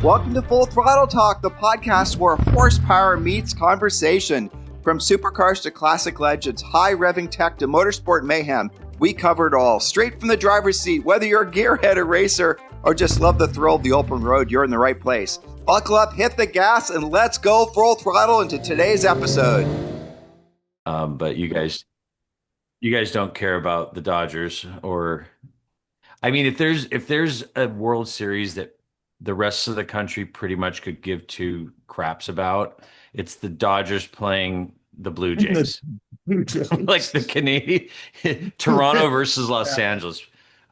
Welcome to Full Throttle Talk, the podcast where horsepower meets conversation. From supercars to classic legends, high revving tech to motorsport mayhem, we cover it all. Straight from the driver's seat, whether you're a gearhead or racer or just love the thrill of the open road, you're in the right place. Buckle up, hit the gas, and let's go full throttle into today's episode. But you guys don't care about the Dodgers, or I mean, if there's a World Series that the rest of the country pretty much could give two craps about, it's the Dodgers playing the Blue Jays. Like the Canadian Toronto versus Los Angeles.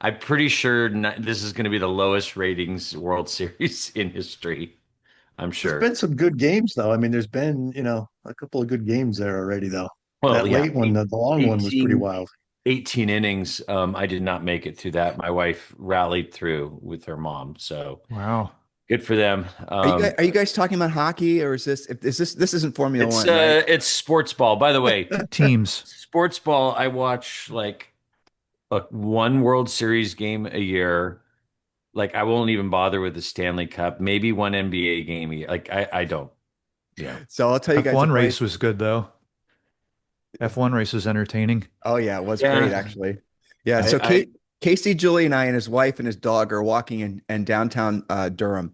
I'm pretty sure this is going to be the lowest ratings World Series in history. I'm There's sure. been some good games though. I mean, there's been, a couple of good games there already though. Well, That yeah, late one, the long one was pretty 18, wild. 18 innings. I did not make it through that. My wife rallied through with her mom, so Wow. good for them. Are you guys talking about hockey, or is this isn't Formula It's One, right? it's sports ball. By the way, Teams. sports ball. I watch like one World Series game a year. Like I won't even bother with the Stanley Cup. Maybe one NBA game a year. Like I don't. Yeah. So I'll tell you guys. F1 race was good though. F1 race was entertaining. Oh yeah, it was Yeah. great actually. Yeah. So I Casey, Julie, and I and his wife and his dog are walking in downtown Durham,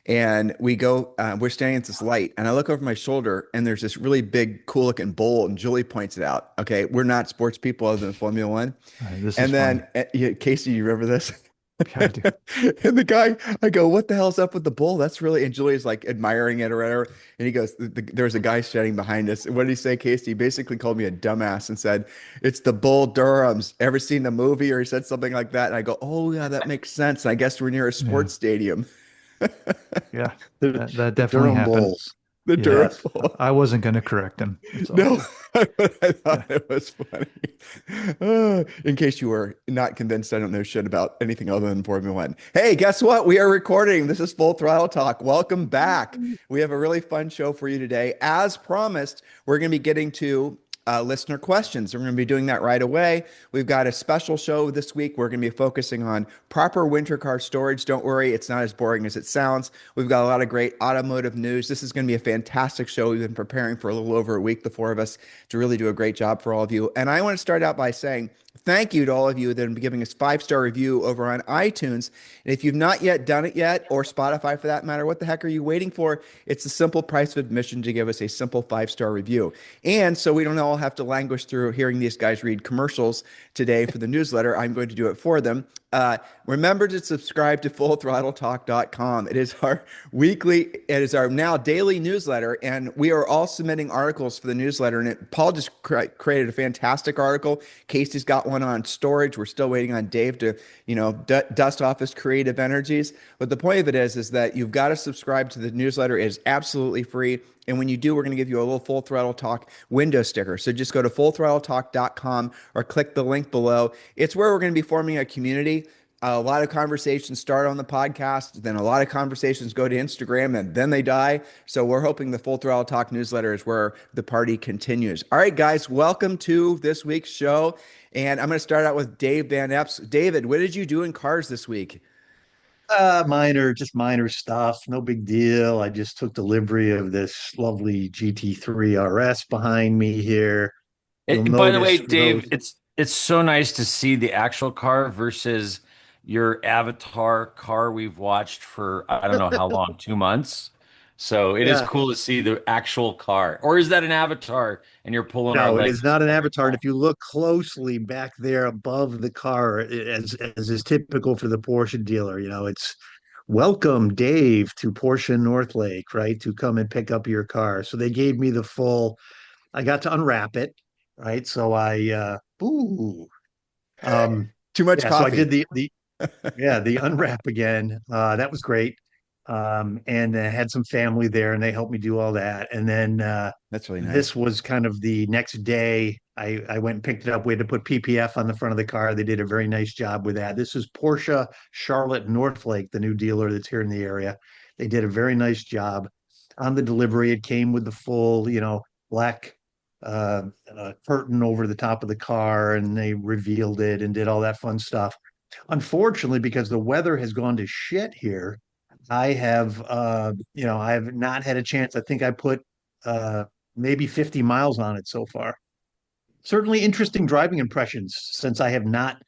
and we're standing at this light, and I look over my shoulder, and there's this really big, cool looking bowl, and Julie points it out. Okay, we're not sports people other than Formula One. This And is then fun. Casey, you remember this? Yeah, I do. And the guy, I go, what the hell's up with the bull? That's really, and Julie's like admiring it or whatever. And he goes, there's a guy standing behind us. And what did he say, Casey? He basically called me a dumbass and said, it's the Bull Durham's. Ever seen the movie? Or he said something like that. And I go, oh yeah, that makes sense. And I guess we're near a Yeah. sports stadium. Yeah. The, That the definitely Durham happened. Bulls. The Yeah. Durham Yes. Bull. I wasn't going to correct him. It's all No, good. but I thought Yeah. it was funny. In case you were not convinced, I don't know shit about anything other than Formula One. Hey, guess what? We are recording. This is Full Throttle Talk. Welcome back. We have a really fun show for you today. As promised, we're going to be getting to listener questions. We're going to be doing that right away. We've got a special show this week. We're going to be focusing on proper winter car storage. Don't worry, it's not as boring as it sounds. We've got a lot of great automotive news. This is going to be a fantastic show. We've been preparing for a little over a week, the four of us, to really do a great job for all of you. And I want to start out by saying thank you to all of you that have been giving us 5-star review over on iTunes. And if you've not yet done it yet, or Spotify for that matter, what the heck are you waiting for? It's a simple price of admission to give us a simple 5-star review. And so we don't all have to languish through hearing these guys read commercials today for the newsletter. I'm going to do it for them. Remember to subscribe to fullthrottletalk.com. It is our now daily newsletter, and we are all submitting articles for the newsletter. And Paul just created a fantastic article. Casey's got one on storage. We're still waiting on Dave to, dust off his creative energies. But the point of it is that you've got to subscribe to the newsletter. It is absolutely free. And when you do, we're going to give you a little Full Throttle Talk window sticker. So just go to fullthrottletalk.com or click the link below. It's where we're going to be forming a community. A lot of conversations start on the podcast, then a lot of conversations go to Instagram, and then they die. So we're hoping the Full Throttle Talk newsletter is where the party continues. All right, guys, welcome to this week's show. And I'm going to start out with Dave Van Epps. David, what did you do in cars this week? Just minor stuff. No big deal. I just took delivery of this lovely GT3 RS behind me here. You'll by the way, notice for those. Dave, it's so nice to see the actual car versus your avatar car we've watched for I don't know how long, 2 months. So it is Yeah, cool to see the actual car. Or is that an avatar and you're pulling our no, it leg? is not an avatar. And if you look closely back there above the car, as is typical for the Porsche dealer, it's welcome, Dave, to Porsche Northlake, right? To come and pick up your car. So they gave me the full, I got to unwrap it, right? So ooh, Too much yeah, so I coffee. did the unwrap again. That was great. And had some family there and they helped me do all that. And then That's really nice. this was kind of the next day. I went and picked it up. We had to put PPF on the front of the car. They did a very nice job with that. This is Porsche Charlotte Northlake, the new dealer that's here in the area. They did a very nice job on the delivery. It came with the full, black curtain over the top of the car, and they revealed it and did all that fun stuff. Unfortunately, because the weather has gone to shit here, I have, I have not had a chance. I think I put uh, maybe 50 miles on it so far. Certainly interesting driving impressions since I had not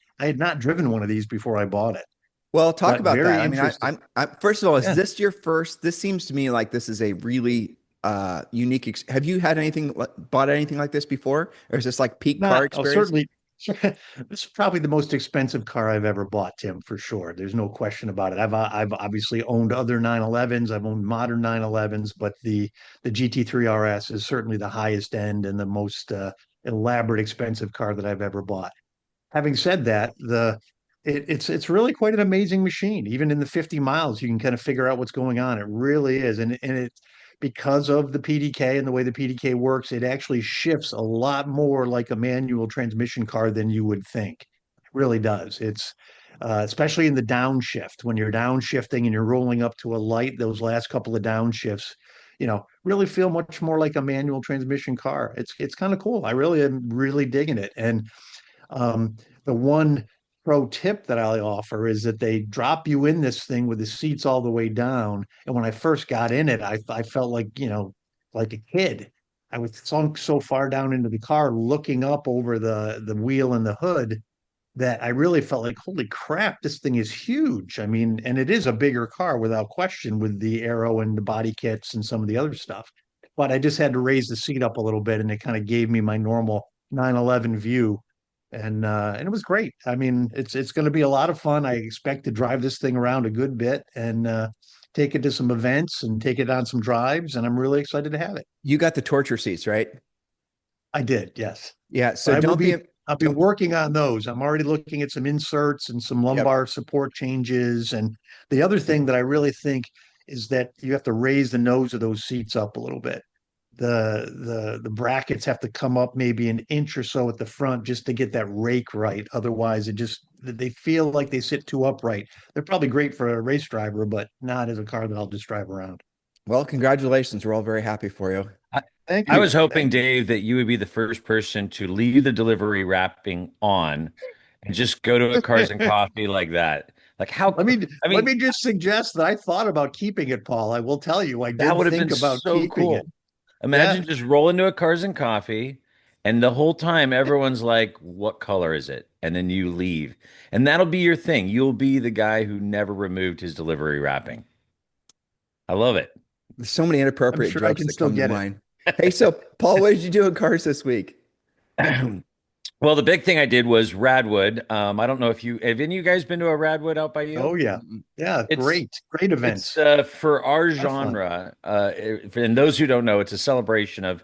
driven one of these before I bought it, Well, talk but about that. very I mean, interesting. first of all, is Yeah. this your first? This seems to me like this is a really unique. Have you had anything, bought anything like this before? Or is this like peak car Not, oh, experience? certainly. This is probably the most expensive car I've ever bought, Tim, for sure. There's no question about it. I've obviously owned other 911s. I've owned modern 911s, but the GT3 RS is certainly the highest end and the most elaborate, expensive car that I've ever bought. Having said that, it's really quite an amazing machine. Even in the 50 miles, you can kind of figure out what's going on. It really is, and it because of the PDK and the way the PDK works, it actually shifts a lot more like a manual transmission car than you would think. It really does. It's especially in the downshift when you're downshifting and you're rolling up to a light. Those last couple of downshifts, really feel much more like a manual transmission car. It's kind of cool. I really am really digging it, and the one pro tip that I offer is that they drop you in this thing with the seats all the way down. And when I first got in it, I felt like, like a kid. I was sunk so far down into the car, looking up over the wheel and the hood that I really felt like, holy crap, this thing is huge. I mean, and it is a bigger car without question with the aero and the body kits and some of the other stuff. But I just had to raise the seat up a little bit and it kind of gave me my normal 911 view. And it was great. I mean, it's going to be a lot of fun. I expect to drive this thing around a good bit and take it to some events and take it on some drives. And I'm really excited to have it. You got the torture seats, right? I did, yes. Yeah. But So don't be, I'll be don't, working on those. I'm already looking at some inserts and some yep. lumbar support changes. And the other thing that I really think is that you have to raise the nose of those seats up a little bit. The brackets have to come up maybe an inch or so at the front just to get that rake right. Otherwise, they feel like they sit too upright. They're probably great for a race driver, but not as a car that I'll just drive around. Well, congratulations. We're all very happy for you. I, Thank I you. was hoping, Thank you. Dave, that you would be the first person to leave the delivery wrapping on and just go to a Cars and Coffee like that. Like how, I Let mean, me just suggest that I thought about keeping it, Paul. I will tell you, I that did would have been think about so keeping it. cool. Imagine Yeah. just rolling to a Cars and Coffee, and the whole time everyone's like, "What color is it?" And then you leave, and that'll be your thing. You'll be the guy who never removed his delivery wrapping. I love it. There's so many I'm inappropriate sure I jokes can that still come to get it. mind. Hey, so Paul, what did you do in cars this week? Well, the big thing I did was RADwood. I don't know if you have any of you guys been to a RADwood out by Oh you? yeah. Mm-mm. Yeah, It's great it's events. for our A lot of fun. genre. And those who don't know, it's a celebration of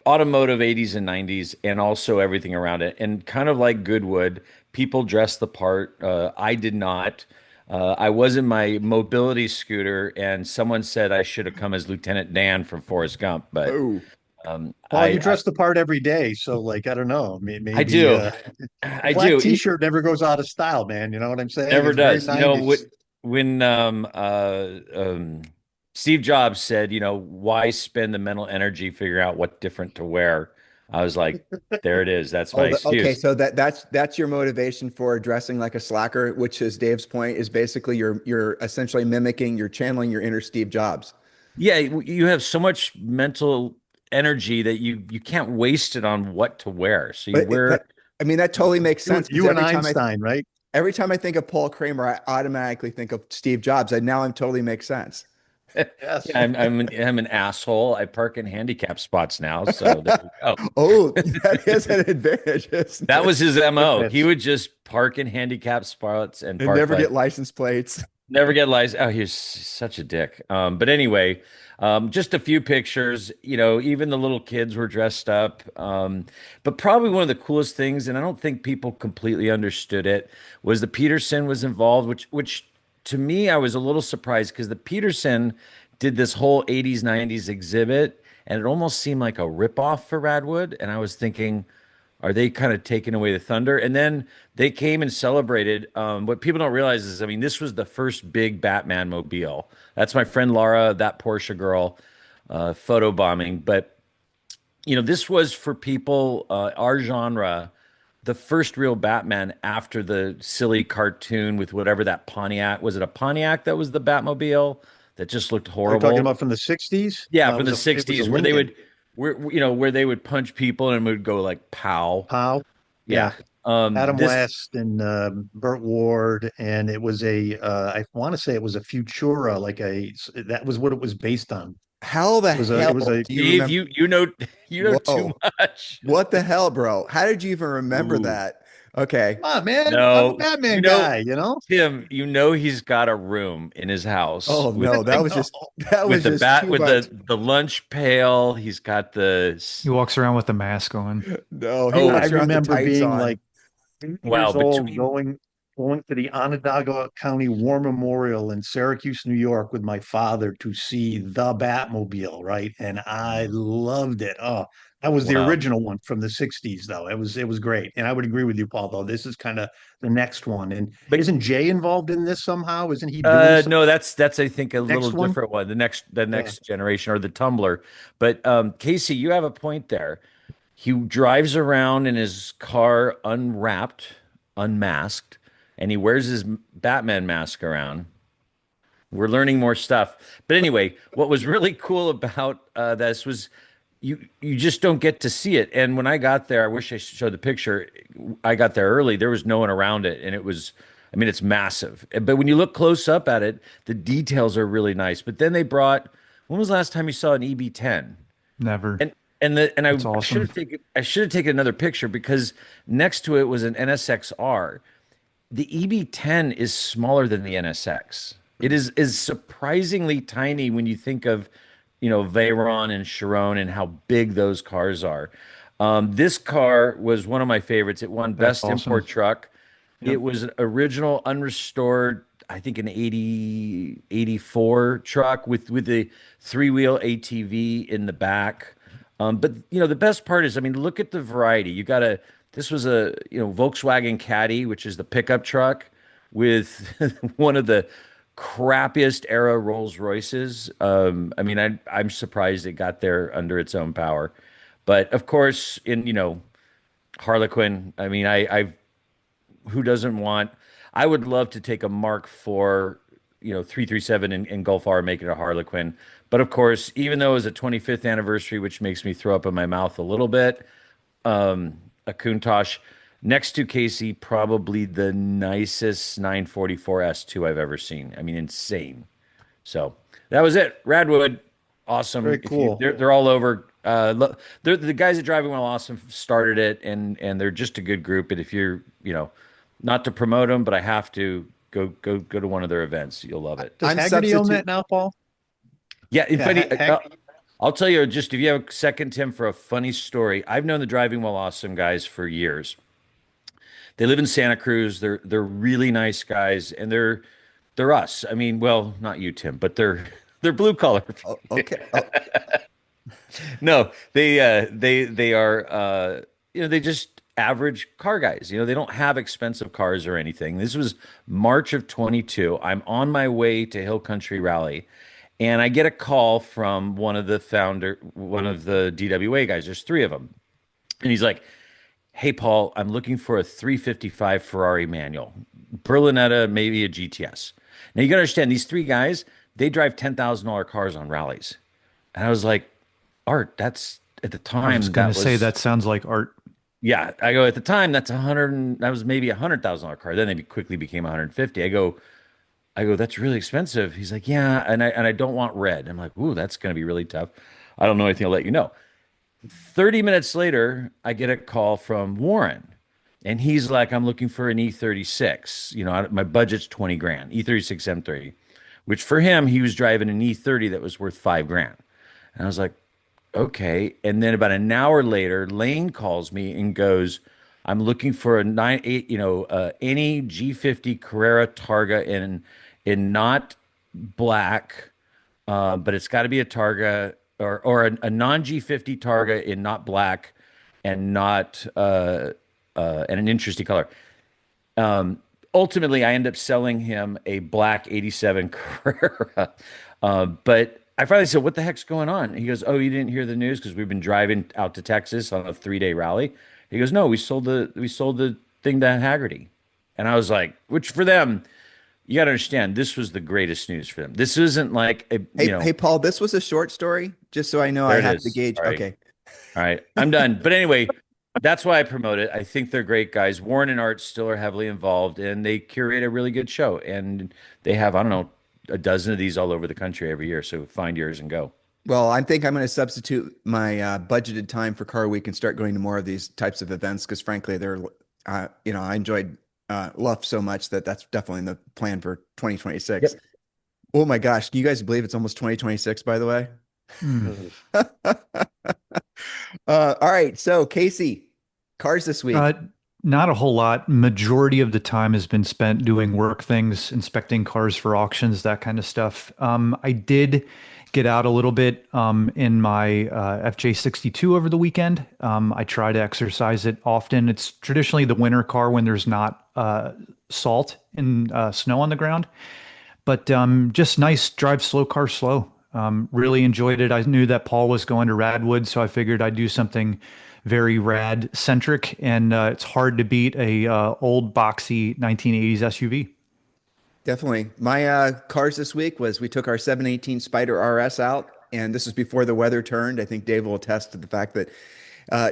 automotive 80s and 90s and also everything around it. And kind of like Goodwood, people dress the part. I did not. I was in my mobility scooter, and someone said I should have come as Lieutenant Dan from Forrest Gump, but Oh, um, Paul, I, you I dress the part every day, so like I don't know, I maybe do. the I black do. It t-shirt never goes out of style, man. You know what I'm saying? never It's very does. 90s. When Steve Jobs said, why spend the mental energy figuring out what different to wear? I was like, there it is. That's my okay. excuse. So that's your motivation for dressing like a slacker, which is Dave's point, is basically you're essentially mimicking, you're channeling your inner Steve Jobs. Yeah, you have so much mental energy that you can't waste it on what to wear. So you But wear, I mean, that totally makes sense because You and Einstein, right? every time I think of Paul Kramer, I automatically think of Steve Jobs. And now I'm totally makes sense. yeah, Yes. I'm an asshole. I park in handicap spots now, so there you go. Oh, that is an advantage, isn't That it? was his MO. He Fitness. would just park in handicap spots and And park never like get license plates. never get license. Oh, he's such a dick. But anyway, just a few pictures. Even the little kids were dressed up. But probably one of the coolest things, and I don't think people completely understood it, was the Peterson was involved, which to me I was a little surprised because the Peterson did this whole 80s 90s exhibit, and it almost seemed like a ripoff for Radwood. And I was thinking, are they kind of taking away the thunder? And then they came and celebrated. What people don't realize is, I mean, this was the first big Batman mobile. That's my friend Laura, that Porsche girl, photo bombing. But this was for people, our genre. the first real Batman after the silly cartoon with whatever that Pontiac was. It a Pontiac that was the Batmobile that just looked Are you talking horrible? about from the 60s? Yeah, No, from the it was a 60s where they Lincoln. would where they would punch people and it would go like pow. Powell. Yeah. Yeah. Adam This West and Burt Ward, and it was I want to say it was a Futura, that was what it was based on. How the It was hell a do you Dave, remember? you know you know too Whoa. much. What the hell, bro? How did you even remember Ooh. that? Okay. come on, man. I'm a No, Batman guy, you know? Tim, he's got a room in his house Oh no, I that was know. just that was just too with much. the lunch pail. He's got He walks around with the mask on. No, he I oh walks around with the remember tights being on. like 8 years wow, old, between going to the Onondaga County War Memorial in Syracuse, New York, with my father to see the Batmobile, right? And I loved it. Oh, that was the wow. original one from the 60s, though. It was great. And I would agree with you, Paul, though. This is kind of the next one. And But isn't Jay involved in this somehow? Isn't he doing some no, that's I think a little next one? different one. The Yeah. next generation or the Tumbler. But Casey, you have a point there. He drives around in his car unwrapped, unmasked, and he wears his Batman mask around. We're learning more stuff. But anyway, what was really cool about this was you just don't get to see it. And when I got there, I wish I showed the picture. I got there early. There was no one around it, and it was. I mean, it's massive. But when you look close up at it, the details are really nice. But then they brought. When was the last time you saw an EB10? Never. And I It's awesome. I should have taken another picture because next to it was an NSXR. The EB10 is smaller than the NSX. It is surprisingly tiny when you think of, Veyron and Chiron and how big those cars are. This car was one of my favorites. It won That's Best awesome. Import Truck. Yep. It was an original, unrestored, I think an 80 84 truck with the three-wheel ATV in the back. But the best part is, I mean, look at the variety. This was a, Volkswagen Caddy, which is the pickup truck with one of the crappiest era Rolls Royces. I mean, I'm surprised it got there under its own power. But of course, in, Harlequin, I mean, who doesn't want, I would love to take a Mark IV, 337 in Gulf R, make it a Harlequin. But of course, even though it was a 25th anniversary, which makes me throw up in my mouth a little bit, a Countach next to Casey, probably the nicest 944 S2 I've ever seen. I mean, insane. So that was it. Radwood, awesome. Very If you, cool. they're all over. They're the guys at Driving Well Awesome started it, and they're just a good group. And if you're, not to promote them, but I have to go to one of their events. You'll love it. Does I'm Haggerty own substitute. that now, Paul? Yeah, in Yeah, funny, I'll tell you just if you have a second, Tim, for a funny story. I've known the Driving Well Awesome guys for years. They live in Santa Cruz. They're really nice guys, and they're us. I mean, well, not you, Tim, but they're blue collar. Oh, okay. Oh, No, they are they just average car guys. They don't have expensive cars or anything. This was March of 22. I'm on my way to Hill Country Rally, and I get a call from one of the DWA guys. There's three of them, and he's like, "Hey, Paul, I'm looking for a 355 Ferrari manual, Berlinetta, maybe a GTS." Now you got to understand these three guys. They drive $10,000 cars on rallies, and I was like, Art, that's at the I was time gonna that say was that sounds like art. yeah. I go at the time that's that was maybe $100,000 car. Then they quickly became 150. I go that's really expensive. He's like, yeah, and I don't want red. I'm like, ooh, that's gonna be really tough. I don't know anything. I'll let you know. 30 minutes later, I get a call from Warren, and he's like, I'm looking for an E36. My budget's 20 grand, E36 M30, which for him, he was driving an E30 that was worth 5 grand. And I was like, okay. And then about an hour later, Lane calls me and goes, I'm looking for a any G50 Carrera Targa in not black, but it's got to be a Targa or a non G50 Targa in not black and not and an interesting color. Ultimately, I end up selling him a black '87 Carrera. But I finally said, "What the heck's going on?" He goes, "Oh, you didn't hear the news because we've been driving out to Texas on a 3-day rally." He goes, no, we sold the thing to Haggerty. And I was like, which for them, you got to understand, this was the greatest news for them. This isn't like a, Hey, hey, Paul, this was a short story, just so I know I there it have to is. gauge. Sorry. Okay. All right, I'm done. But anyway, that's why I promote it. I think they're great guys. Warren and Art still are heavily involved, and they curate a really good show. And they have, I don't know, a dozen of these all over the country every year. So find yours and go. Well, I think I'm going to substitute my budgeted time for Car Week and start going to more of these types of events because, frankly, I enjoyed Luff so much that that's definitely the plan for 2026. Yep. Oh my gosh, can you guys believe it's almost 2026, by the way? Hmm. All right, so Casey, cars this week. Uh, Not a whole lot. Majority of the time has been spent doing work things, inspecting cars for auctions, that kind of stuff. I did get out a little bit in my FJ62 over the weekend. I try to exercise it often. It's traditionally the winter car when there's not salt and snow on the ground, but just nice drive slow car slow. Really enjoyed it. I knew that Paul was going to RADwood, so I figured I'd do something very rad centric, and it's hard to beat a old boxy 1980s SUV. Definitely. My cars this week was we took our 718 Spider RS out, and this was before the weather turned. I think Dave will attest to the fact that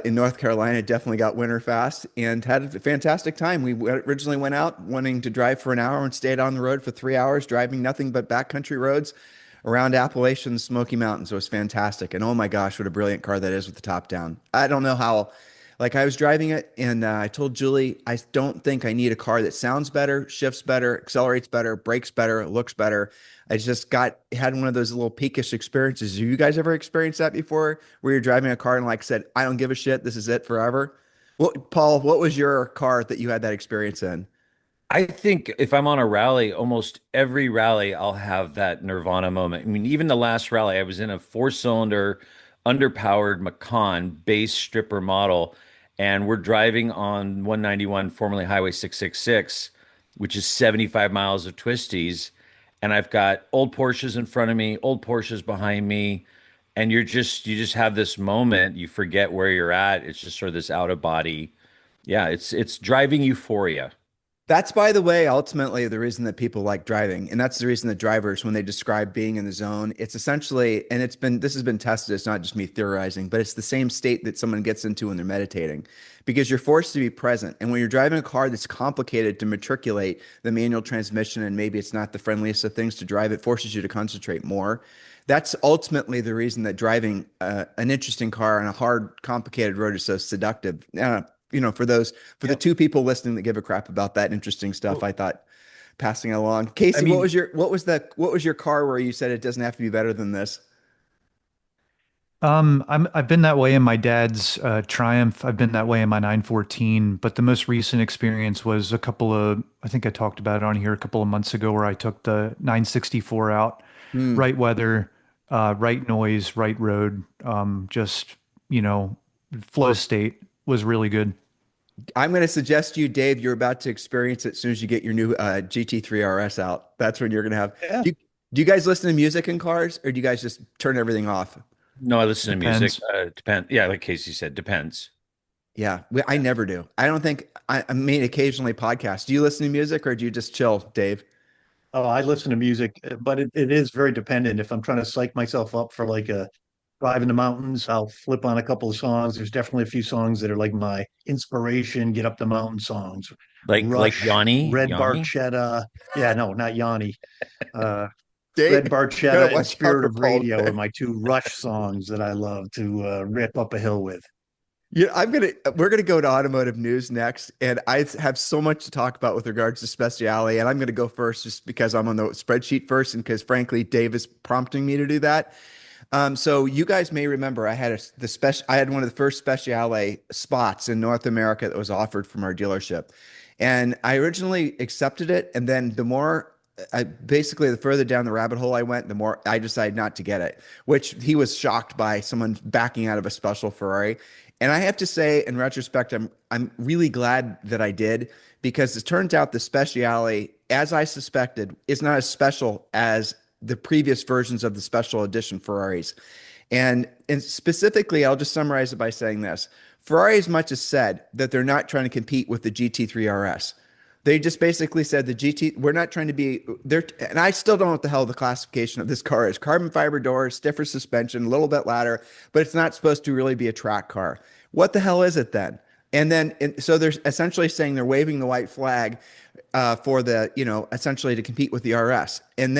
in North Carolina, it definitely got winter fast and had a fantastic time. Originally went out wanting to drive for an hour and stayed on the road for 3 hours, driving nothing but backcountry roads around Appalachian and Smoky Mountains. It was fantastic. And oh my gosh, what a brilliant car that is with the top down. I don't know how, like I was driving it and I told Julie, I don't think I need a car that sounds better, shifts better, accelerates better, brakes better, looks better. I just had one of those little peakish experiences. Have you guys ever experienced that before where you're driving a car and like said, I don't give a shit. This is it forever. Well, Paul, what was your car that you had that experience in? I think if I'm on a rally, almost every rally, I'll have that Nirvana moment. I mean, even the last rally, I was in a four-cylinder, underpowered Macan base stripper model, and we're driving on 191, formerly Highway 666, which is 75 miles of twisties. And I've got old Porsches in front of me, old Porsches behind me, and you just have this moment. You forget where you're at. It's just sort of this out of body. Yeah, it's driving euphoria. That's, by the way, ultimately the reason that people like driving. And that's the reason that drivers, when they describe being in the zone, it's essentially, and this has been tested, it's not just me theorizing, but it's the same state that someone gets into when they're meditating because you're forced to be present. And when you're driving a car that's complicated to matriculate the manual transmission, and maybe it's not the friendliest of things to drive, it forces you to concentrate more. That's ultimately the reason that driving an interesting car on a hard, complicated road is so seductive. For the two people listening that give a crap about that interesting stuff, I thought passing it along. I Casey, mean, what was your car where you said it doesn't have to be better than this? I've been that way in my dad's Triumph. I've been that way in my 914, but the most recent experience was I think I talked about it on here a couple of months ago where I took the 964 out, Hmm. right weather, right noise, right road. Just, you know, flow state was really good. I'm going to suggest to you, Dave, you're about to experience it as soon as you get your new GT3 RS out. That's when you're going to have. Yeah. Do you guys listen to music in cars, or do you guys just turn everything off? no, I listen to music. Depends. Depends. Yeah, like Casey said, depends. Yeah, I never do. I don't think I mean occasionally podcasts. Do you listen to music, or do you just chill, Dave? Oh, I listen to music, but it is very dependent. If I'm trying to psych myself up for like a drive in the mountains, I'll flip on a couple of songs. There's definitely a few songs that are like my inspiration, get up the mountain songs. Like Rush, Red Yanni. Barchetta. Yeah, no, not Yanni. Uh, Dave, Red you better Barchetta and watch out Spirit for of Paul Radio are today. my two Rush songs that I love to rip up a hill with. Yeah, we're gonna go to automotive news next, and I have so much to talk about with regards to Speciale, and I'm gonna go first just because I'm on the spreadsheet first, and because frankly, Dave is prompting me to do that. So you guys may remember I had one of the first Speciale spots in North America that was offered from our dealership. And I originally accepted it, and then the further down the rabbit hole I went, the more I decided not to get it, which he was shocked by someone backing out of a special Ferrari. And I have to say, in retrospect, I'm really glad that I did because it turns out the Speciale, as I suspected, is not as special as the previous versions of the special edition Ferraris. And specifically, I'll just summarize it by saying this. Ferrari as much as said that they're not trying to compete with the GT3 RS. They just basically said the GT, we're not trying to be there. And I still don't know what the hell the classification of this car is. Carbon fiber doors, stiffer suspension, a little bit ladder, but it's not supposed to really be a track car. What the hell is it then? So they're essentially saying they're waving the white flag for the, essentially to compete with the RS. And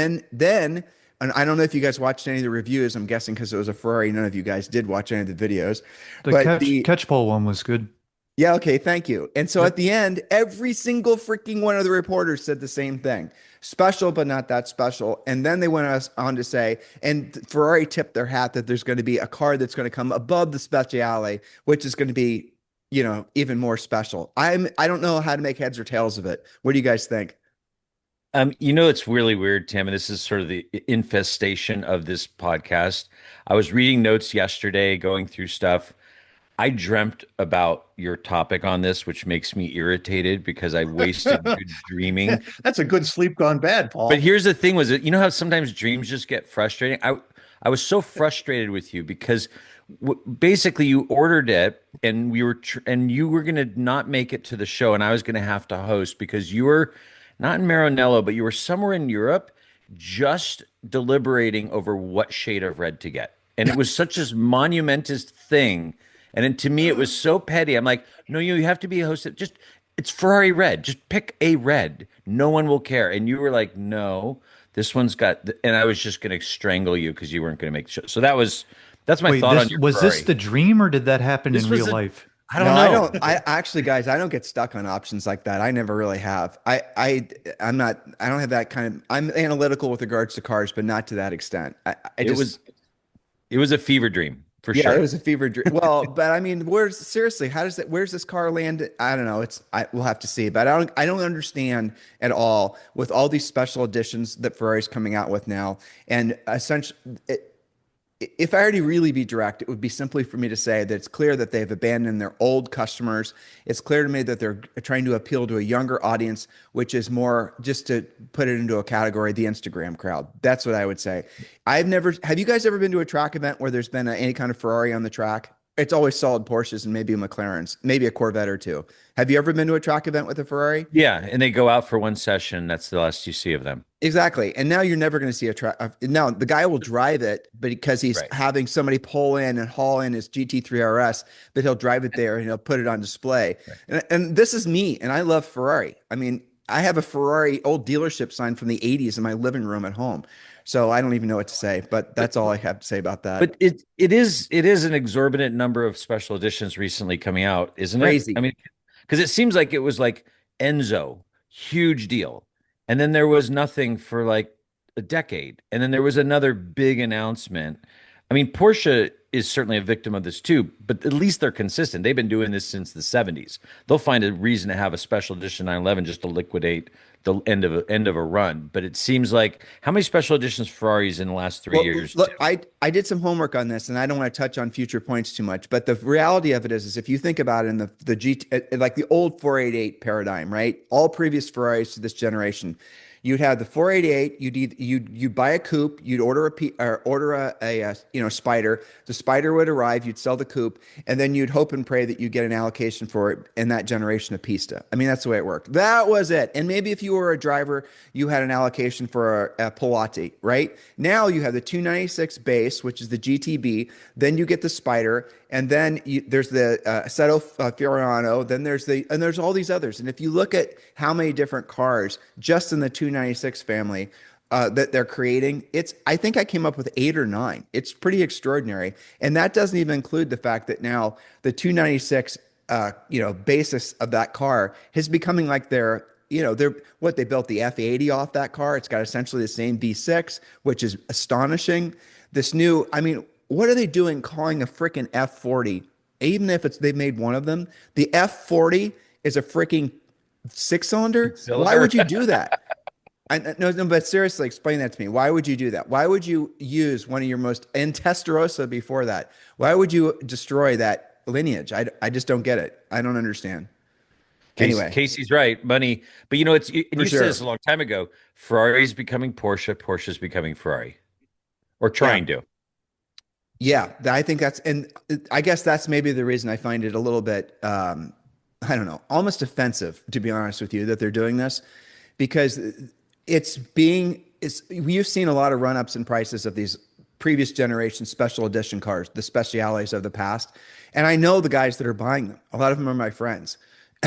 I don't know if you guys watched any of the reviews. I'm guessing because it was a Ferrari, none of you guys did watch any of the videos. The But catch pole one was good. yeah, okay, thank you. And so at the end, every single freaking one of the reporters said the same thing. Special, but not that special. And then they went on to say, and Ferrari tipped their hat that there's going to be a car that's going to come above the Speciale, which is going to be, even more special. I don't know how to make heads or tails of it. What do you guys think? It's really weird, Tim, and this is sort of the infestation of this podcast. I was reading notes yesterday, going through stuff. I dreamt about your topic on this, which makes me irritated because I wasted good dreaming. That's a good sleep gone bad, Paul. But here's the thing: was it how sometimes dreams just get frustrating? I was so frustrated with you because basically you ordered it and and you were gonna not make it to the show, and I was gonna have to host because you were not in Maranello, but you were somewhere in Europe, just deliberating over what shade of red to get, and it was such a monumentous thing. And then to me, it was so petty. I'm like, no, you have to be a host. It's Ferrari red. Just pick a red. No one will care. And you were like, no, this one's got, and I was just going to strangle you because you weren't going to make the show. So that's my thought on your was Ferrari. This the dream or did that happen in real life? I don't know. I actually, guys, I don't get stuck on options like that. I never really have. I don't have that kind of, I'm analytical with regards to cars, but not to that extent. It was a fever dream. For yeah, sure. It was a fever dream. Well, but I mean, where's this car land? I don't know. We'll have to see. But I don't understand at all with all these special editions that Ferrari's coming out with now. And essentially, if I were to really be direct, it would be simply for me to say that it's clear that they've abandoned their old customers. It's clear to me that they're trying to appeal to a younger audience, which is more, just to put it into a category, the Instagram crowd. That's what I would say. Have you guys ever been to a track event where there's been any kind of Ferrari on the track? It's always solid Porsches and maybe McLarens, maybe a Corvette or two. Have you ever been to a track event with a Ferrari? Yeah, and they go out for one session. That's the last you see of them. Exactly. And now you're never going to see a track. Now the guy will drive it, but because he's having somebody pull in and haul in his GT3 RS, but he'll drive it there and he'll put it on display. Right. And this is me, and I love Ferrari. I mean, I have a Ferrari old dealership sign from the 80s in my living room at home. So I don't even know what to say, but that's all I have to say about that. But it is an exorbitant number of special editions recently coming out, isn't it? Crazy. I mean, because it seems like it was like Enzo, huge deal. And then there was nothing for like a decade. And then there was another big announcement. I mean, Porsche is certainly a victim of this too, but at least they're consistent. They've been doing this since the 70s. They'll find a reason to have a special edition 911 just to liquidate the end of a run. But it seems like, how many special editions Ferraris in the last 3 years? Look, I did some homework on this, and I don't want to touch on future points too much, but the reality of it is if you think about it in the GT, like the old 488 paradigm, right? All previous Ferraris to this generation, you'd have the 488. You'd buy a coupe. You'd order a Spider. The Spider would arrive. You'd sell the coupe, and then you'd hope and pray that you get an allocation for it in that generation of Pista. I mean, that's the way it worked. That was it. And maybe if you were a driver, you had an allocation for a Pilati. Right now, you have the 296 base, which is the GTB. Then you get the Spider, and then there's the Assetto Fiorano. Then there's all these others. And if you look at how many different cars just in the 296 family that they're creating, I think I came up with 8 or 9. It's pretty extraordinary. And that doesn't even include the fact that now the 296 basis of that car is becoming like they built the F80 off that car. It's got essentially the same V6, which is astonishing. What are they doing calling a freaking F40? Even if they've made one of them, the F40 is a freaking six-cylinder. Why would you do that? No, but seriously, explain that to me. Why would you do that? Why would you use one of your most, and Testarossa before that? Why would you destroy that lineage? I just don't get it. I don't understand. Anyway, Casey's right, money. But you said this a long time ago. Ferrari's becoming Porsche. Porsche's becoming Ferrari, or trying to. Yeah, I think that's, and I guess that's maybe the reason I find it a little bit, I don't know, almost offensive, to be honest with you, that they're doing this because you've seen a lot of run-ups in prices of these previous generation special edition cars, the Speciales of the past. And I know the guys that are buying them. A lot of them are my friends.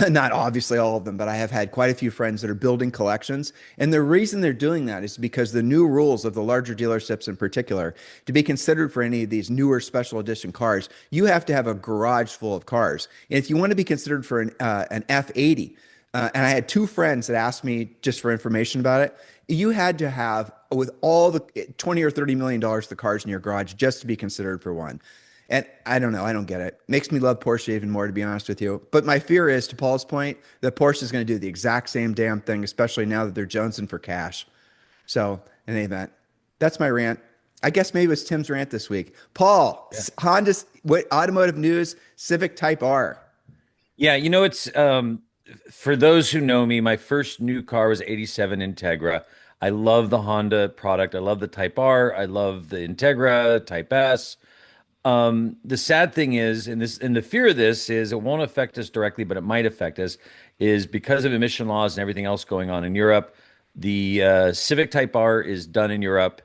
Not obviously all of them, but I have had quite a few friends that are building collections. And the reason they're doing that is because the new rules of the larger dealerships in particular, to be considered for any of these newer special edition cars, you have to have a garage full of cars. And if you want to be considered for an F80, and I had two friends that asked me just for information about it, you had to have with all the 20 or 30 million dollars the cars in your garage just to be considered for one. And I don't know. I don't get it. Makes me love Porsche even more, to be honest with you. But my fear is, to Paul's point, that Porsche is going to do the exact same damn thing, especially now that they're jonesing for cash. So, in any event, that's my rant. I guess maybe it was Tim's rant this week. Paul, Honda's what automotive news, Civic Type R. Yeah, it's for those who know me, my first new car was '87 Integra. I love the Honda product. I love the Type R. I love the Integra, Type S. The sad thing is, and the fear of this is it won't affect us directly, but it might affect us, is because of emission laws and everything else going on in Europe. The Civic Type R is done in Europe.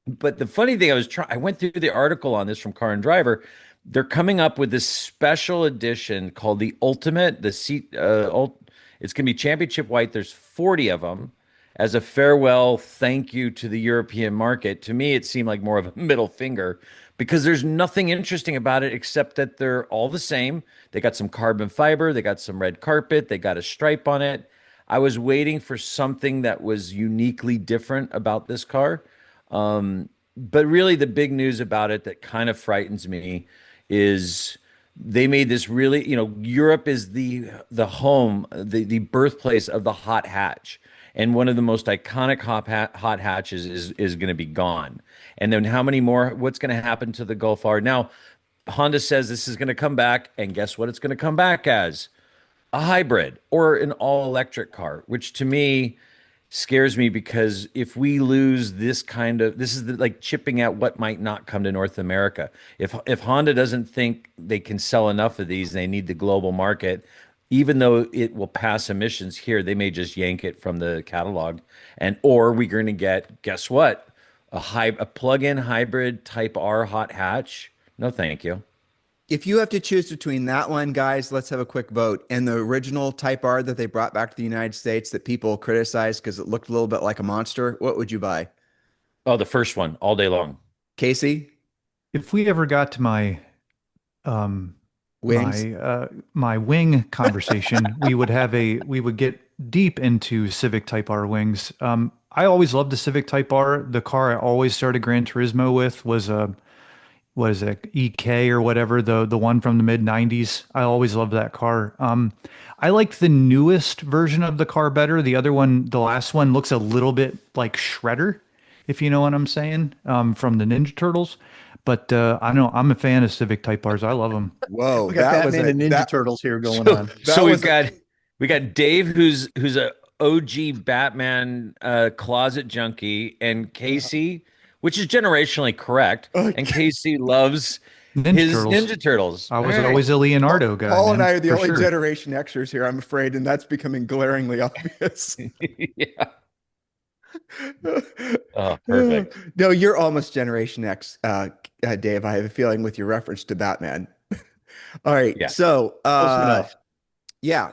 But the funny thing, I went through the article on this from Car and Driver. They're coming up with this special edition called the Ultimate. It's going to be championship white. There's 40 of them as a farewell thank you to the European market. To me, it seemed like more of a middle finger because there's nothing interesting about it except that they're all the same. They got some carbon fiber, they got some red carpet, they got a stripe on it. I was waiting for something that was uniquely different about this car. But really, the big news about it that kind of frightens me is they made this really, Europe is the home, the birthplace of the hot hatch. And one of the most iconic hot hatches is going to be gone. And then how many more? What's going to happen to the Gulf R? Now, Honda says this is going to come back, and guess what? It's going to come back as a hybrid or an all-electric car, which to me scares me because if we lose this is like chipping at what might not come to North America. If Honda doesn't think they can sell enough of these, they need the global market. Even though it will pass emissions here, they may just yank it from the catalog, or we're going to get, guess what, a plug-in hybrid Type R hot hatch. No, thank you. If you have to choose between that one, guys, let's have a quick vote, and the original Type R that they brought back to the United States that people criticized because it looked a little bit like a monster, what would you buy? Oh, the first one all day long. Casey? If we ever got to um Wings? my wing conversation, we would get deep into Civic Type R wings. I always loved the Civic Type R. The car I always started Gran Turismo with was a what is it, EK or whatever, the one from the mid 90s. I always loved that car. I like the newest version of the car better. The other one, the last one, looks a little bit like Shredder, if you know what I'm saying, from the Ninja Turtles. But I know I'm a fan of Civic Type Rs. I love them. Whoa, We got that was Batman and Ninja that Turtles here going So, on. so was we got Dave who's a OG Batman closet junkie, and Casey, which is generationally correct, and Casey loves Ninja his Turtles. Ninja Turtles. I was All right. always a Leonardo guy, Paul and man, I are the for only sure. Generation Xers here, I'm afraid, and that's becoming glaringly obvious. Yeah. Oh, perfect. No, you're almost Generation X, Dave. I have a feeling with your reference to Batman. All right, Yeah. so Close enough. yeah,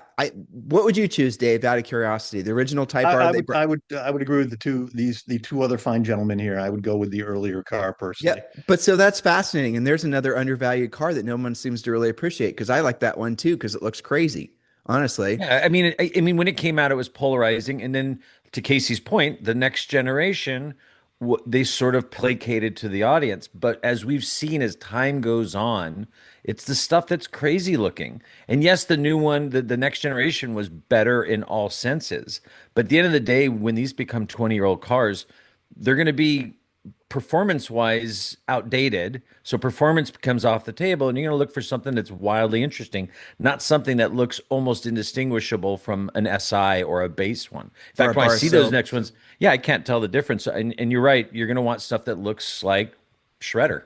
what would you choose, Dave? Out of curiosity, the original Type R I they would brought. I would agree with the two other fine gentlemen here. I would go with the earlier car Yeah, personally. but so that's fascinating, and there's another undervalued car that no one seems to really appreciate because I like that one too because it looks crazy, honestly. Yeah, I mean, when it came out, it was polarizing, and then to Casey's point, the next generation, they sort of placated to the audience. But as we've seen, as time goes on, it's the stuff that's crazy looking. And yes, the new one, the next generation, was better in all senses. But at the end of the day, when these become 20-year-old cars, they're going to be performance wise outdated. So performance becomes off the table, and you're going to look for something that's wildly interesting, not something that looks almost indistinguishable from an SI or a base one. In Or a fact, when I bar see those soap. next ones, yeah, I can't tell the difference. And you're right, you're going to want stuff that looks like Shredder.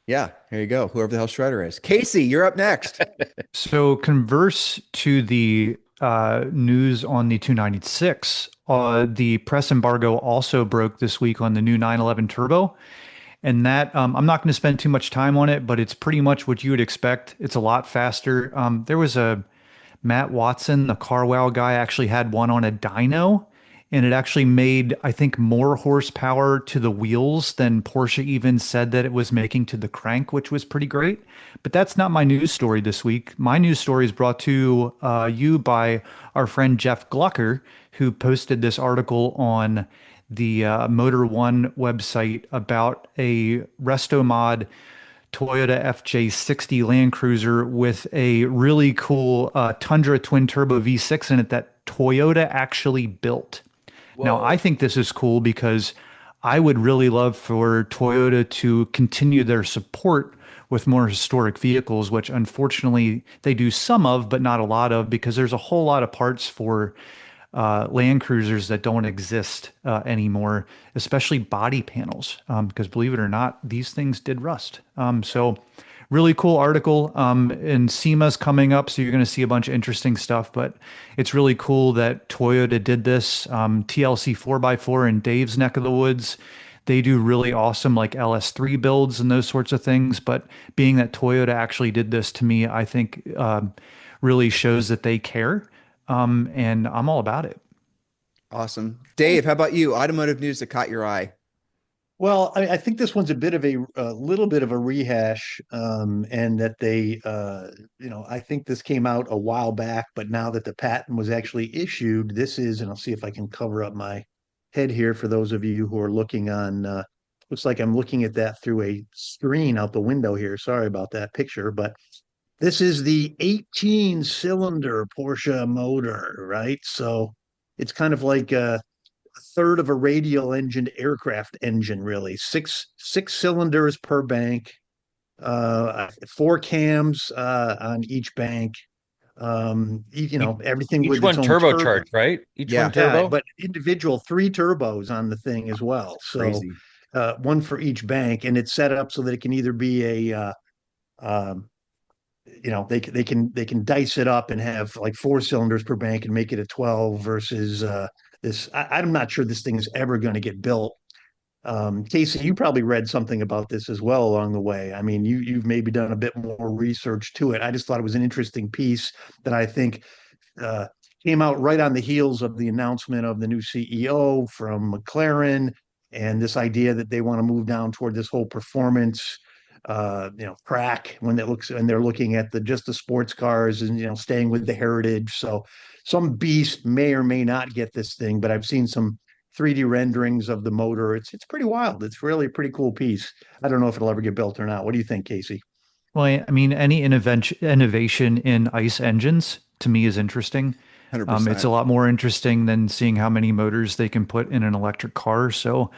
Yeah, here you go. Whoever the hell Shredder is. Casey, you're up next. So converse to the news on the 296. The press embargo also broke this week on the new 911 Turbo. And that, I'm not going to spend too much time on it, but it's pretty much what you would expect. It's a lot faster. There was a Matt Watson, the CarWow guy, actually had one on a dyno, and it actually made, I think, more horsepower to the wheels than Porsche even said that it was making to the crank, which was pretty great. But that's not my news story this week. My news story is brought to you by our friend Jeff Glucker, who posted this article on the Motor One website about a restomod Toyota FJ60 Land Cruiser with a really cool Tundra twin turbo V6 in it that Toyota actually built. Now, I think this is cool because I would really love for Toyota to continue their support with more historic vehicles, which unfortunately they do some of, but not a lot of, because there's a whole lot of parts for Land Cruisers that don't exist anymore, especially body panels, because believe it or not, these things did rust. So really cool article. And SEMA's coming up, so you're going to see a bunch of interesting stuff, but it's really cool that Toyota did this. TLC 4x4 in Dave's neck of the woods. They do really awesome like LS3 builds and those sorts of things. But being that Toyota actually did this, to me, I think really shows that they care. And I'm all about it. Awesome. Dave, how about you? Automotive news that caught your eye. Well, I think this one's a little bit of a rehash, and that I think this came out a while back, but now that the patent was actually issued, and I'll see if I can cover up my head here for those of you who are looking on. Looks like I'm looking at that through a screen out the window here. Sorry about that picture, but this is the 18-cylinder Porsche motor, right? So it's kind of like a third of a radial engined aircraft engine, really. Six cylinders per bank, four cams on each bank. Everything Each with its one own turbo. turbocharged, right? Each one Yeah, Yeah, turbo. but individual three turbos on the thing as well. So crazy. one for each bank, and it's set up so that it can either be um, they can dice it up and have like four cylinders per bank and make it a 12 versus this. I'm not sure this thing is ever going to get built. Casey, you probably read something about this as well along the way. I mean, you've maybe done a bit more research to it. I just thought it was an interesting piece that I think uh, came out right on the heels of the announcement of the new CEO from McLaren, and this idea that they want to move down toward this whole performance track when they're looking at just the sports cars, and staying with the heritage. So some beast may or may not get this thing, but I've seen some 3D renderings of the motor. It's pretty wild. It's really a pretty cool piece. I don't know if it'll ever get built or not. What do you think, Casey? Well, I mean, any innovation in ICE engines to me is interesting. It's a 100%. lot more interesting than seeing how many motors they can put in an electric car. So,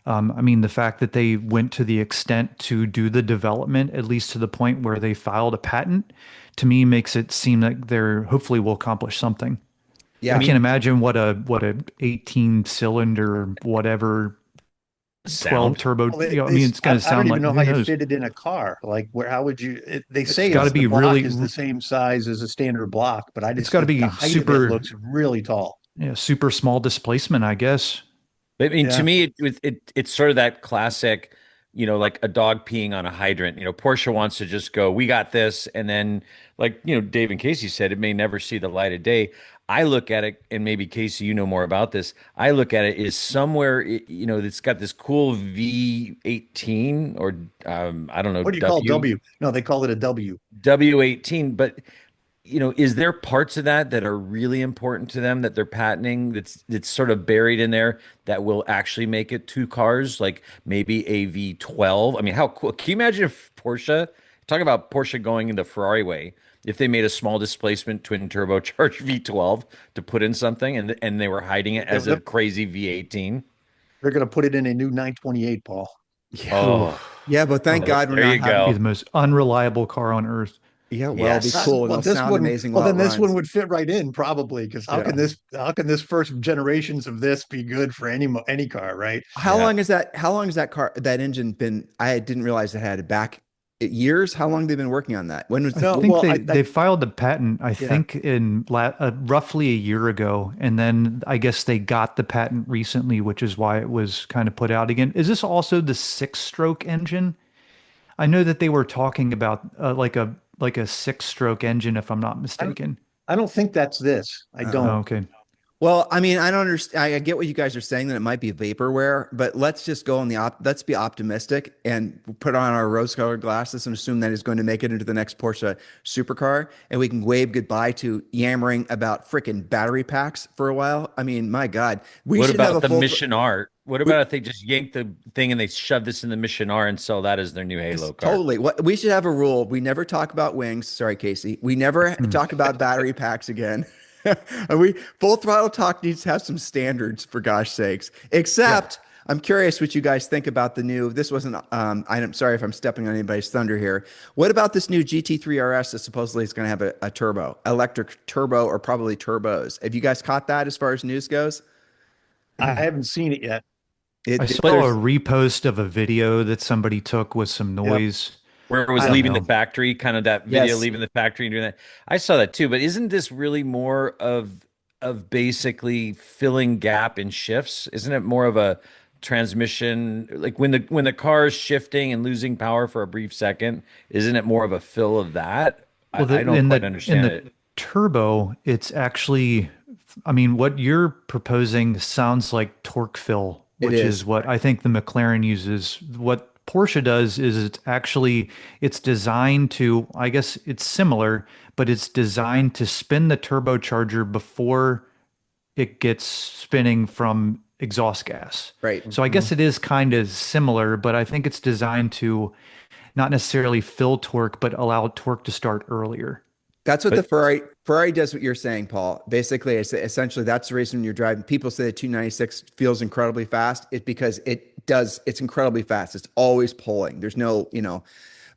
I mean, the fact that they went to the extent to do the development, at least to the point where they filed a patent, to me makes it seem like they're hopefully will accomplish something. I Yeah. can't imagine what a 18 cylinder whatever 12 Sound. turbo. Well, I mean, it's going to I don't sound even like know how who you knows. fit it in a car. Like, how would you? They It's say got to the be block really. is the same size as a standard block, but I It's just got to think the be height of it super. looks really tall. Yeah, super small displacement, I guess. I mean, to Yeah. me, it's sort of that classic, like a dog peeing on a hydrant. Porsche wants to just go, we got this, and then, like, Dave and Casey said, it may never see the light of day. I look at it, and maybe Casey, you know more about this. I look at it is somewhere, it's got this cool V18 or I don't know, What do you call W? No, they call it a W. W18, but is there parts of that are really important to them that they're patenting that's sort of buried in there that will actually make it two cars, like maybe a V12? I mean, how cool. Can you imagine if talk about Porsche going in the Ferrari way, if they made a small displacement twin turbocharged V12 to put in something and they were hiding it as a They're crazy V18? going to put it in a new 928, Paul. Yeah. Oh, Oof. Yeah, but thank Oh, God we're there not you having. be go. the most unreliable car on earth. Yeah, well, it'd be Yes. cool and Well, it'll this sound one. amazing Well, while it then this one runs. would fit right in probably, because Yeah. how can this first generations of this be good for any car, right? How Yeah. long is that? How long has that engine been? I didn't realize it had a back years? How long they've been working on that? When was I No, think well, they filed the patent, I yeah. think in roughly a year ago, and then I guess they got the patent recently, which is why it was kind of put out again. Is this also the six-stroke engine? I know that they were talking about like a six-stroke engine, if I'm not I don't, mistaken. I don't think that's this. I Uh, Oh, don't. okay. Well, I mean, I don't understand. I get what you guys are saying that it might be vaporware, but let's just go on let's be optimistic and put on our rose-colored glasses and assume that is going to make it into the next Porsche supercar, and we can wave goodbye to yammering about freaking battery packs for a while. I mean, my God, we What should have about a the full. Mission R? What We, about if they just yank the thing and they shove this in the Mission R and sell that as their new Halo car? totally. What we should have a rule: we never talk about wings. Sorry, Casey. We never Hmm. talk about battery packs again. And we full throttle talk needs to have some standards for gosh sakes. Yeah. Except I'm curious what you guys think about the new. This wasn't. I'm sorry if I'm stepping on anybody's thunder here. What about this new GT3 RS that supposedly is going to have a turbo, electric turbo, or probably turbos? Have you guys caught that as far as news goes? I haven't seen it yet. I It saw a there's repost of a video that somebody took with some Yep. noise. Where it I was don't leaving the know. factory, kind of that video yes. leaving the factory and doing that. I saw that too, but isn't this really more of basically filling gap in shifts? Isn't it more of a transmission like when the car is shifting and losing power for a brief second, isn't it more of a fill of that? Well, I don't quite in understand the it. turbo, it's actually, I mean, what you're proposing sounds like torque fill, It which is is. what I think the McLaren uses. What Porsche does is it's designed to, I guess it's similar, but it's designed to spin the turbocharger before it gets spinning from exhaust gas. Right. So I Mhm. guess it is kind of similar, but I think it's designed to not necessarily fill torque, but allow torque to start earlier. That's what the But Ferrari does. What you're saying, Paul. Basically, it's essentially that's the reason when you're driving. People say the 296 feels incredibly fast. It's because it does. It's incredibly fast. It's always pulling. There's no,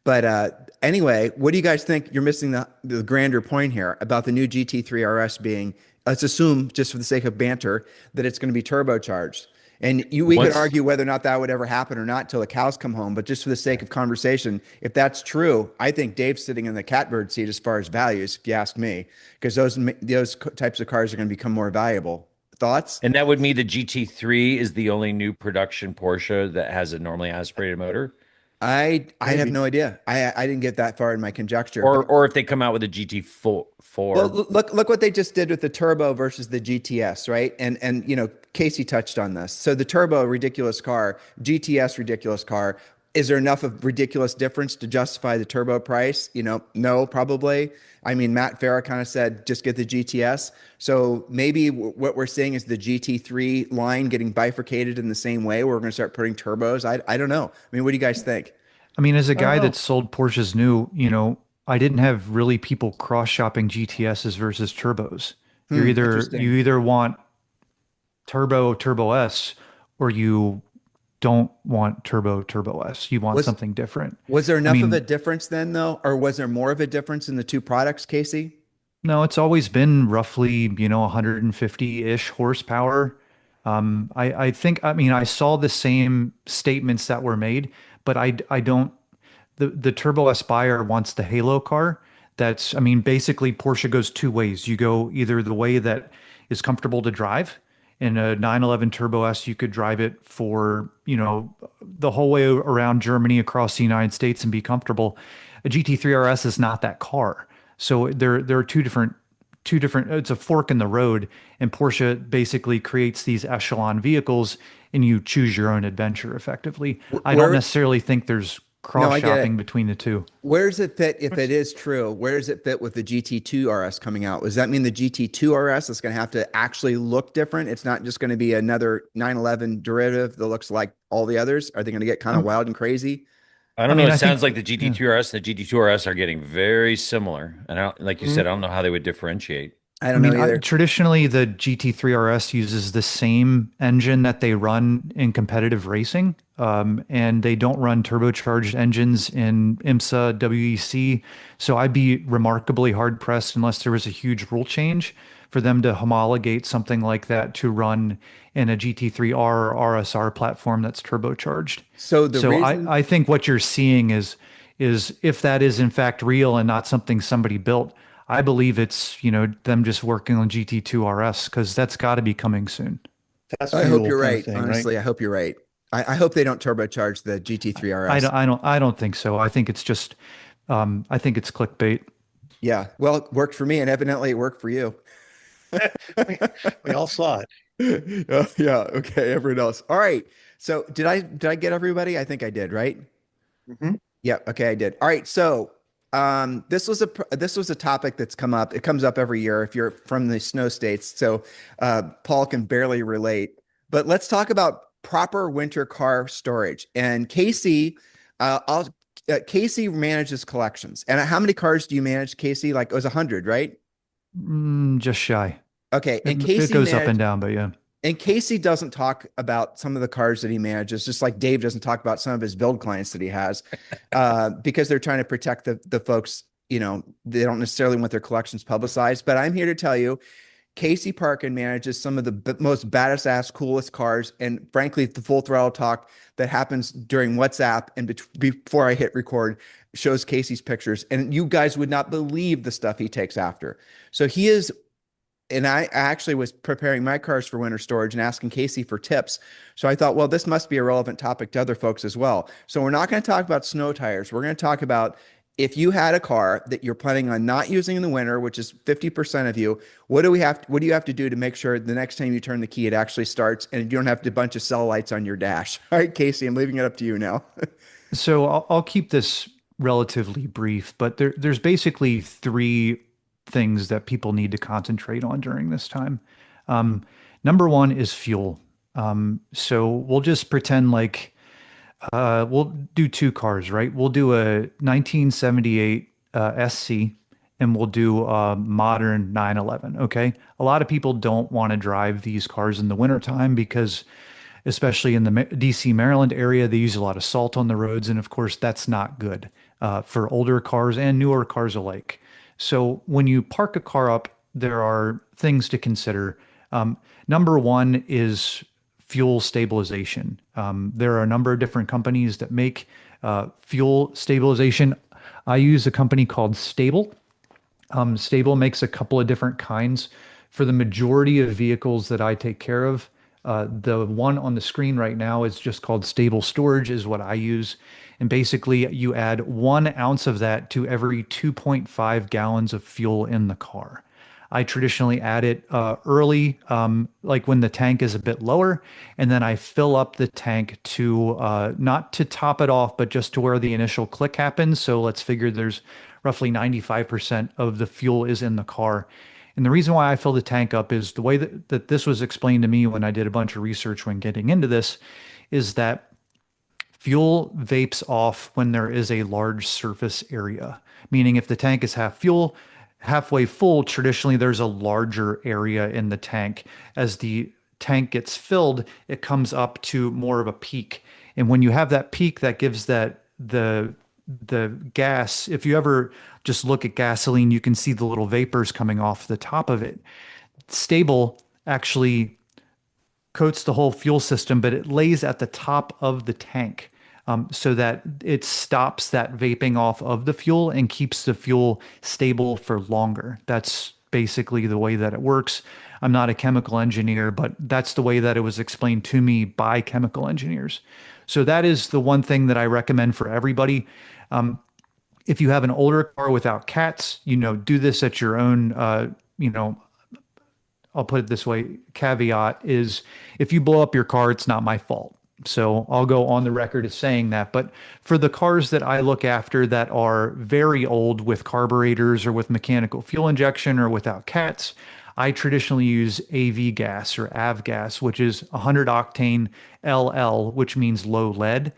But anyway, what do you guys think? You're missing the grander point here about the new GT3 RS being. Let's assume, just for the sake of banter, that it's going to be turbocharged. And we could once argue whether or not that would ever happen or not till the cows come home. But just for the sake of conversation, if that's true, I think Dave's sitting in the catbird seat as far as values, if you ask me, because those types of cars are going to become more valuable. Thoughts? and that would mean the GT3 is the only new production Porsche that has a normally aspirated motor. I have Maybe. no idea. I didn't get that far in my conjecture. But Or if they come out with a GT4, well, look what they just did with the turbo versus the GTS, right? And Casey touched on this. So the turbo, ridiculous car, GTS, ridiculous car. Is there enough of ridiculous difference to justify the turbo price? No, probably. I mean, Matt Farah kind of said just get the GTS. So maybe what we're seeing is the GT3 line getting bifurcated in the same way. Where we're going to start putting turbos. I don't know. I mean, what do you guys think? I mean, as a I don't guy that know. sold Porsches new, I didn't have really people cross-shopping GTSs versus turbos. You Interesting. either want turbo S, or you don't want turbo S. You want Was something different. Was there I enough of a mean, difference then, though? Or was there more of a difference in the two products, Casey? no, it's always been roughly, 150-ish horsepower. I think, I mean, I saw the same statements that were made, but I don't, the Turbo S buyer wants the Halo car. I mean, basically Porsche goes two ways. You go either the way that is comfortable to drive. In a 911 Turbo S, you could drive it for, the whole way around Germany, across the United States, and be comfortable. A GT3 RS is not that car. So there are two different, it's a fork in the road, and Porsche basically creates these echelon vehicles, and you choose your own adventure effectively. I don't Where? necessarily think there's No, cross I get shopping it. between the two. Where does it fit if it is true? Where does it fit with the GT2 RS coming out? Does that mean the GT2 RS is going to have to actually look different? It's not just going to be another 911 derivative that looks like all the others. Are they going to get kind of Um, wild and crazy? I I don't know. mean, It I sounds think, like the yeah. GT2 RS and the GT2 RS are getting very similar. And like you said, I don't know how they would differentiate. I I don't know mean, either. traditionally, the GT3 RS uses the same engine that they run in competitive racing, and they don't run turbocharged engines in IMSA, WEC. So I'd be remarkably hard pressed, unless there was a huge rule change, for them to homologate something like that to run in a GT3 R or RSR platform that's turbocharged. So the So reason I think what you're seeing is is if that is in fact real and not something somebody built. I believe it's, them just working on GT2 RS because that's got to be coming soon. Test I hope fuel you're kind of right. thing, right? Honestly, I hope you're right. I hope they don't turbocharge the GT3 I RS. don't, I don't, I don't think so. I think it's just, I think it's clickbait. Yeah. Well, it worked for me, and evidently it worked for you. we, we all saw it. Yeah. Okay. Everyone else. All right. So did I get everybody? I think I did, right? Mhm. Yeah. Okay, I did. All right. So this was a topic that's come up. It comes up every year if you're from the snow states. So Paul can barely relate. But let's talk about proper winter car storage. And Casey manages collections. And how many cars do you manage, Casey? Like it was 100, right? Just shy. Okay. It goes up and down, but yeah. And Casey doesn't talk about some of the cars that he manages, just like Dave doesn't talk about some of his build clients that he has, because they're trying to protect the folks. They don't necessarily want their collections publicized. But I'm here to tell you, Casey Parkin manages some of the most badass ass, coolest cars, and frankly, the full throttle talk that happens during WhatsApp and before I hit record shows Casey's pictures, and you guys would not believe the stuff he takes after. So he is. And I actually was preparing my cars for winter storage and asking Casey for tips. So I thought, well, this must be a relevant topic to other folks as well. So we're not going to talk about snow tires. We're going to talk about if you had a car that you're planning on not using in the winter, which is 50% of you, what do you have to do to make sure the next time you turn the key, it actually starts and you don't have a bunch of cell lights on your dash? All right, Casey, I'm leaving it up to you now. So I'll keep this relatively brief, but there's basically three things that people need to concentrate on during this time. Um, Number one is fuel. So we'll just pretend like we'll do two cars, right? We'll do a 1978 SC and we'll do a modern 911. Okay. A lot of people don't want to drive these cars in the wintertime because, especially in the DC, Maryland area, they use a lot of salt on the roads. And of course, that's not good for older cars and newer cars alike. So when you park a car up, there are things to consider. Number one is fuel stabilization. There are a number of different companies that make fuel stabilization. I use a company called Stable. Stable makes a couple of different kinds. For the majority of vehicles that I take care of, the one on the screen right now is just called Stable Storage, is what I use. And basically, you add 1 ounce of that to every 2.5 gallons of fuel in the car. I traditionally add it early, like when the tank is a bit lower, and then I fill up the tank to not to top it off, but just to where the initial click happens. So let's figure there's roughly 95% of the fuel is in the car. And the reason why I fill the tank up is the way that this was explained to me when I did a bunch of research when getting into this is that fuel vapes off when there is a large surface area, meaning if the tank is half fuel, halfway full, traditionally there's a larger area in the tank. As the tank gets filled, it comes up to more of a peak. And when you have that peak, that gives that the gas, if you ever just look at gasoline, you can see the little vapors coming off the top of it. Stable actually coats the whole fuel system, but it lays at the top of the tank so that it stops that vaping off of the fuel and keeps the fuel stable for longer. That's basically the way that it works. I'm not a chemical engineer, but that's the way that it was explained to me by chemical engineers. So that is the one thing that I recommend for everybody. If you have an older car without cats, do this at your own, I'll put it this way, caveat is if you blow up your car, it's not my fault. So I'll go on the record as saying that. But for the cars that I look after that are very old with carburetors or with mechanical fuel injection or without cats, I traditionally use AV gas or AV gas, which is 100 octane LL, which means low lead.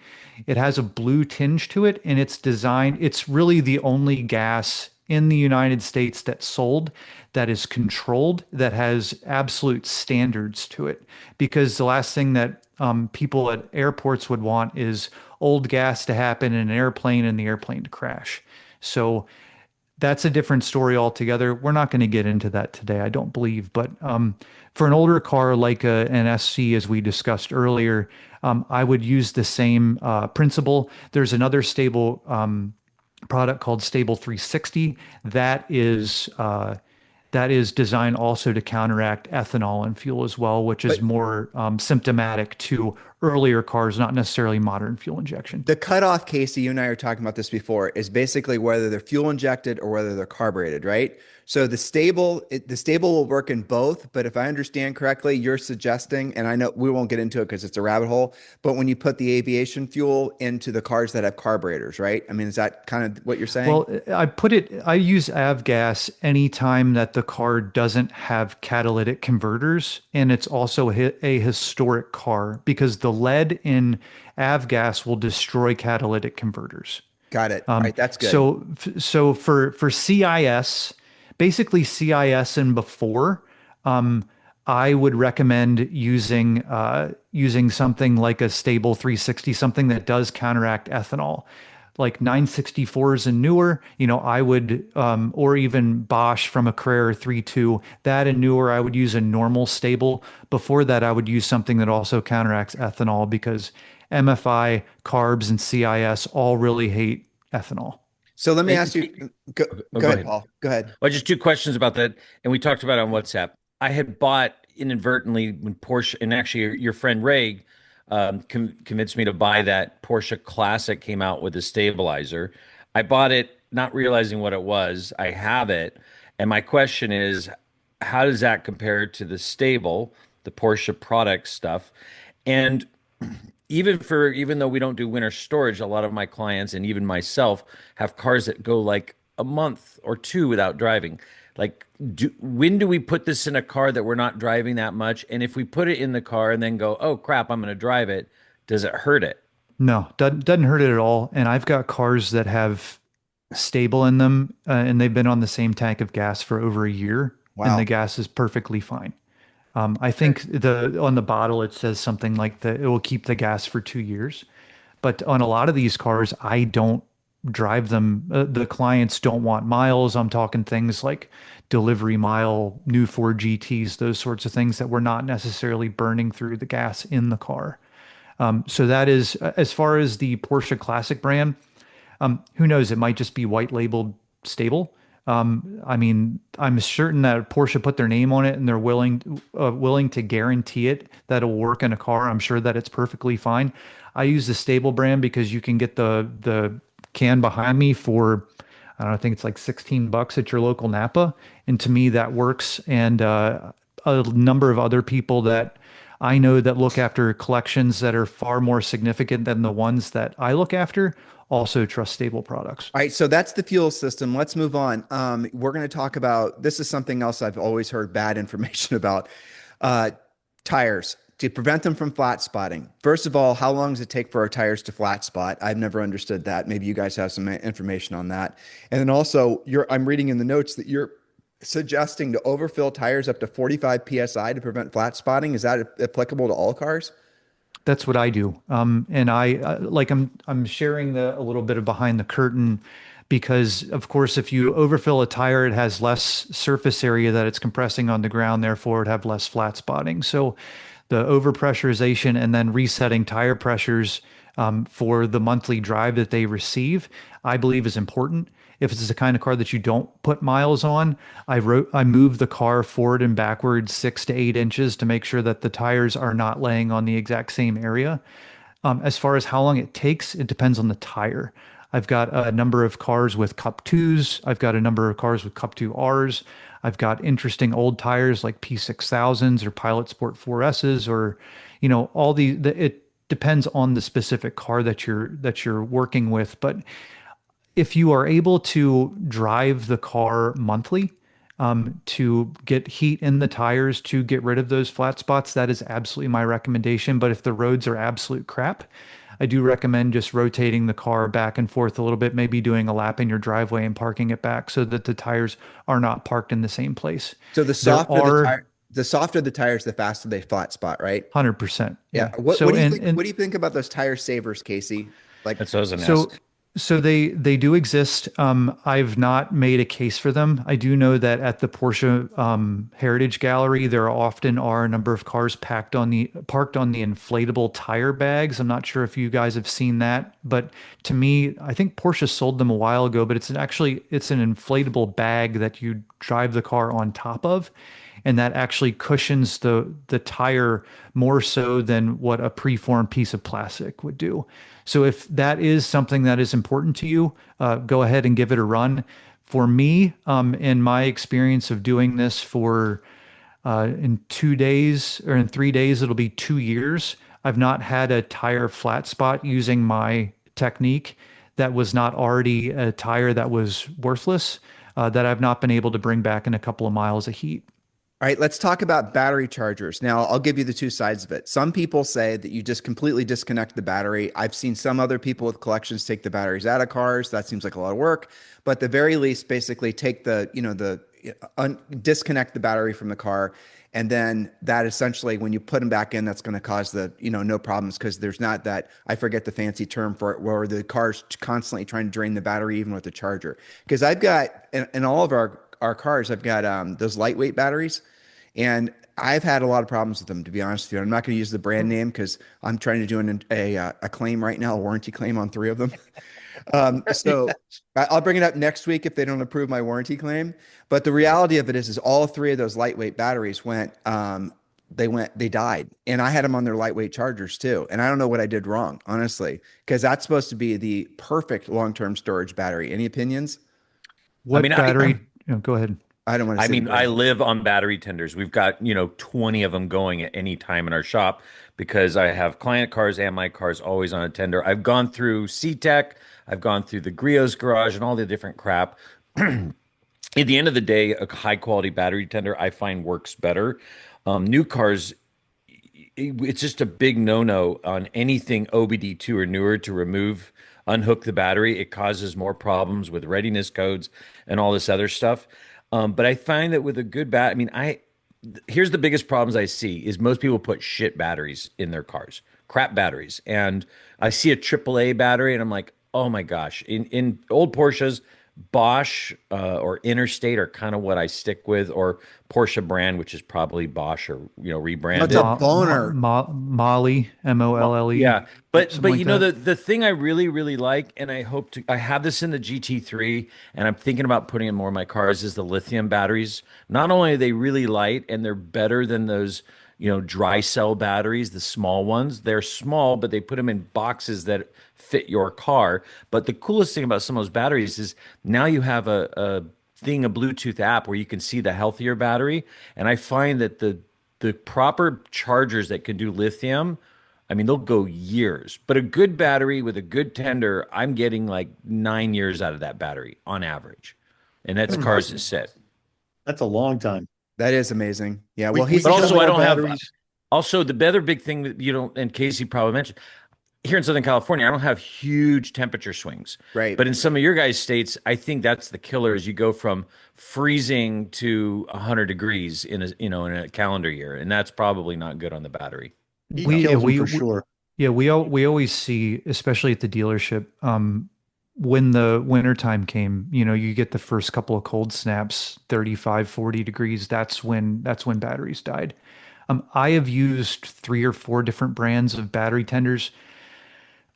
It has a blue tinge to it, and it's really the only gas in the United States that's sold that is controlled, that has absolute standards to it. Because the last thing that people at airports would want is old gas to happen in an airplane and the airplane to crash. So that's a different story altogether. We're not going to get into that today, I don't believe. But for an older car like an SC, as we discussed earlier, I would use the same principle. There's another stable product called Stable 360 that is designed also to counteract ethanol in fuel as well, which is But more symptomatic to earlier cars, not necessarily modern fuel injection. the cutoff, Casey, you and I were talking about this before, is basically whether they're fuel injected or whether they're carbureted, right? So the stable will work in both, but if I understand correctly, you're suggesting, and I know we won't get into it because it's a rabbit hole, but when you put the aviation fuel into the cars that have carburetors, right? I mean, is that kind of what you're saying? Well, I use avgas anytime that the car doesn't have catalytic converters, and it's also a historic car because the lead in avgas will destroy catalytic converters. Got it. All right, that's good. So for CIS, basically CIS and before, I would recommend using something like a Stable 360, something that does counteract ethanol, like 964s and newer. I would, or even Bosch from a Carrera 3.2, that and newer, I would use a normal Stable. Before that, I would use something that also counteracts ethanol because MFI, carbs, and CIS all really hate ethanol. So let me Hey, ask you, go, oh, go ahead, Paul. Go ahead. Well, just two questions about that, and we talked about it on WhatsApp. I had bought inadvertently when Porsche, and actually your friend Ray convinced me to buy that Porsche Classic came out with a stabilizer. I bought it not realizing what it was. I have it, and my question is, how does that compare to the stable, the Porsche product stuff? And even though we don't do winter storage, a lot of my clients and even myself have cars that go like a month or two without driving. Like, when do we put this in a car that we're not driving that much? And if we put it in the car and then go, oh crap, I'm going to drive it, does it hurt it? No, doesn't hurt it at all. And I've got cars that have stable in them, and they've been on the same tank of gas for over a year, and the Wow. gas is perfectly fine. I think the on the bottle it says something like that it will keep the gas for 2 years. But on a lot of these cars, I don't drive them. The clients don't want miles. I'm talking things like delivery mile, new Ford GTs, those sorts of things that we're not necessarily burning through the gas in the car. So that is, as far as the Porsche Classic brand, who knows? It might just be white labeled stable. I mean, I'm certain that Porsche put their name on it and they're willing to guarantee it that it'll work in a car. I'm sure that it's perfectly fine. I use the stable brand because you can get the can behind me for, I don't know, I think it's like $16 at your local Napa. And to me, that works. And a number of other people that I know that look after collections that are far more significant than the ones that I look after also trust stable products. All right, so that's the fuel system. Let's move on. We're going to talk about this is something else I've always heard bad information about. Uh, Tires to prevent them from flat spotting. First of all, how long does it take for our tires to flat spot? I've never understood that. Maybe you guys have some information on that. And then also, I'm reading in the notes that you're suggesting to overfill tires up to 45 psi to prevent flat spotting. Is that applicable to all cars? That's what I do. And I'm sharing a little bit of behind the curtain because of course, if you overfill a tire, it has less surface area that it's compressing on the ground, therefore it have less flat spotting. So the overpressurization and then resetting tire pressures for the monthly drive that they receive, I believe is important. If it's the kind of car that you don't put miles on, I move the car forward and backward 6 to 8 inches to make sure that the tires are not laying on the exact same area. As far as how long it takes, it depends on the tire. I've got a number of cars with Cup 2s. I've got a number of cars with Cup 2Rs. I've got interesting old tires like P6000s or Pilot Sport 4Ss or, all it depends on the specific car that you're working with. But if you are able to drive the car monthly, to get heat in the tires to get rid of those flat spots, that is absolutely my recommendation. But if the roads are absolute crap, I do recommend just rotating the car back and forth a little bit, maybe doing a lap in your driveway and parking it back so that the tires are not parked in the same place. So There are the softer the tires, the faster they flat spot, right? 100%. Yeah. Yeah. What So do you think? What do you think about those tire savers, Casey? Like, That's what I was going to so ask. So they do exist. I've not made a case for them. I do know that at the Porsche Heritage Gallery, there often are a number of cars parked on the inflatable tire bags. I'm not sure if you guys have seen that, but to me, I think Porsche sold them a while ago. But it's an inflatable bag that you drive the car on top of, and that actually cushions the tire more so than what a preformed piece of plastic would do. So if that is something that is important to you, go ahead and give it a run. For me, in my experience of doing this for in 2 days or in 3 days, it'll be 2 years. I've not had a tire flat spot using my technique that was not already a tire that was worthless, that I've not been able to bring back in a couple of miles of heat. All right, let's talk about battery chargers. Now, I'll give you the two sides of it. Some people say that you just completely disconnect the battery. I've seen some other people with collections take the batteries out of cars. That seems like a lot of work, but at the very least, basically take disconnect the battery from the car. And then that essentially, when you put them back in, that's going to cause no problems because there's not that, I forget the fancy term for it, where the car's constantly trying to drain the battery even with the charger. Because I've got, in all of our cars, I've got those lightweight batteries, and I've had a lot of problems with them, to be honest with you. I'm not going to use the brand name because I'm trying to do a claim right now, a warranty claim on 3 of them. So I'll bring it up next week if they don't approve my warranty claim. But the reality of it is all 3 of those lightweight batteries they died, and I had them on their lightweight chargers too. And I don't know what I did wrong, honestly, because that's supposed to be the perfect long-term storage battery. Any opinions? What mean, battery? Go ahead. I don't want to I say the mean, I brand. live on battery tenders. We've got, 20 of them going at any time in our shop because I have client cars and my cars always on a tender. I've gone through C-Tech, I've gone through the Grio's garage and all the different crap. At the end of the day, a high quality battery tender I find works better. New cars, it's just a big no-no on anything OBD2 or newer to unhook the battery. It causes more problems with readiness codes and all this other stuff. But I find that with a good I mean, here's the biggest problems I see is most people put shit batteries in their cars, crap batteries. And I see a AAA battery and I'm like, oh my gosh. In old Porsches, Bosch or Interstate are kind of what I stick with, or Porsche brand, which is probably Bosch or What's a rebranded. boner? Molly, Molle, Yeah, but something like that. the thing I really like, and I have this in the GT3, and I'm thinking about putting in more of my cars is the lithium batteries. Not only are they really light and they're better than those dry cell batteries, the small ones. They're small, but they put them in boxes that fit your car. But the coolest thing about some of those batteries is now you have a Bluetooth app where you can see the healthier battery, and I find that the proper chargers that can do lithium, I mean, they'll go years. But a good battery with a good tender, I'm getting like 9 years out of that battery on average. And that's cars that sit. That's a long time. That is amazing. Yeah. We, Well, we he's But shove also, I more don't have, batteries. also the other big thing that you don't, and Casey probably mentioned, here in Southern California, I don't have huge temperature swings. right. But in some of your guys' states, I think that's the killer is you go from freezing to 100 degrees in a calendar year. And that's probably not good on the battery. He We kills them we for sure. Yeah, we always see, especially at the dealership, when the wintertime came, you get the first couple of cold snaps, 35, 40 degrees. That's when batteries died. I have used 3 or 4 different brands of battery tenders.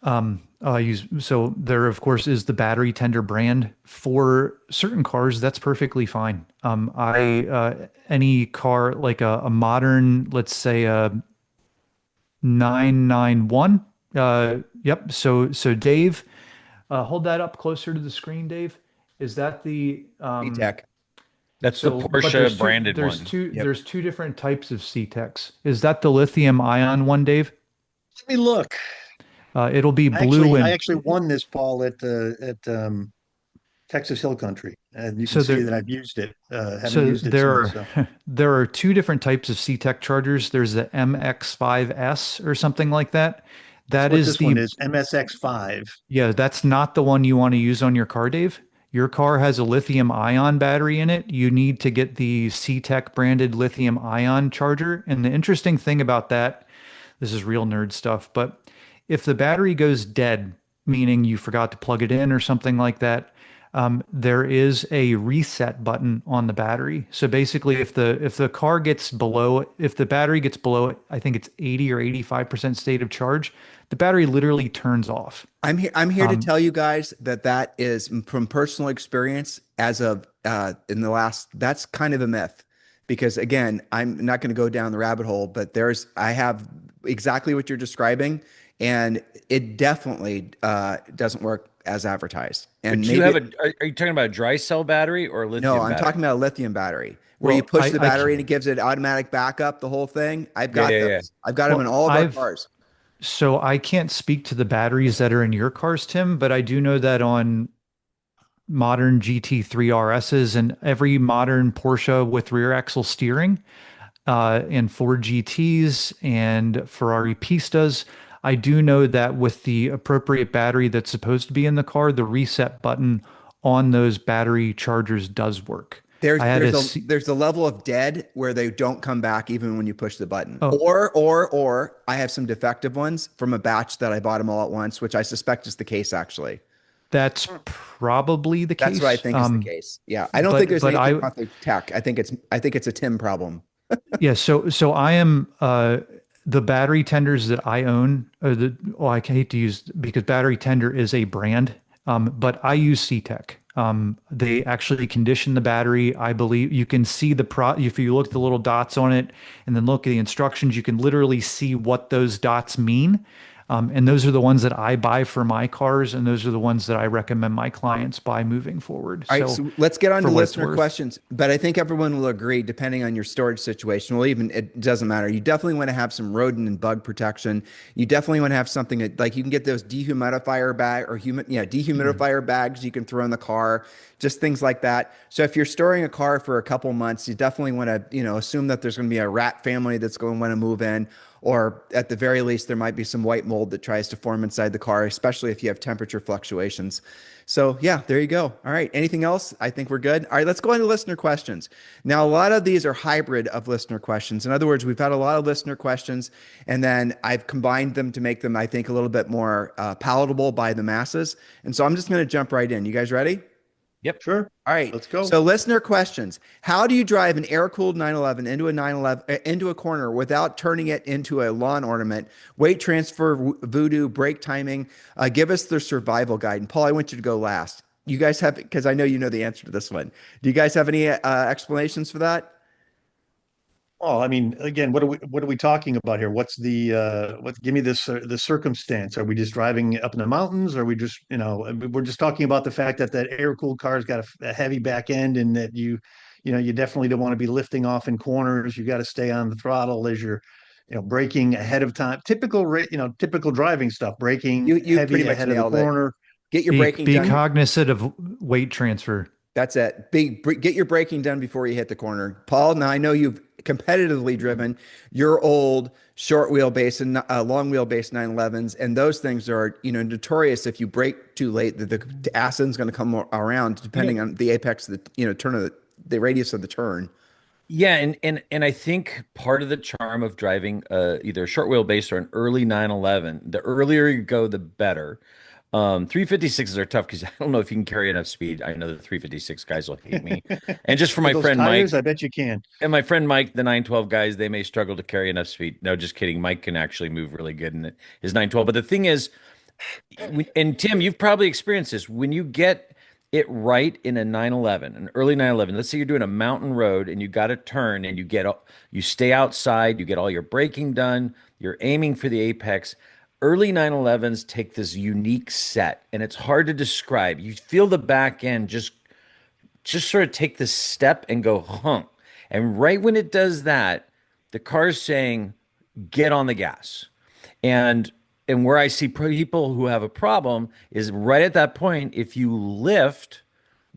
So there, of course, is the battery tender brand for certain cars. That's perfectly fine. Any car like a modern, let's say a 991. Yep. So Dave, hold that up closer to the screen, Dave. Is that the Tech. That's the but there's Porsche branded one. Yep. there's 2 different types of C-Tex. Is that the lithium ion one, Dave? Let me look. It'll be I blue actually, I and actually won this, Paul, at Texas Hill Country, and you can so see there that I've used it. Haven't so used it there since. are So there are 2 different types of C-Tech chargers. There's the MX5S or something like that. that's That what is this one the is. MSX5. Yeah, that's not the one you want to use on your car, Dave. Your car has a lithium ion battery in it. You need to get the C-Tech branded lithium ion charger. And the interesting thing about that, this is real nerd stuff, but if the battery goes dead meaning you forgot to plug it in or something like that, there is a reset button on the battery. So basically, if the car gets below, if the battery gets below, I think it's 80 or 85% state of charge, the battery literally turns off. I'm here to tell you guys that that is from personal experience as of in the last, that's kind of a myth because again, I'm not going to go down the rabbit hole, but I have exactly what you're describing and it definitely doesn't work as advertised. And But you maybe have are you talking about a dry cell battery or a no, lithium I'm battery? talking about a lithium battery where you Well, push the battery and it gives it automatic backup, the whole thing. I've Yeah, got yeah, yeah. those. I've got them in well, all of our I've cars. so I can't speak to the batteries that are in your cars, Tim, but I do know that on modern GT3 RSs and every modern Porsche with rear axle steering, and Ford GTs and Ferrari Pistas, I do know that with the appropriate battery that's supposed to be in the car, the reset button on those battery chargers does work. There's I had there's a a C- there's a level of dead where they don't come back even when you push the button. oh, Or I have some defective ones from a batch that I bought them all at once, which I suspect is the case actually. that's probably the That's what I case. think is the case. Yeah, I don't think But there's but anything I wrong with tech. I think it's a Tim problem. Yeah, so I am the battery tenders that I own, or I hate to use because battery tender is a brand, but I use C-Tech. They actually condition the battery. I believe you can see if you look at the little dots on it and then look at the instructions, you can literally see what those dots mean. And those are the ones that I buy for my cars, and those are the ones that I recommend my clients buy moving forward. All right, So so let's get on for to what it's listener worth. questions. But I think everyone will agree, depending on your storage situation, well, even it doesn't matter. You definitely want to have some rodent and bug protection. You definitely want to have something that, like, you can get those dehumidifier bag or dehumidifier bags you can throw in the car, just things like that. So if you're storing a car for a couple months, you definitely want to, assume that there's going to be a rat family that's going to want to move in, or at the very least, there might be some white mold that tries to form inside the car, especially if you have temperature fluctuations. So yeah, there you go. All right. Anything else? I think we're good. All right, let's go into listener questions. Now, a lot of these are hybrid of listener questions. In other words, we've had a lot of listener questions, and then I've combined them to make them, I think, a little bit more palatable by the masses. And so I'm just going to jump right in. You guys ready? Yep. Sure. All right. Let's go. So listener questions. How do you drive an air-cooled 911 into a 911 into a corner without turning it into a lawn ornament? Weight transfer, voodoo, brake timing. Give us the survival guide. And Paul, I want you to go last. You guys have, because I know you know the answer to this one. Do you guys have any explanations for that? Well, I mean, again, what are we talking about here? What's give me this the circumstance? Are we just driving up in the mountains? Are we just, I mean, we're just talking about the fact that that air-cooled car's got a heavy back end and that you definitely don't want to be lifting off in corners. You got to stay on the throttle as you're, braking ahead of time. Typical driving stuff, braking You pretty heavy much ahead of the nailed it. corner. Get your Be braking be done. cognizant of weight transfer. That's it. Get your braking done before you hit the corner. Paul, now I know you've competitively driven your old short wheelbase and long wheelbase 911s, and those things are, notorious. If you brake too late, the acid's going to come around depending on the apex of the, turn of the radius of the turn. Yeah, and I think part of the charm of driving either a short wheelbase or an early 911, the earlier you go, the better. 356s are tough because I don't know if you can carry enough speed. I know the 356 guys will hate me. And just for With my those friend tires, Mike I bet you can. and my friend Mike, the 912 guys, they may struggle to carry enough speed. No, just kidding. Mike can actually move really good in his 912. But the thing is, and Tim, you've probably experienced this. When you get it right in a 911, an early 911, let's say you're doing a mountain road and you got to turn and you stay outside, you get all your braking done, you're aiming for the apex. Early 911s take this unique set and it's hard to describe. You feel the back end just sort of take this step and go hunk. And right when it does that, the car's saying, get on the gas. And where I see people who have a problem is right at that point, if you lift,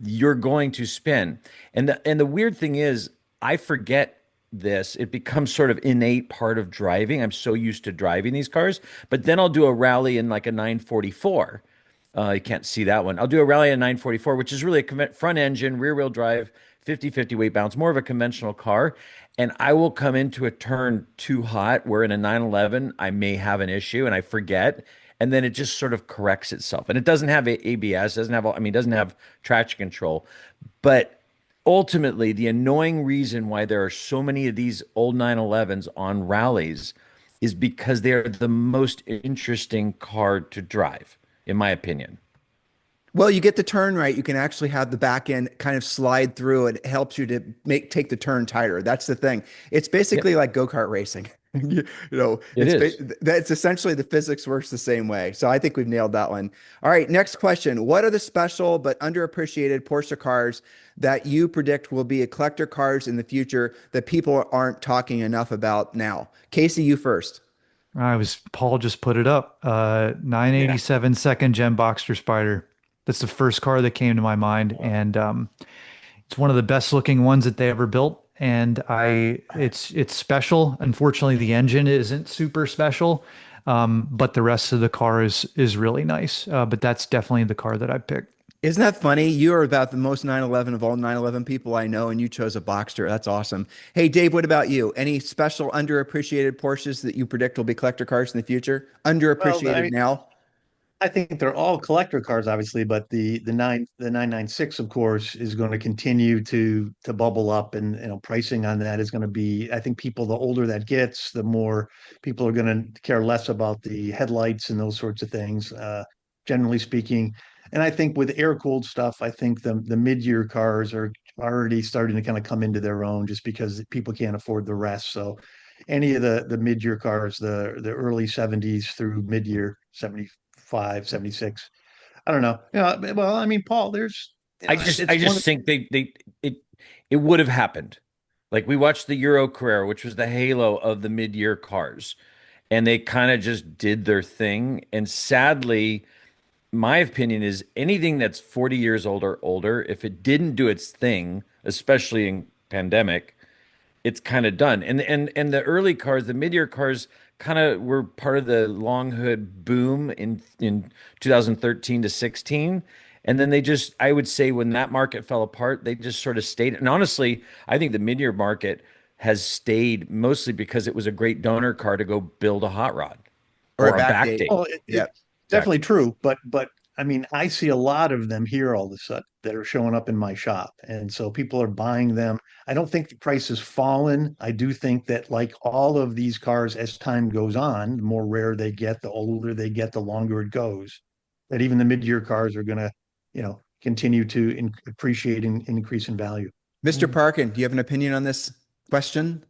you're going to spin. And the weird thing is, I forget this. It becomes sort of innate part of driving. I'm so used to driving these cars, but then I'll do a rally in like a 944. You can't see that one. I'll do a rally in 944, which is really a front engine, rear wheel drive, 50/50 weight balance, more of a conventional car. And I will come into a turn too hot where in a 911, I may have an issue and I forget. and then it just sort of corrects itself. And it doesn't have ABS, doesn't have, I mean, it doesn't have traction control, but ultimately the annoying reason why there are so many of these old 911s on rallies is because they are the most interesting car to drive, in my opinion. Well, you get the turn right. You can actually have the back end kind of slide through. It helps you to take the turn tighter. That's the thing. It's Yeah, basically like go-kart racing. it is. That's essentially the physics works the same way. So I think we've nailed that one. All right, next question. What are the special but underappreciated Porsche cars that you predict will be a collector cars in the future that people aren't talking enough about now? Casey, you first. Paul just put it up. Yeah. 987 second gen Boxster Spider. That's the first car that came to my mind, and it's one of the best looking ones that they ever built. And it's special. Unfortunately, the engine isn't super special, but the rest of the car is really nice. But that's definitely the car that I picked. Isn't that funny? You are about the most 911 of all 911 people I know, and you chose a Boxster. That's awesome. Hey, Dave, what about you? Any special underappreciated Porsches that you predict will be collector cars in the future? Well, Underappreciated now? I think they're all collector cars, obviously, but the 996, of course, is going to continue to bubble up, and pricing on that is going to be. I think people, the older that gets, the more people are going to care less about the headlights and those sorts of things, generally speaking. And I think with air cooled stuff, I think the mid year cars are already starting to kind of come into their own, just because people can't afford the rest. So any of the mid year cars, the early 70s through mid year 75, 76. I don't know. Well, I mean, Paul, there's, I it's one of, just think it it would have happened. Like we watched the Euro Carrera, which was the halo of the mid-year cars, and they kind of just did their thing. And sadly, my opinion is anything that's 40 years old or older, if it didn't do its thing, especially in pandemic, it's kind of done. And the early cars, the mid-year cars, kind of were part of the long hood boom in 2013 to 16. And then they just, I would say, when that market fell apart, they just sort of stayed. And honestly, I think the mid-year market has stayed mostly because it was a great donor car to go build a hot rod Or a or a backdate? backdate. oh, Yeah. it's definitely true, but I mean, I see a lot of them here all of a sudden that are showing up in my shop, and so people are buying them. I don't think the price has fallen. I do think that, like all of these cars, as time goes on, the more rare they get, the older they get, the longer it goes. That even the mid-year cars are going to, continue to appreciate and increase in value. Mr. Parkin, do you have an opinion on this question?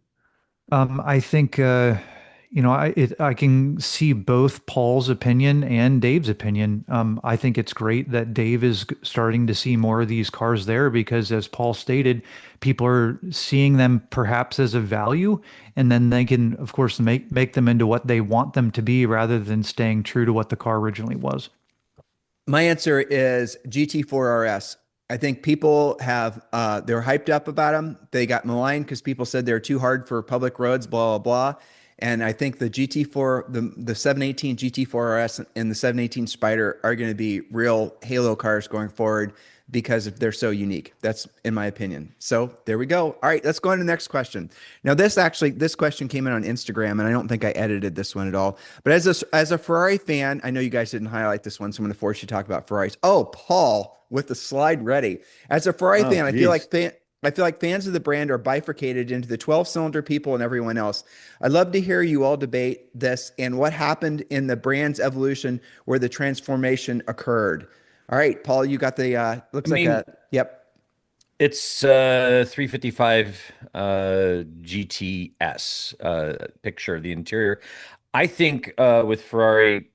I think I can see both Paul's opinion and Dave's opinion. I think it's great that Dave is starting to see more of these cars there because, as Paul stated, people are seeing them perhaps as a value, and then they can, of course, make them into what they want them to be rather than staying true to what the car originally was. My answer is GT4 RS. I think people have they're hyped up about them. They got maligned because people said they're too hard for public roads, blah blah blah. And I think the GT4, the 718 GT4 RS and the 718 Spider are going to be real halo cars going forward because they're so unique. That's in my opinion. So there we go. All right, let's go on to the next question. Now this question came in on Instagram, and I don't think I edited this one at all. But as a Ferrari fan, I know you guys didn't highlight this one, so I'm going to force you to talk about Ferraris. Oh, Paul with the slide ready. As a Ferrari Oh, fan, geez. I feel like fans of the brand are bifurcated into the 12-cylinder people and everyone else. I'd love to hear you all debate this and what happened in the brand's evolution where the transformation occurred. All right, Paul, you got the I looks like mean, a yep. it's 355 GTS picture of the interior. I think with Ferrari,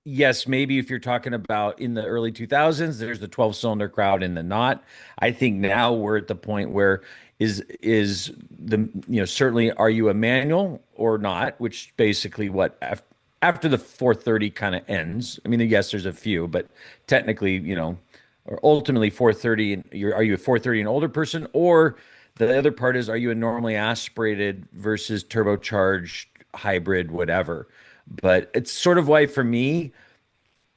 yes, maybe if you're talking about in the early 2000s, there's the 12-cylinder crowd and the not. I think now we're at the point where is the certainly are you a manual or not, which basically what after the 430 kind of ends. I mean, yes, there's a few, but technically, or ultimately 430 and are you a 430 and older person, or the other part is are you a normally aspirated versus turbocharged hybrid, whatever. But it's sort of why for me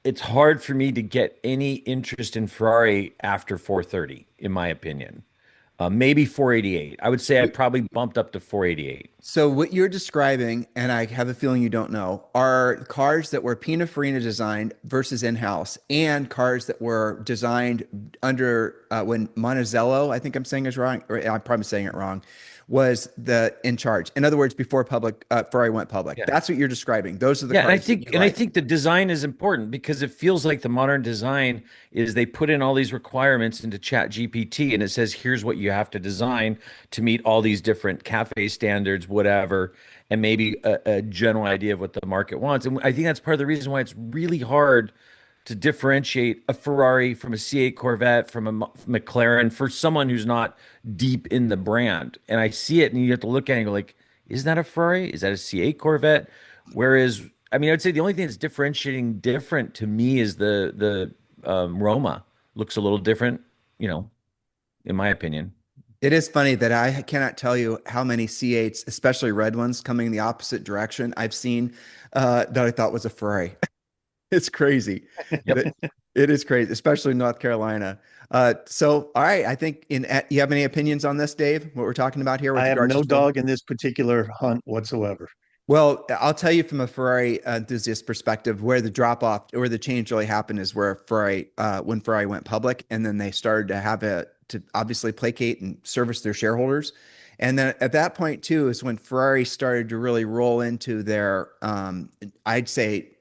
it's hard for me to get any interest in Ferrari after 430, in my opinion. Maybe 488. I would say I probably bumped up to 488. So what you're describing, and I have a feeling you don't know, are cars that were Pininfarina designed versus in-house, and cars that were designed under when Monticello, I think I'm saying is wrong, or I'm probably saying it wrong, was the in charge. In other words, before Ferrari went public. Yeah. That's what you're describing. Those are the Yeah, cars that you and I like. think the design is important because it feels like the modern design is they put in all these requirements into Chat GPT and it says here's what you have to design to meet all these different cafe standards, whatever, and maybe a general idea of what the market wants. And I think that's part of the reason why it's really hard to differentiate a Ferrari from a C8 Corvette, from a McLaren, for someone who's not deep in the brand. And I see it, and you have to look at it and go like, is that a Ferrari? Is that a C8 Corvette? Whereas, I mean, I would say the only thing that's differentiating different to me is the Roma looks a little different, in my opinion. It is funny that I cannot tell you how many C8s, especially red ones, coming in the opposite direction I've seen that I thought was a Ferrari. It's crazy. Yep. It is crazy, especially in North Carolina. So, all right, I think you have any opinions on this, Dave? What we're talking about here with I have regards no to dog in this particular hunt whatsoever. well, I'll tell you from a Ferrari enthusiast perspective, where the drop off or the change really happened is where when Ferrari went public, and then they started to have to obviously placate and service their shareholders. And then at that point too is when Ferrari started to really roll into their, I'd say,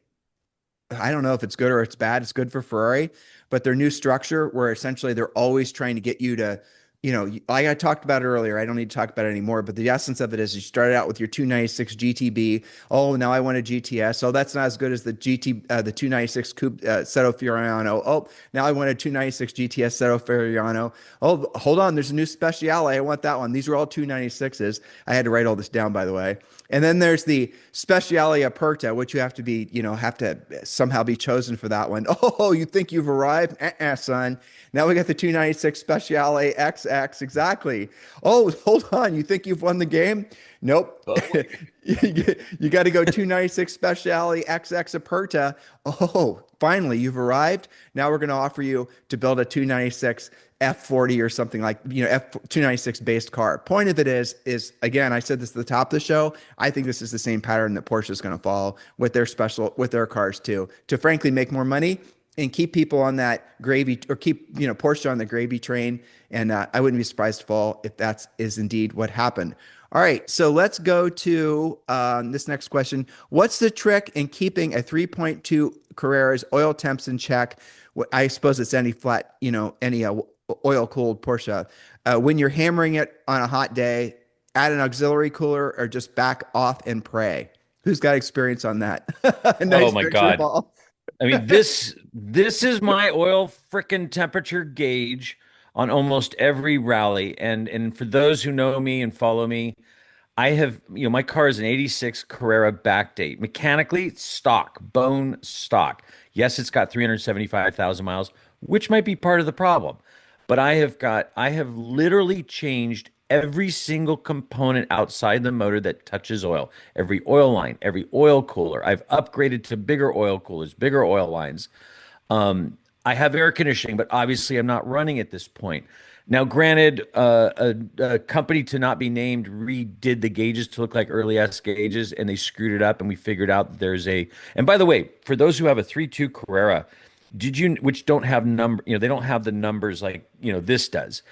I don't know if it's good or it's bad. It's good for Ferrari, but their new structure where essentially they're always trying to get you to, like I talked about earlier, I don't need to talk about it anymore, but the essence of it is you started out with your 296 GTB. Oh, now I want a GTS. Oh, that's not as good as the the 296 Coupe Seto Fiorano. Oh, now I want a 296 GTS Seto Fiorano. Oh, hold on, there's a new Speciale. I want that one. These are all 296s. I had to write all this down, by the way. And then there's the Speciale Aperta, which you have to be, have to somehow be chosen for that one. Oh, you think you've arrived? Son. Now we got the 296 Speciale XX. Exactly. Oh, hold on. You think you've won the game? Nope. You got to go 296 Speciale XX Aperta. Oh, finally, you've arrived. Now we're going to offer you to build a 296 F40 or something like, F296 based car. Point of it is again, I said this at the top of the show. I think this is the same pattern that Porsche is going to follow with their cars too, to frankly make more money and keep people on that gravy, or keep, Porsche on the gravy train. And I wouldn't be surprised if that is indeed what happened. All right, so let's go to this next question. What's the trick in keeping a 3.2 Carrera's oil temps in check? I suppose it's any flat, any oil-cooled Porsche. When you're hammering it on a hot day, add an auxiliary cooler or just back off and pray. Who's got experience on that? Nice Oh my picture, God. Paul. I mean, this is my oil frickin' temperature gauge on almost every rally. And for those who know me and follow me, I have, my car is an 86 Carrera backdate. Mechanically, stock, bone stock. Yes, it's got 375,000 miles, which might be part of the problem. But I have literally changed every single component outside the motor that touches oil. Every oil line, every oil cooler. I've upgraded to bigger oil coolers, bigger oil lines. I have air conditioning, but obviously I'm not running at this point. Now, granted, a company to not be named redid the gauges to look like early S gauges, and they screwed it up, and we figured out that there's a. And by the way, for those who have a 3.2 Carrera, which don't have they don't have the numbers like this does.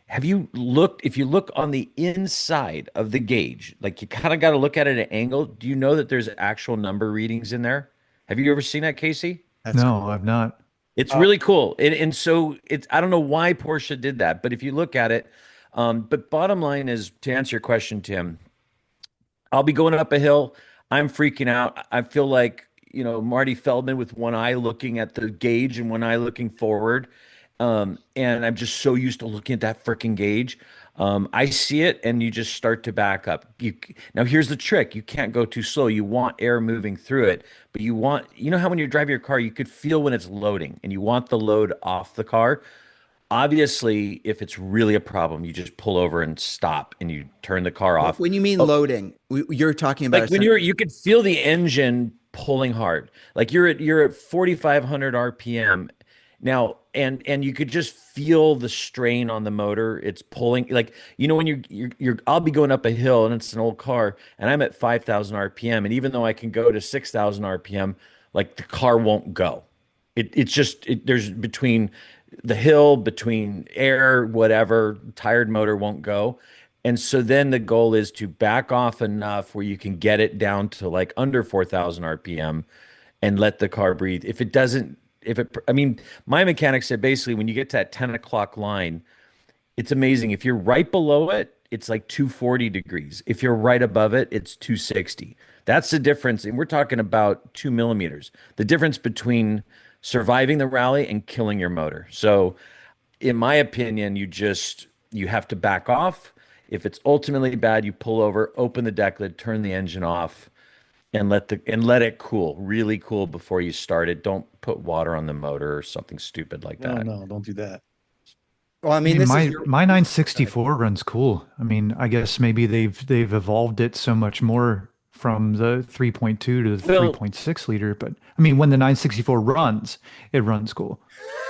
Have you looked? If you look on the inside of the gauge, like you kind of got to look at it at an angle. Do you know that there's actual number readings in there? Have you ever seen that, Casey? That's No, cool. I've not. It's really cool. And so I don't know why Porsche did that, but if you look at it, but bottom line is, to answer your question, Tim, I'll be going up a hill. I'm freaking out. I feel like, Marty Feldman with one eye looking at the gauge and one eye looking forward. And I'm just so used to looking at that freaking gauge. I see it and you just start to back up. Now here's the trick. You can't go too slow. You want air moving through it, but how when you're driving your car, you could feel when it's loading and you want the load off the car. Obviously, if it's really a problem, you just pull over and stop and you turn the car off. When you mean loading, you're talking about Like when you could feel the engine pulling hard. Like you're at 4,500 RPM. Now, and you could just feel the strain on the motor. It's pulling like when you're I'll be going up a hill and it's an old car and I'm at 5,000 RPM, and even though I can go to 6,000 RPM, like the car won't go. It's just there's between the hill, between air, whatever, tired motor won't go. And so then the goal is to back off enough where you can get it down to like under 4,000 RPM and let the car breathe. If it doesn't, if it, I mean, my mechanic said basically when you get to that 10 o'clock line, it's amazing. If you're right below it, it's like 240 degrees. If you're right above it, it's 260. That's the difference. And we're talking about 2 millimeters. The difference between surviving the rally and killing your motor. So, in my opinion, you have to back off. If it's ultimately bad, you pull over, open the deck lid, turn the engine off, and let it cool, really cool before you start it. Don't put water on the motor or something stupid like No, that. no, don't do that. Well, I I mean, mean, this is my your. my 964 runs cool. I mean, I guess maybe they've evolved it so much more from the 3.2 to the Well, 3.6 liter, but I mean, when the 964 runs, it runs cool.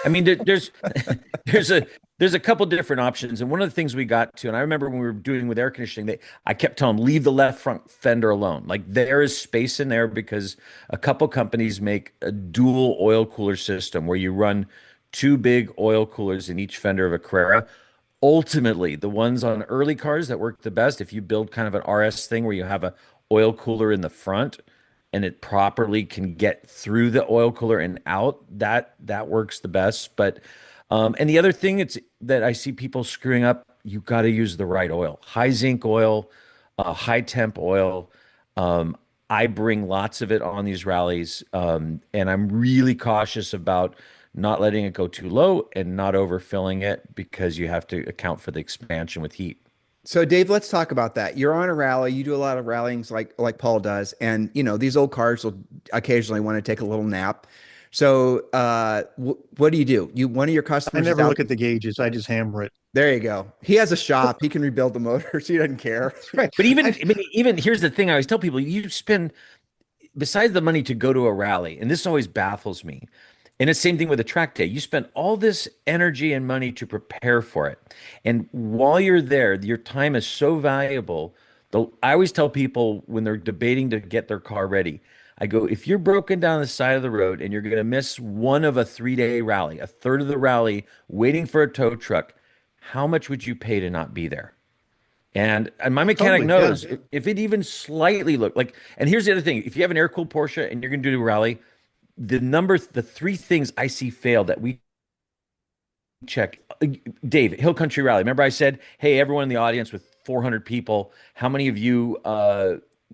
I mean, there's there's a there's a couple different options, and one of the things we got to, and I remember when we were doing with air conditioning, I kept telling them leave the left front fender alone. Like there is space in there because a couple companies make a dual oil cooler system where you run two big oil coolers in each fender of a Carrera. Ultimately, the ones on early cars that work the best, if you build kind of an RS thing where you have a oil cooler in the front and it properly can get through the oil cooler and out, that works the best. But and the other thing it's that I see people screwing up, you got to use the right oil, high zinc oil, high temp oil. Um, I bring lots of it on these rallies, and I'm really cautious about not letting it go too low and not overfilling it because you have to account for the expansion with heat. So Dave, let's talk about that. You're on a rally. You do a lot of rallyings like Paul does, and these old cars will occasionally want to take a little nap. So what do? You one of your I customers is never out. look at the gauges. I just hammer it. There you go. He has a shop. He can rebuild the motor, so he doesn't care. That's right. But even I I mean, even here's the thing I always tell people, you spend besides the money to go to a rally, and this always baffles me. And it's the same thing with a track day. You spend all this energy and money to prepare for it. And while you're there, your time is so valuable. I always tell people when they're debating to get their car ready, I go, if you're broken down the side of the road and you're going to miss one of a 3 day rally, a third of the rally, waiting for a tow truck, how much would you pay to not be there? And my mechanic totally, yeah. knows if it even slightly look like. And here's the other thing: if you have an air cooled Porsche and you're going to do a rally, the three things I see fail that we check. Dave, Hill Country Rally. Remember I said, hey, everyone in the audience with 400 people, how many of you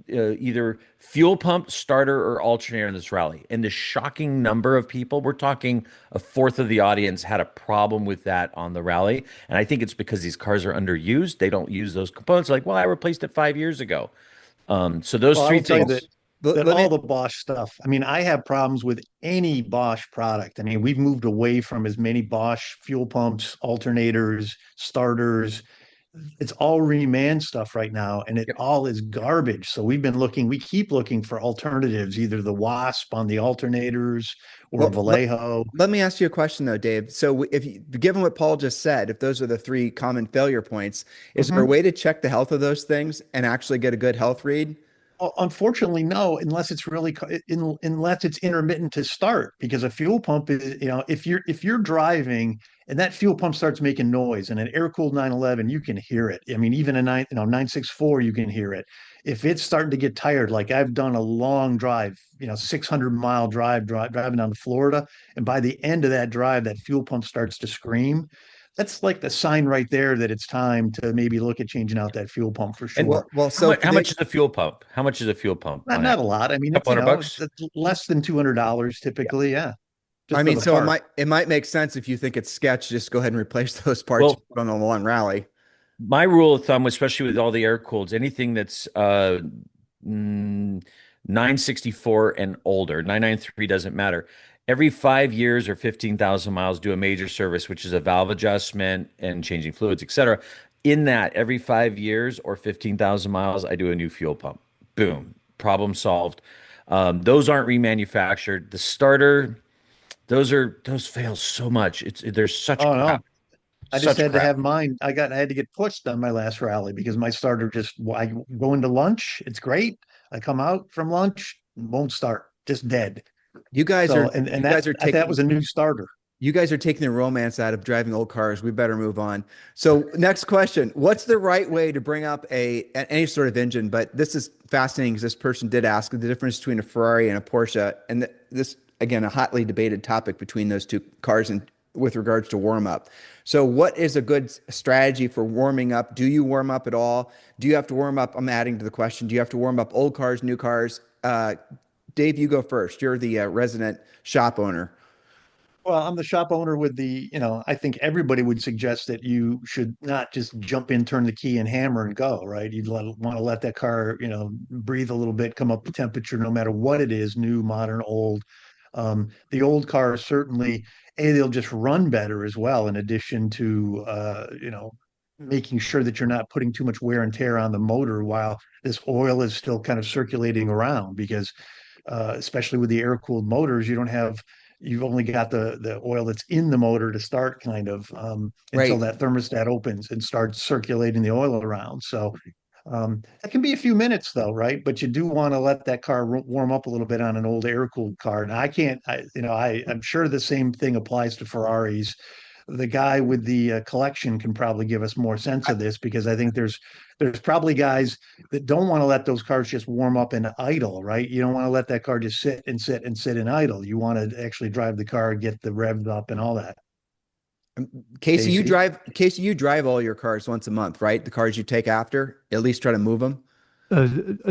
either fuel pump, starter, or alternator in this rally? And the shocking number of people, we're talking a fourth of the audience had a problem with that on the rally. And I think it's because these cars are underused. They don't use those components. Like, well, I replaced it 5 years ago. So those Well, I three will tell you that things. that Let me. all the Bosch stuff. I mean, I have problems with any Bosch product. I mean, we've moved away from as many Bosch fuel pumps, alternators, starters. It's all reman stuff right now, and it all is garbage. So we keep looking for alternatives, either the Wasp on the alternators or Well, Vallejo. let me ask you a question though, Dave. So if you, given what Paul just said, if those are the three common failure points, is there a Mhm. way to check the health of those things and actually get a good health read? Well, unfortunately, no, unless it's unless it's intermittent to start, because a fuel pump is, if you're driving and that fuel pump starts making noise and an air-cooled 911, you can hear it. I mean, even a 964, you can hear it. If it's starting to get tired, like I've done a long drive, 600-mile driving down to Florida, and by the end of that drive, that fuel pump starts to scream. That's like the sign right there that it's time to maybe look at changing out that fuel pump for And sure. Well, how so much? for How the much is a fuel pump? How much is a fuel pump Not on not it? a lot. I mean, A couple hundred bucks. it's less than $200 typically. Yeah, I just for mean, the so part. it might make sense if you think it's sketch, just go ahead and replace those parts Well, on a long rally. my rule of thumb, especially with all the air cooleds, anything that's 964 and older, 993 doesn't matter. Every 5 years or 15,000 miles, do a major service, which is a valve adjustment and changing fluids, etc. In that, every 5 years or 15,000 miles, I do a new fuel pump. Boom, problem solved. Those aren't remanufactured. The starter. those fail so much. There's such Oh no. crap, I just such had to crap. have mine. I had to get pushed on my last rally because my starter just I go into lunch, it's great. I come out from lunch, won't start, just dead. You guys So are and you that guys are that taking was a new starter. you guys are taking the romance out of driving old cars. We better move on. So, next question. What's the right way to bring up any sort of engine? But this is fascinating because this person did ask the difference between a Ferrari and a Porsche. And this, again, a hotly debated topic between those two cars and with regards to warm up. So, what is a good strategy for warming up? Do you warm up at all? Do you have to warm up? I'm adding to the question. Do you have to warm up old cars, new cars? Dave, you go first. You're the resident shop owner. Well, I'm the shop owner with I think everybody would suggest that you should not just jump in, turn the key, and hammer and go, right? You'd want to let that car, breathe a little bit, come up to temperature, no matter what it is, new, modern, old. The old cars certainly, they'll just run better as well, in addition to, making sure that you're not putting too much wear and tear on the motor while this oil is still kind of circulating around, because especially with the air-cooled motors, you've only got the oil that's in the motor to start kind of until Right. that thermostat opens and starts circulating the oil around. So that can be a few minutes though, right? But you do want to let that car warm up a little bit on an old air-cooled car. And I can't, I'm sure the same thing applies to Ferraris. The guy with the collection can probably give us more sense of this, because I think there's probably guys that don't want to let those cars just warm up and idle, right? You don't want to let that car just sit and sit and sit and idle. You want to actually drive the car, get the revs up and all that. Casey? Casey, you drive all your cars once a month, right? The cars you take after, at least try to move them.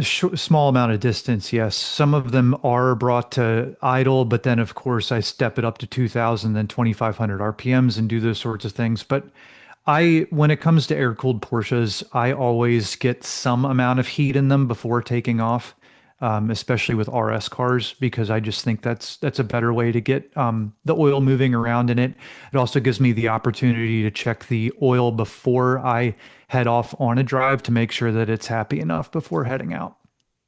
Small amount of distance, yes. Some of them are brought to idle, but then of course I step it up to 2000, then 2500 RPMs and do those sorts of things. But when it comes to air-cooled Porsches, I always get some amount of heat in them before taking off, especially with RS cars, because I just think that's a better way to get the oil moving around in it. It also gives me the opportunity to check the oil before I head off on a drive to make sure that it's happy enough before heading out.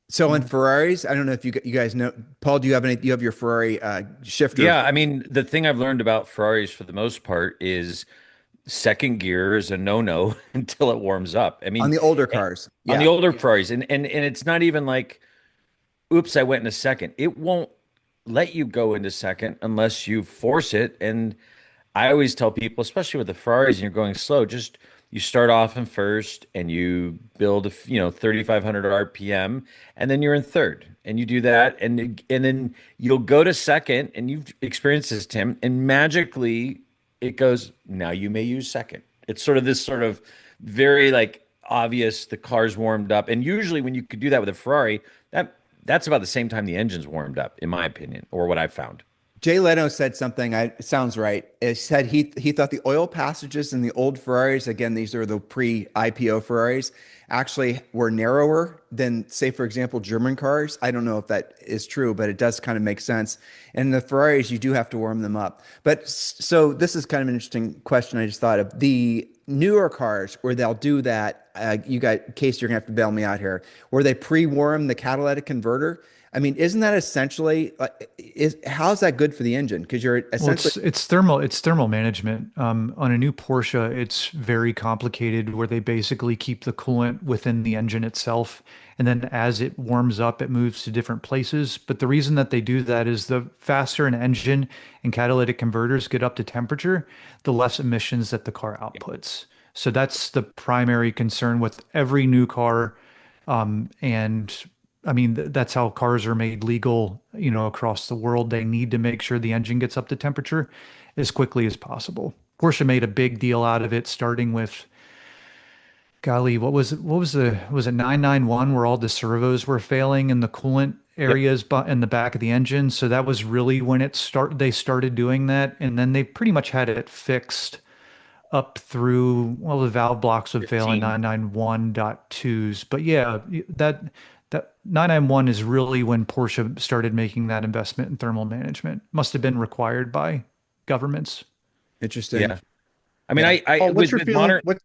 So in Ferraris, I don't know if you guys know, Paul, do you have any, you have your Ferrari shifter? Yeah, I mean, the thing I've learned about Ferraris for the most part is second gear is a no-no until it warms up. I On mean, the older eh, cars. on the Yeah. older Ferraris, and it's not even like, oops, I went into second. It won't let you go into second unless you force it. And I always tell people, especially with the Ferraris and you're going slow, just you start off in first and you build 3,500 RPM, and then you're in third, and you do that, and then you'll go to second, and you've experienced this, Tim, and magically it goes, now you may use second. It's sort of this sort of very like obvious, the car's warmed up, and usually when you could do that with a Ferrari, that's about the same time the engine's warmed up, in my opinion, or what I've found. Jay Leno said something. It sounds right. It said he thought the oil passages in the old Ferraris, again, these are the pre-IPO Ferraris, actually were narrower than, say, for example, German cars. I don't know if that is true, but it does kind of make sense. And the Ferraris, you do have to warm them up. But so this is kind of an interesting question I just thought of. The newer cars where they'll do that, you got, Case, you're gonna have to bail me out here, where they pre-warm the catalytic converter. I mean, isn't that essentially how's that good for the engine? Because you're Well, essentially it's thermal management. On a new Porsche, it's very complicated where they basically keep the coolant within the engine itself, and then as it warms up, it moves to different places. But the reason that they do that is the faster an engine and catalytic converters get up to temperature, the less emissions that the car outputs. So that's the primary concern with every new car. And I mean, that's how cars are made legal, across the world. They need to make sure the engine gets up to temperature as quickly as possible. Porsche made a big deal out of it, starting with, golly, was it 991 where all the servos were failing in the coolant Yep. areas but in the back of the engine. So that was really when they started doing that. And then they pretty much had it fixed up through, well, the valve blocks would fail in 15. 991.2s. But yeah, that 991 is really when Porsche started making that investment in thermal management. Must have been required by governments. interesting. Yeah. I mean, Yeah. I Oh, what's with your with feeling? modern.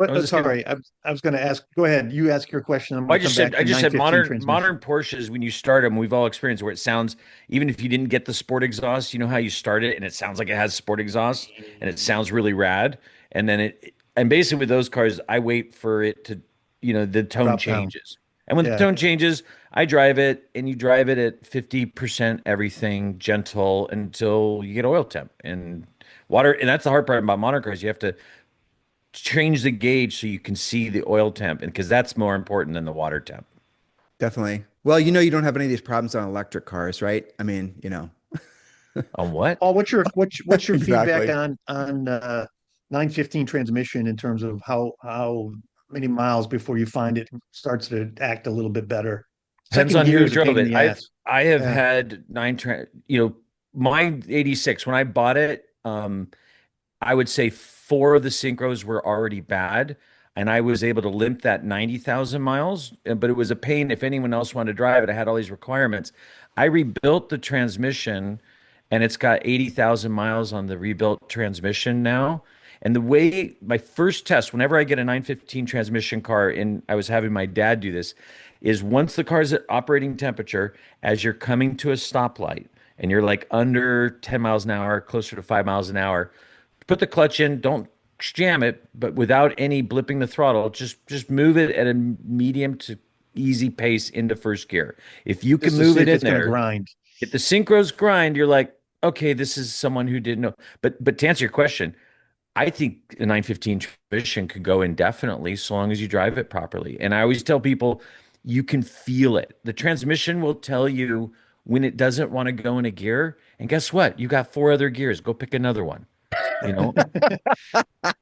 I was just gonna. Sorry, I was going to ask. Go ahead. You ask your question. I'm I going to come just back said I to just said 915 modern transmission. Porsches when you start them, we've all experienced where it sounds even if you didn't get the sport exhaust, you know how you start it and it sounds like it has sport exhaust and it sounds really rad. And then and basically with those cars, I wait for it to, the tone Drop down. changes. And when the Yeah. tone changes, I drive it and you drive it at 50% everything gentle until you get oil temp and water. And that's the hard part about modern cars. You have to change the gauge so you can see the oil temp, and because that's more important than the water temp. Definitely. Well, you don't have any of these problems on electric cars, right? I mean, On what? Paul, what's your feedback exactly. on 915 transmission in terms of how many miles before you find it starts to act a little bit better? Depends Second on gear who is a pain drove in it. the I've ass. I have Yeah. had my 86 when I bought it, I would say four of the synchros were already bad, and I was able to limp that 90,000 miles. But it was a pain if anyone else wanted to drive it. I had all these requirements. I rebuilt the transmission, and it's got 80,000 miles on the rebuilt transmission now. And the way my first test, whenever I get a 915 transmission car, and I was having my dad do this, is once the car's at operating temperature, as you're coming to a stoplight and you're like under 10 miles an hour, closer to 5 miles an hour, put the clutch in, don't jam it, but without any blipping the throttle, just move it at a medium to easy pace into first gear. If you can Just to move see it if in it's going to there, grind. if the synchros grind, you're like, okay, this is someone who didn't know. But to answer your question, I think a 915 transmission could go indefinitely so long as you drive it properly. And I always tell people you can feel it. The transmission will tell you when it doesn't want to go in a gear. And guess what? You got four other gears. Go pick another one. You know,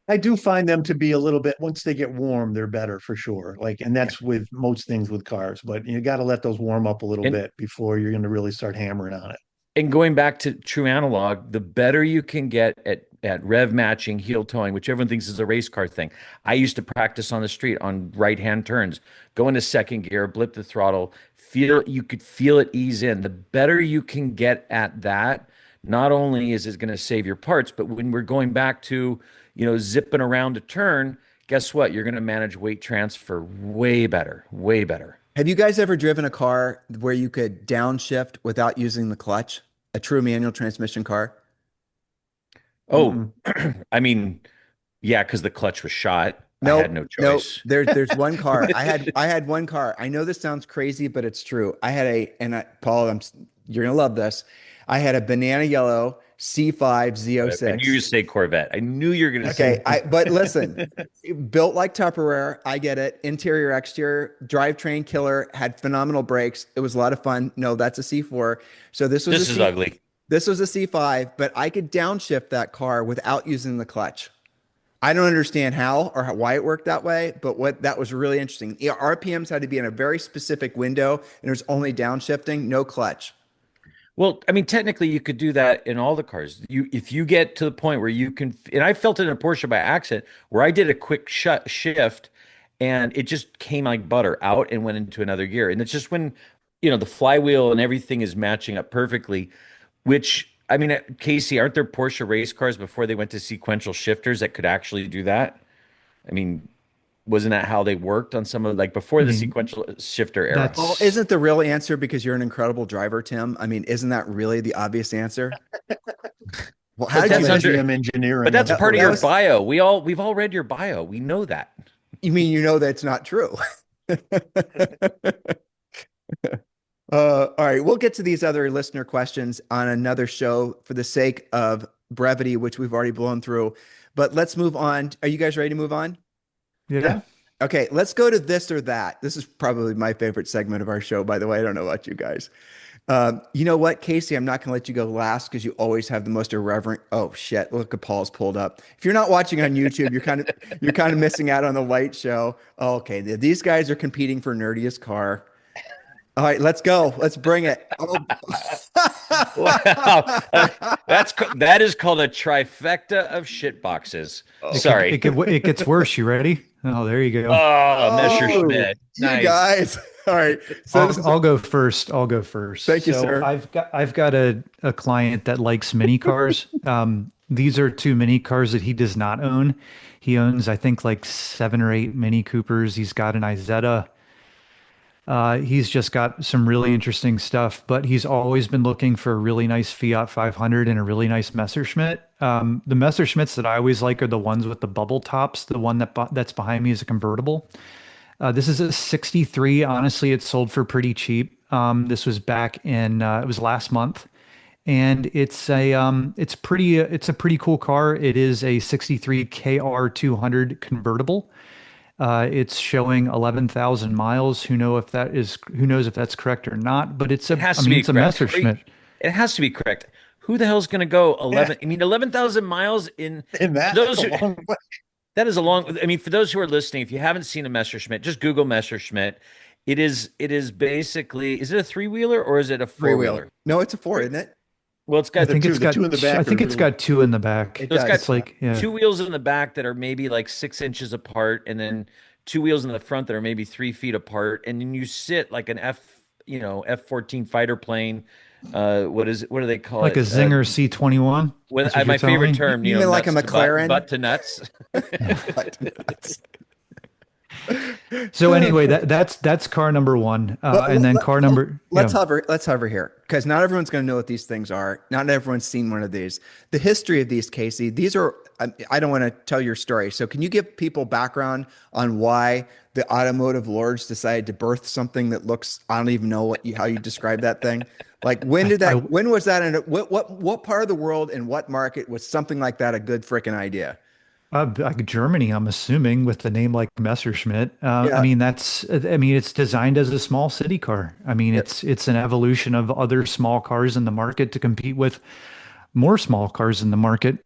I do find them to be a little bit, once they get warm, they're better for sure. Like, and that's with most things with cars, but you got to let those warm up a little and bit before you're going to really start hammering on it. and going back to true analog, the better you can get at rev matching, heel towing, which everyone thinks is a race car thing. I used to practice on the street on right hand turns, go into second gear, blip the throttle, you could feel it ease in. The better you can get at that, not only is it going to save your parts, but when we're going back to, zipping around a turn, guess what? You're going to manage weight transfer way better, way better. Have you guys ever driven a car where you could downshift without using the clutch? A true manual transmission car? Oh, Mm-mm. I mean, yeah, because the clutch was shot. I had Nope, no nope. choice. There's one car. I had one car. I know this sounds crazy, but it's true. Paul, you're gonna love this. I had a banana yellow C5 I knew you'd Z06. say Corvette. I knew you were going to say. Okay, but listen, built like Tupperware. I get it. Interior, exterior, drivetrain killer, had phenomenal brakes. It was a lot of fun. No, that's a C4. So This is ugly. this was a C5, but I could downshift that car without using the clutch. I don't understand why it worked that way, but that was really interesting. Yeah, RPMs had to be in a very specific window, and it was only downshifting, no clutch. Well, I mean, technically, you could do that in all the cars. If you get to the point where you can, and I felt it in a Porsche by accident, where I did a quick shift, and it just came like butter out and went into another gear. And it's just when, the flywheel and everything is matching up perfectly. Which I mean, Casey, aren't there Porsche race cars before they went to sequential shifters that could actually do that? I mean, wasn't that how they worked on some of like before I the mean, sequential shifter era? Well, that's isn't the real answer because you're an incredible driver, Tim? I mean, isn't that really the obvious answer? Well, how But did All you that's that guys? under, GM but engineering on that's the part of That your Porsche. was. bio. We've all read your bio. We know that. You mean that's not true? All right, we'll get to these other listener questions on another show for the sake of brevity, which we've already blown through. But let's move on. Are you guys ready to move on? yeah. Yeah. Okay, let's go to this or that. This is probably my favorite segment of our show, by the way. I don't know about you guys. You know what, Casey? I'm not going to let you go last because you always have the most irreverent. Oh shit! Look at Paul's pulled up. If you're not watching on YouTube, you're kind of missing out on the light show. Oh, okay, these guys are competing for nerdiest car. All right, let's go. Let's bring it. Oh. Wow, that is called a trifecta of shit boxes. Oh. Sorry. It gets worse. You ready? Oh, there you go. Oh, Oh, Messerschmitt. you Nice. guys. All right. So this is. I'll go first. I'll go first. Thank you, So sir. I've got a client that likes mini cars. These are two mini cars that he does not own. He owns, I think, like 7 or 8 Mini Coopers. He's got an Isetta. He's just got some really interesting stuff, but he's always been looking for a really nice Fiat 500 and a really nice Messerschmitt. The Messerschmitts that I always like are the ones with the bubble tops. The one that's behind me is a convertible. This is a 63. Honestly, it sold for pretty cheap. This was back in it was last month, and it's a pretty cool car. It is a 63 KR200 convertible. It's showing 11,000 miles. Who knows if that's correct or not, but It has I to mean, be it's a correct. Messerschmitt. It has to be correct. Who the hell's going to go 11? I mean, 11,000 miles in And for that's those a who, long way. that is a long. I mean, for those who are listening, if you haven't seen a Messerschmitt, just Google Messerschmitt. It is basically, is it a three-wheeler or is it a Three wheeler. four-wheeler? No, it's a four, isn't it? Well, it's I got think two- it's the got two in the back I think are it's really- got two in the back. It so it's does. got It's like, yeah. two wheels in the back that are maybe like 6 inches apart, and then two wheels in the front that are maybe 3 feet apart, and then you sit like an F-14 fighter plane. What is it? What do they call Like it? a Zinger C21. With That's what my you're telling favorite me? term, You mean like a nuts to butt, McLaren? butt to nuts. So anyway, that's car number one, and then car number. Let's Yeah. hover here because not everyone's going to know what these things are. Not everyone's seen one of these. The history of these, Casey. These are. I don't want to tell your story. So can you give people background on why the automotive lords decided to birth something that looks? I don't even know how you describe that thing. Like when did that? When was that? And what part of the world and what market was something like that a good freaking idea? Like Germany, I'm assuming, with the name like Messerschmitt. I Yeah. mean, it's designed as a small city car. I mean, Yeah. it's an evolution of other small cars in the market to compete with more small cars in the market.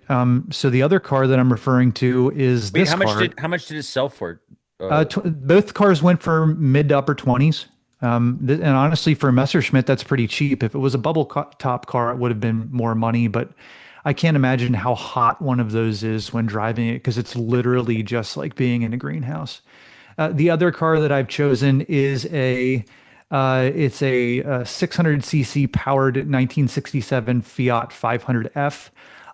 So the other car that I'm referring to is Wait, this car. how much did it sell for? Both cars went for mid to upper 20s. And honestly, for a Messerschmitt, that's pretty cheap. If it was a top car, it would have been more money, but I can't imagine how hot one of those is when driving it because it's literally just like being in a greenhouse. The other car that I've chosen is it's a 600cc powered 1967 Fiat 500F.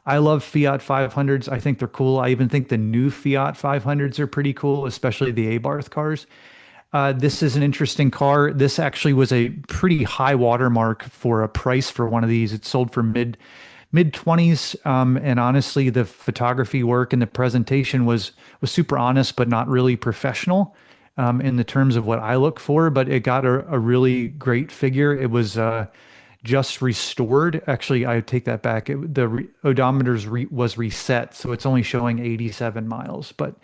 I love Fiat 500s. I think they're cool. I even think the new Fiat 500s are pretty cool, especially the Abarth cars. This is an interesting car. This actually was a pretty high watermark for a price for one of these. It sold for mid 20s, and honestly, the photography work and the presentation was super honest, but not really professional in the terms of what I look for. But it got a really great figure. It was just restored. Actually, I take that back. The odometer's was reset, so it's only showing 87 miles. But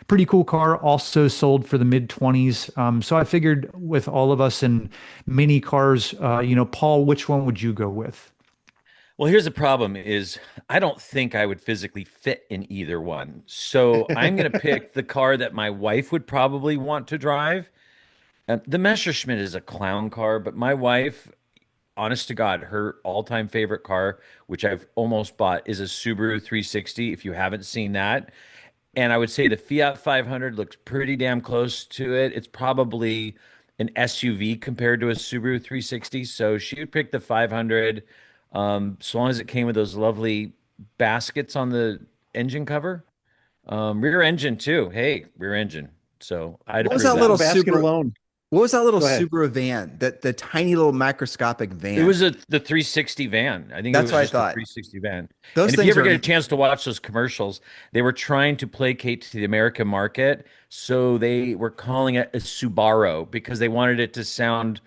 pretty cool car. Also sold for the mid 20s. So I figured with all of us in mini cars, Paul, which one would you go with? Well, here's the problem is I don't think I would physically fit in either one. So I'm going to pick the car that my wife would probably want to drive. The Messerschmitt is a clown car, but my wife, honest to God, her all-time favorite car, which I've almost bought, is a Subaru 360, if you haven't seen that. And I would say the Fiat 500 looks pretty damn close to it. It's probably an SUV compared to a Subaru 360. So she would pick the 500, so long as it came with those lovely baskets on the engine cover. Rear engine too. Hey, rear engine. So I'd What was approve that that. little Basket Subaru? alone. What was that little Go ahead. Subaru van? The tiny little microscopic van. It was the 360 van. I think it That's was what I just a thought. 360 van. Those And if you things ever are get a chance to watch those commercials, they were trying to placate to the American market. So they were calling it a Subaru because they wanted it to sound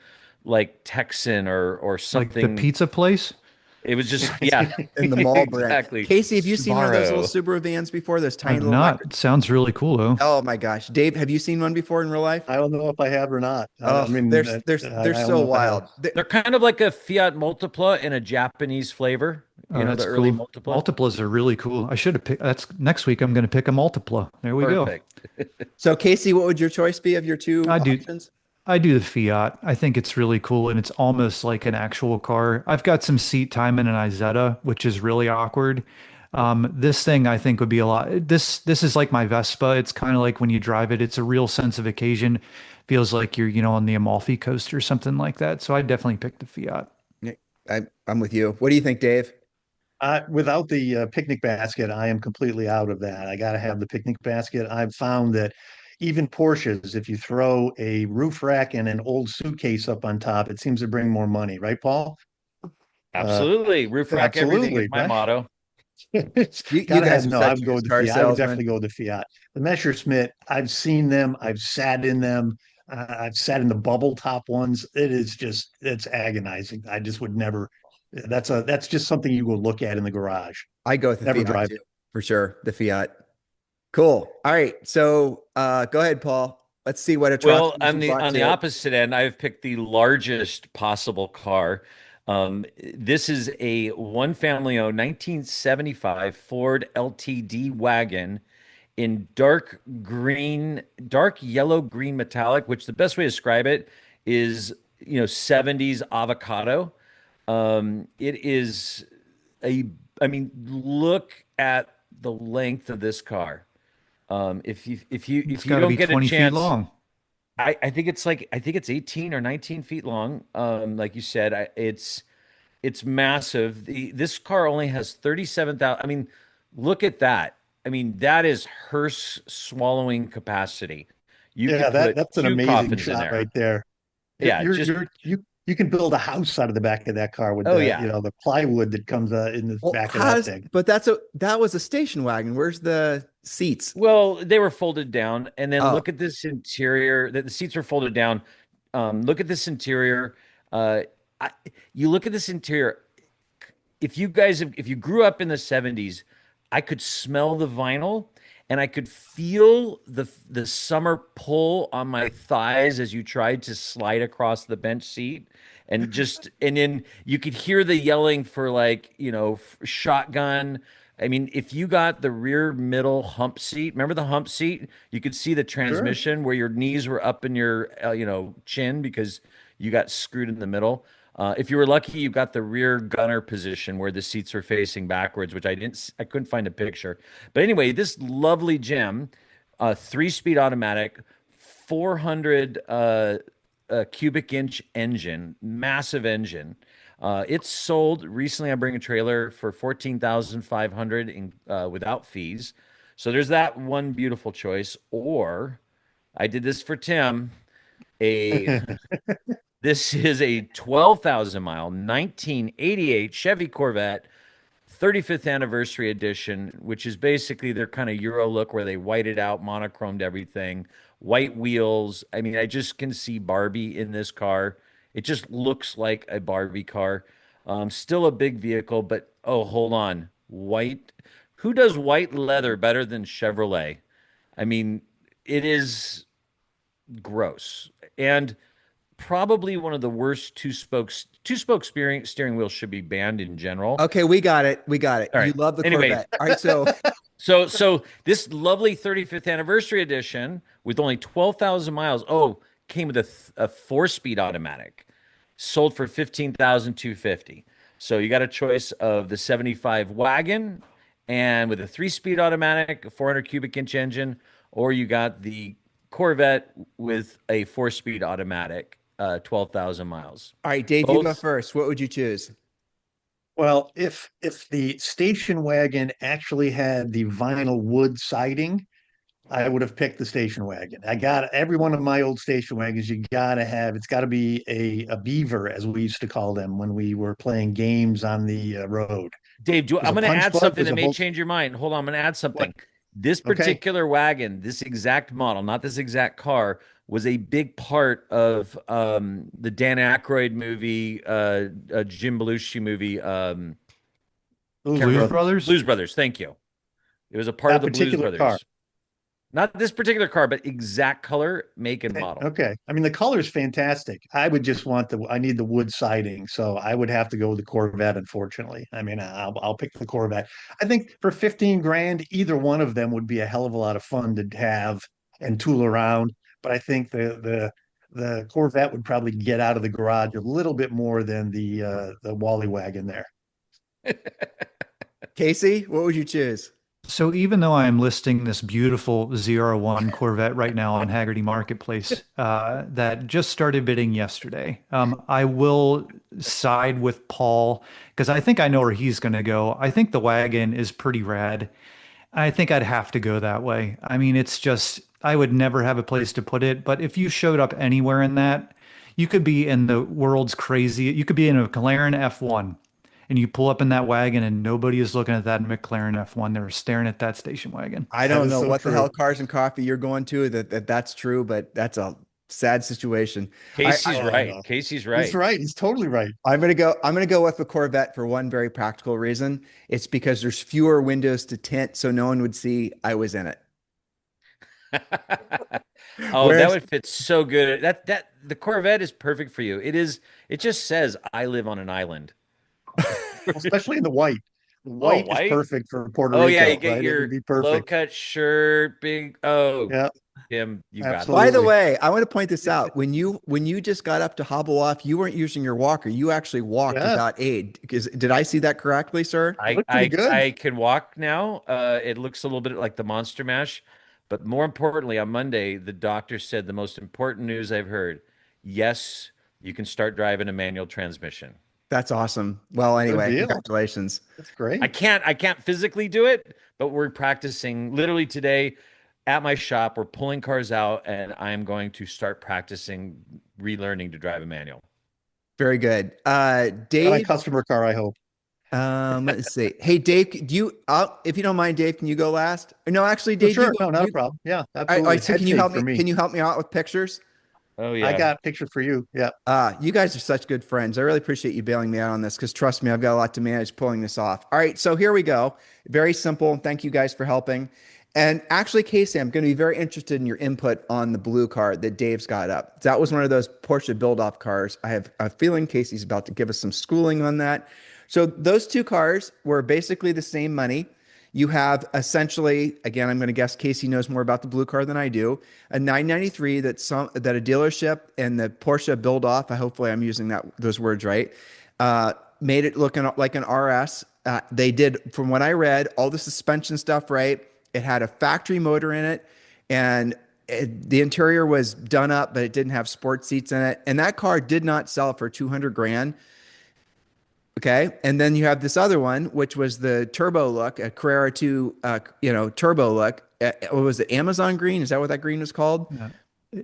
like Texan or Like the something. pizza place? It was just, yeah, in the mall brand. exactly. Casey, have you seen one of those little Subaru. Subaru vans before? Those tiny I've little not. It sounds really cool though. Oh my gosh. Dave, have you seen one before in real life? I don't know if I have or not. Oh, I mean, they're I they're don't so know if I have. wild. They're kind of like a Fiat Multipla in a Japanese flavor. Oh, The that's early cool. Multipla. Multiplas are really cool. I should have picked. That's next week. I'm going to pick a multipla. There we go. Perfect. So Casey, what would your choice be of your two I do. options? I do the Fiat. I think it's really cool and it's almost like an actual car. I've got some seat time in an Isetta, which is really awkward. This thing I think would be a lot. This is like my Vespa. It's kind of like when you drive it, it's a real sense of occasion. Feels like you're, on the Amalfi Coast or something like that. So I definitely pick the Fiat. Yeah, I'm with you. What do you think, Dave? Without the picnic basket, I am completely out of that. I got to have the picnic basket. I've found that even Porsches, if you throw a roof rack and an old suitcase up on top, it seems to bring more money, right, Paul? Uh, Absolutely. Roof rack everything is absolutely, my right? motto. You Gotta guys have are no. I such would go with used the car Fiat. I would salesmen. definitely go with the Fiat. The Messerschmitt, I've seen them. I've sat in them. I've sat in the bubble top ones. It's agonizing. I just would never. That's just something you go look at in the garage. I go with the Never Fiat drive too, it. for sure. The Fiat. Cool. All right. So go ahead, Paul. Let's see what Well, atrocities you brought on the to. opposite end, I've picked the largest possible car. This is a one family owned 1975 Ford LTD wagon in dark yellow green metallic, which the best way to describe it is, 70s avocado. It is a, I mean, look at the length of this car. It's If you got to don't be get a 20 feet chance, long. I think it's 18 or 19 feet long. Like you said, it's massive. This car only has 37,000. I mean, look at that. I mean, that is hearse swallowing capacity. You Yeah, could put that's an two amazing coffins in shot there. right there. Yeah, just You can build a house out of the back of that car with oh yeah. the plywood that comes in the Well, back of that thing. but that was a station wagon. Where's the seats? Well, they were folded down, and then Oh, look at this interior. That the seats were folded down. Look at this interior. Uh, I, you look at this interior. If you grew up in the 70s, I could smell the vinyl and I could feel the summer pull on my thighs as you tried to slide across the bench seat, and then you could hear the yelling for, like, shotgun. I mean, if you got the rear middle hump seat, remember the hump seat? You could see the Sure. transmission where your knees were up in your chin because you got screwed in the middle. If you were lucky, you got the rear gunner position where the seats are facing backwards, which I couldn't find a picture. But anyway, this lovely gem, 3-speed automatic, 400 cubic inch engine, massive engine. It's sold recently. I'm bringing a trailer for 14,500 in without fees. So there's that one beautiful choice. Or I did this for Tim. A This is a 12,000 mile 1988 Chevy Corvette 35th anniversary edition, which is basically their kind of Euro look where they whited out, monochromed everything, white wheels. I mean, I just can see Barbie in this car. It just looks like a Barbie car. Still a big vehicle, but oh, hold on. White. Who does white leather better than Chevrolet? I mean, it is gross. And probably one of the worst two spoke steering wheels should be banned in general. okay. We got it. We got it. All You right. love the Anyway, Corvette. All right. So so this lovely 35th anniversary edition with only 12,000 miles, came with a 4-speed automatic, sold for 15,250. So you got a choice of the 75 wagon and with a 3-speed automatic, a 400 cubic inch engine, or you got the Corvette with a 4-speed automatic, 12,000 miles. all right, Dave, you go Both first. What would you choose? Well, if the station wagon actually had the vinyl wood siding, I would have picked the station wagon. I got every one of my old station wagons. It's got to be a beaver, as we used to call them when we were playing games on the road. Dave, There's I'm a going to punch add bug. something There's that a may whole change your mind. Hold on, I'm going to add what? something. This Okay. particular wagon, this exact model, not this exact car, was a big part of the Dan Aykroyd movie, Jim Belushi movie, Blues can't Blues remember. Brothers. Brothers? Blues Brothers. Thank you. It was a part of That the Blues particular car. Brothers. Not this particular car, but exact color, make, and model. Okay. I mean, the color is fantastic. I need the wood siding. So I would have to go with the Corvette, unfortunately. I mean, I'll pick the Corvette. I think for 15 grand, either one of them would be a hell of a lot of fun to have and tool around. But I think the Corvette would probably get out of the garage a little bit more than the Wally wagon there. Casey, what would you choose? So even though I am listing this beautiful ZR1 Corvette right now on Haggerty Marketplace, that just started bidding yesterday, I will side with Paul because I think I know where he's going to go. I think the wagon is pretty rad. I think I'd have to go that way. I mean, it's just, I would never have a place to put it, but if you showed up anywhere in that, you could be in the world's crazy, you could be in a McLaren F1 and you pull up in that wagon and nobody is looking at that McLaren F1. They're staring at that station wagon. I That don't is know so what the hell true. cars and coffee you're going to that's true, but that's a sad situation. Casey's Oh right. no, Casey's he's right. right. He's totally right. I'm gonna go with the Corvette for one very practical reason. It's because there's fewer windows to tint, so no one would see I was in it. Oh, that Whereas would fit so good. That the Corvette is perfect for you. It is. It just says I live on an island. Especially in the white. The Oh, white is white. perfect for Puerto Oh yeah, you Rico, get right? It would your be low perfect. cut shirt, big. Oh, Yeah, Tim, you got by the absolutely. this. way, I want to point this out. When you just got up to hobble off, you weren't using your walker. You actually walked Yeah, without aid. Did I see that correctly, sir? it I looked pretty I good. I can walk now. It looks a little bit like the Monster Mash, but more importantly, on Monday, the doctor said the most important news I've heard. Yes, you can start driving a manual transmission. That's awesome. Well, Good anyway, deal. congratulations. That's I great. can't I can't physically do it, but we're practicing literally today at my shop. We're pulling cars out, and I'm going to start practicing relearning to drive a manual. Very good. On a Dave, customer car, I hope. let's see. Hey, Dave, if you don't mind, Dave, can you go last? No, actually, Oh, Dave, you sure. go. No, not a problem. Yeah, All right, absolutely. so Head can you fake help for me? me. Can you help me out with pictures? Oh I yeah. got a picture for you. Yeah. You guys are such good friends. I really appreciate you bailing me out on this because trust me, I've got a lot to manage pulling this off. All right, so here we go. Very simple. Thank you guys for helping. And actually, Casey, I'm going to be very interested in your input on the blue car that Dave's got up. That was one of those Porsche build-off cars. I have a feeling Casey's about to give us some schooling on that. So those two cars were basically the same money. You have essentially, again, I'm going to guess Casey knows more about the blue car than I do. A 993 that a dealership and the Porsche build off. Hopefully, I'm using those words right. Made it looking like an RS. They did, from what I read, all the suspension stuff right. It had a factory motor in it, and the interior was done up, but it didn't have sport seats in it. And that car did not sell for 200 grand. Okay. And then you have this other one, which was the turbo look, a Carrera 2, turbo look. What was it? Amazon green? Is that what that green was called?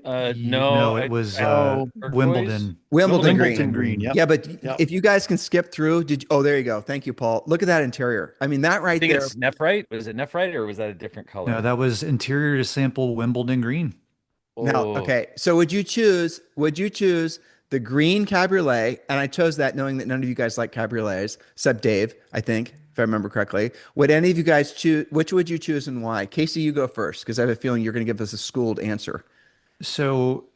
Uh, No, no, it was Oh, turquoise. Wimbledon. Wimbledon Wimbledon green. green. Green. Yep. Yeah, but Yep. if you guys can skip through, oh, there you go. Thank you, Paul. Look at that interior. I mean, that I right think there. it's Nephrite. Was it Nephrite or was that a different No, color? that was interior to sample Wimbledon green. Now, Oh, okay. So would you choose the green cabriolet? And I chose that knowing that none of you guys like cabriolets, except Dave, I think, if I remember correctly. Would any of you guys choose, which would you choose and why? Casey, you go first, because I have a feeling you're going to give us a schooled answer. So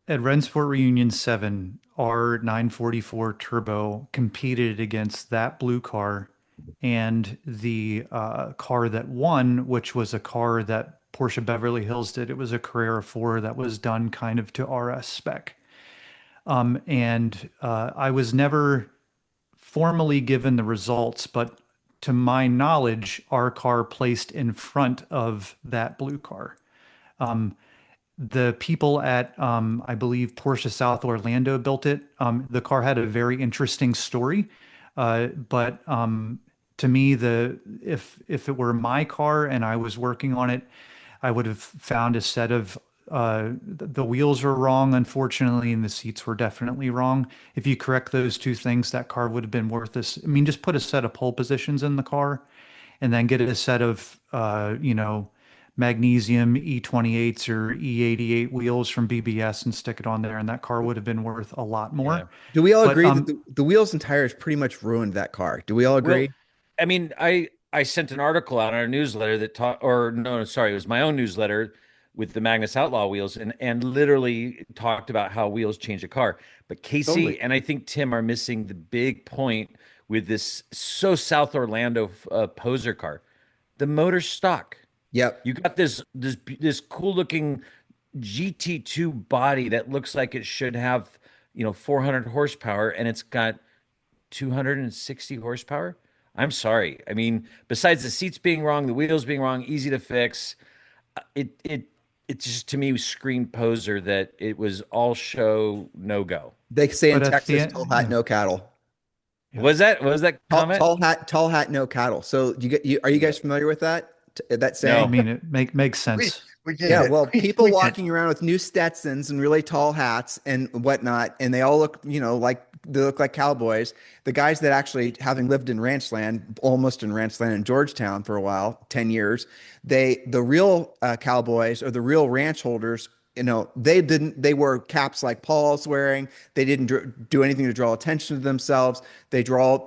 at Rennsport Reunion 7, our 944 Turbo competed against that blue car and the car that won, which was a car that Porsche Beverly Hills did. It was a Carrera 4 that was done kind of to RS spec. And I was never formally given the results, but to my knowledge, our car placed in front of that blue car. The people at, I believe, Porsche South Orlando built it. The car had a very interesting story, but to me, if it were my car and I was working on it, I would have found a set of the wheels were wrong, unfortunately, and the seats were definitely wrong. If you correct those two things, that car would have been worth this. I mean, just put a set of pole positions in the car and then get a set of magnesium E28s or E88 wheels from BBS and stick it on there, and that car would have been worth a lot yeah. more. Do we all But agree that the wheels and tires pretty much ruined that car? Do we all Well, agree? I mean, I sent an article out on our newsletter that taught, or no, sorry, it was my own newsletter with the Magnus Outlaw wheels, and literally talked about how wheels change a car. But Casey Totally. and I think Tim are missing the big point with this so South Orlando poser car. The motor's stock. Yep. You got this cool looking GT2 body that looks like it should have, 400 horsepower, and it's got 260 horsepower. I'm sorry. I mean, besides the seats being wrong, the wheels being wrong, easy to fix, it just to me screamed poser that it was all show, no go. They say in But at the Texas, tall end, hat, no cattle. yeah. What was that Tall, comment? tall hat, no cattle. So are you Yeah. guys familiar with that I saying? No. mean, it makes We sense. we Yeah, get it. well, people We get walking around with new Stetsons and really tall hats and whatnot, and they all look, like they look like cowboys. The guys that actually, having lived in ranch land, almost in ranch land in Georgetown for a while, 10 years, the real cowboys or the real ranch holders, they wore caps like Paul's wearing. They didn't do anything to draw attention to themselves. They draw,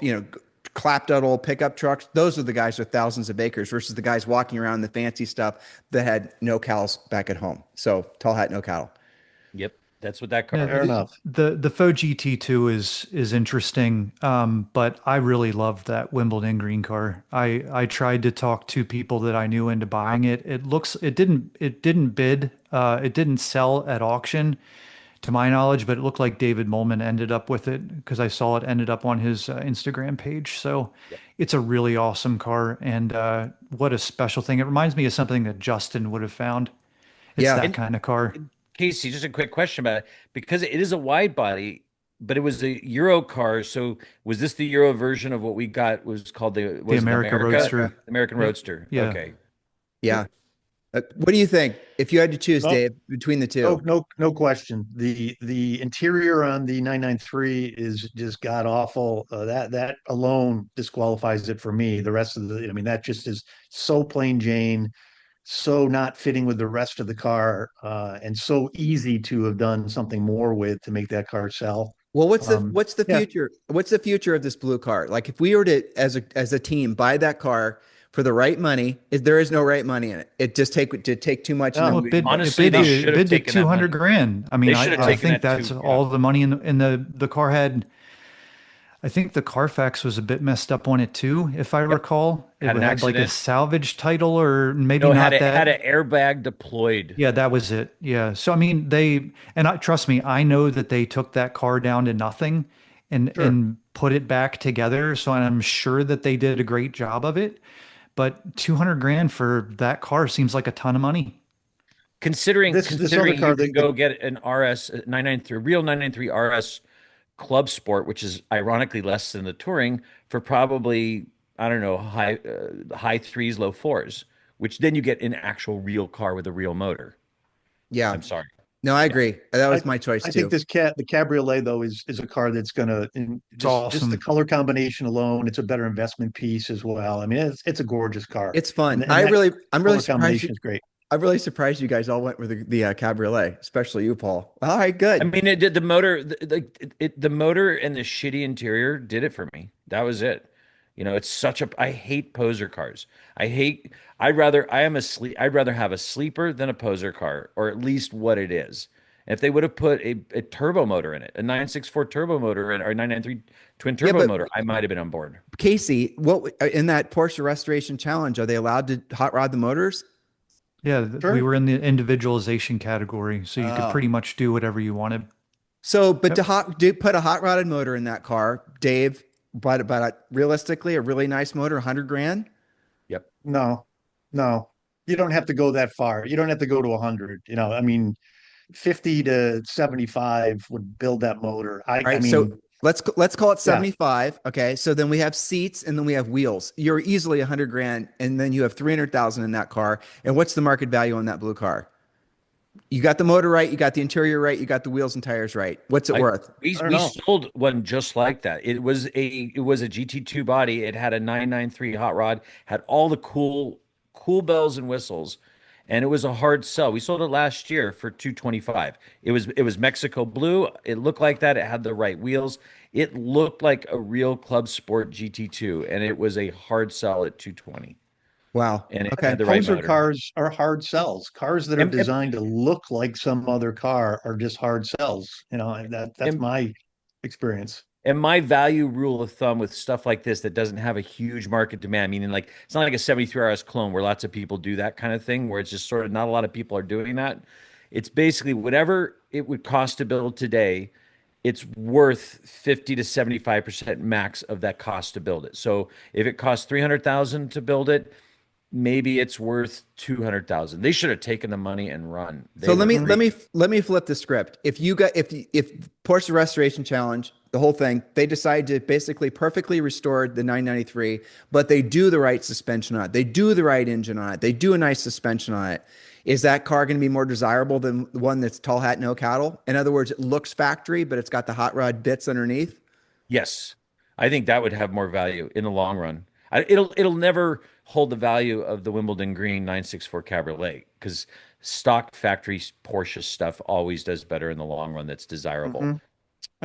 clapped out old pickup trucks. Those are the guys with thousands of acres versus the guys walking around in the fancy stuff that had no cows back at home. So tall hat, no cattle. Yep. That's what that Yeah, car fair is. enough. the faux GT2 is interesting, but I really loved that Wimbledon green car. I tried to talk to people that I knew into buying it. It didn't bid, it didn't sell at auction, to my knowledge, but it looked like David Molman ended up with it because I saw it ended up on his Instagram page. So Yep. it's a really awesome car, and what a special thing! It reminds me of something that Justin would have found. It's Yeah. that And kind of car. Casey, just a quick question about it because it is a wide body, but it was a Euro car. So was this the Euro version of what we got was called The was it America America? Roadster. American Yep. Roadster. Yeah. Okay. Yeah. What do you think if you had to choose, No, Dave, between the no, two? no question. The interior on the 993 is just god awful. That alone disqualifies it for me. The rest of I mean, that just is so plain Jane, so not fitting with the rest of the car, and so easy to have done something more with to make that car sell. Well, Um, what's the yeah, future? What's the future of this blue car? Like if we were to as a team buy that car for the right money, there is no right money in it. It just take too much and no, then Well, we it Honestly, bid they no. should have bid to taken that 200 money. grand. I They mean, should have I taken think that that's too. Yeah. all the money in the car had. I think the Carfax was a bit messed up on it too, if I Yep. recall. It Had an had like a accident. salvage title or maybe No, had not a had that. an airbag deployed. Yeah, that was it. Yeah. So I mean, trust me, I know that they took that car down to nothing Sure. and put it back together. So I'm sure that they did a great job of it. But 200 grand for that car seems like a ton of money. This other Considering car, you can go get an RS 993 real 993 RS Club Sport, which is ironically less than the Touring, for probably I don't know high threes, low fours, which then you get an actual real car with a real motor. yeah. I'm sorry. No, I Yeah. agree. That I was my choice I think too. the cabriolet though is a car that's gonna It's just the awesome. color combination alone, it's a better investment piece as well. I mean, it's a gorgeous car, It's fun. and that I'm really color surprised combination is great. I'm really surprised you guys all went with the cabriolet, especially you, Paul. All right, I good. mean, it did the motor, the motor and the shitty interior did it for me. That was it. It's such a, I hate poser cars. I hate, I'd rather have a sleeper than a poser car, or at least what it is. And if they would have put a turbo motor in it, a 964 turbo motor or 993 twin Yeah, turbo but motor, I might have been on board. Casey, what in that Porsche Restoration Challenge, are they allowed to hot rod the motors? Yeah, we Sure. were in the individualization category, so you could Oh. pretty much do whatever you wanted. So, but Yep. do put a hot rodded motor in that car, Dave, but realistically, a really nice motor, 100 grand. Yep. No, no, you don't have to go that far. You don't have to go to 100. I mean, 50 to 75 would build that motor. All I right, so mean, let's call it yeah, 75. Okay, so then we have seats and then we have wheels. You're easily 100 grand, and then you have 300,000 in that car. And what's the market value on that blue car? You got the motor right, you got the interior right, you got the wheels and tires right. What's it I worth? I don't we know. sold one just like that. It was a GT2 body. It had a 993 hot rod, had all the cool bells and whistles, and it was a hard sell. We sold it last year for 225. It was Mexico blue. It looked like that. It had the right wheels. It looked like a real Club Sport GT2, and it was a hard sell at 220. Wow. And it Okay. had the right Poser motor. cars are hard sells. Cars that are And and, designed to look like some other car are just hard sells. And that's and my experience. And my value rule of thumb with stuff like this that doesn't have a huge market demand, meaning like it's not like a 73 RS clone where lots of people do that kind of thing, where it's just sort of not a lot of people are doing that. It's basically whatever it would cost to build today, it's worth 50 to 75% max of that cost to build it. So if it costs 300,000 to build it, maybe it's worth 200,000. They should have taken the money and run. So They were great. let me flip the script. If you got if Porsche Restoration Challenge, the whole thing, they decide to basically perfectly restore the 993, but they do the right suspension on it. They do the right engine on it. They do a nice suspension on it. Is that car going to be more desirable than the one that's tall hat, no cattle? In other words, it looks factory, but it's got the hot rod bits underneath. Yes. I think that would have more value in the long run. It'll never hold the value of the Wimbledon Green 964 Cabriolet because stock factory Porsche stuff always does better in the long run that's desirable. All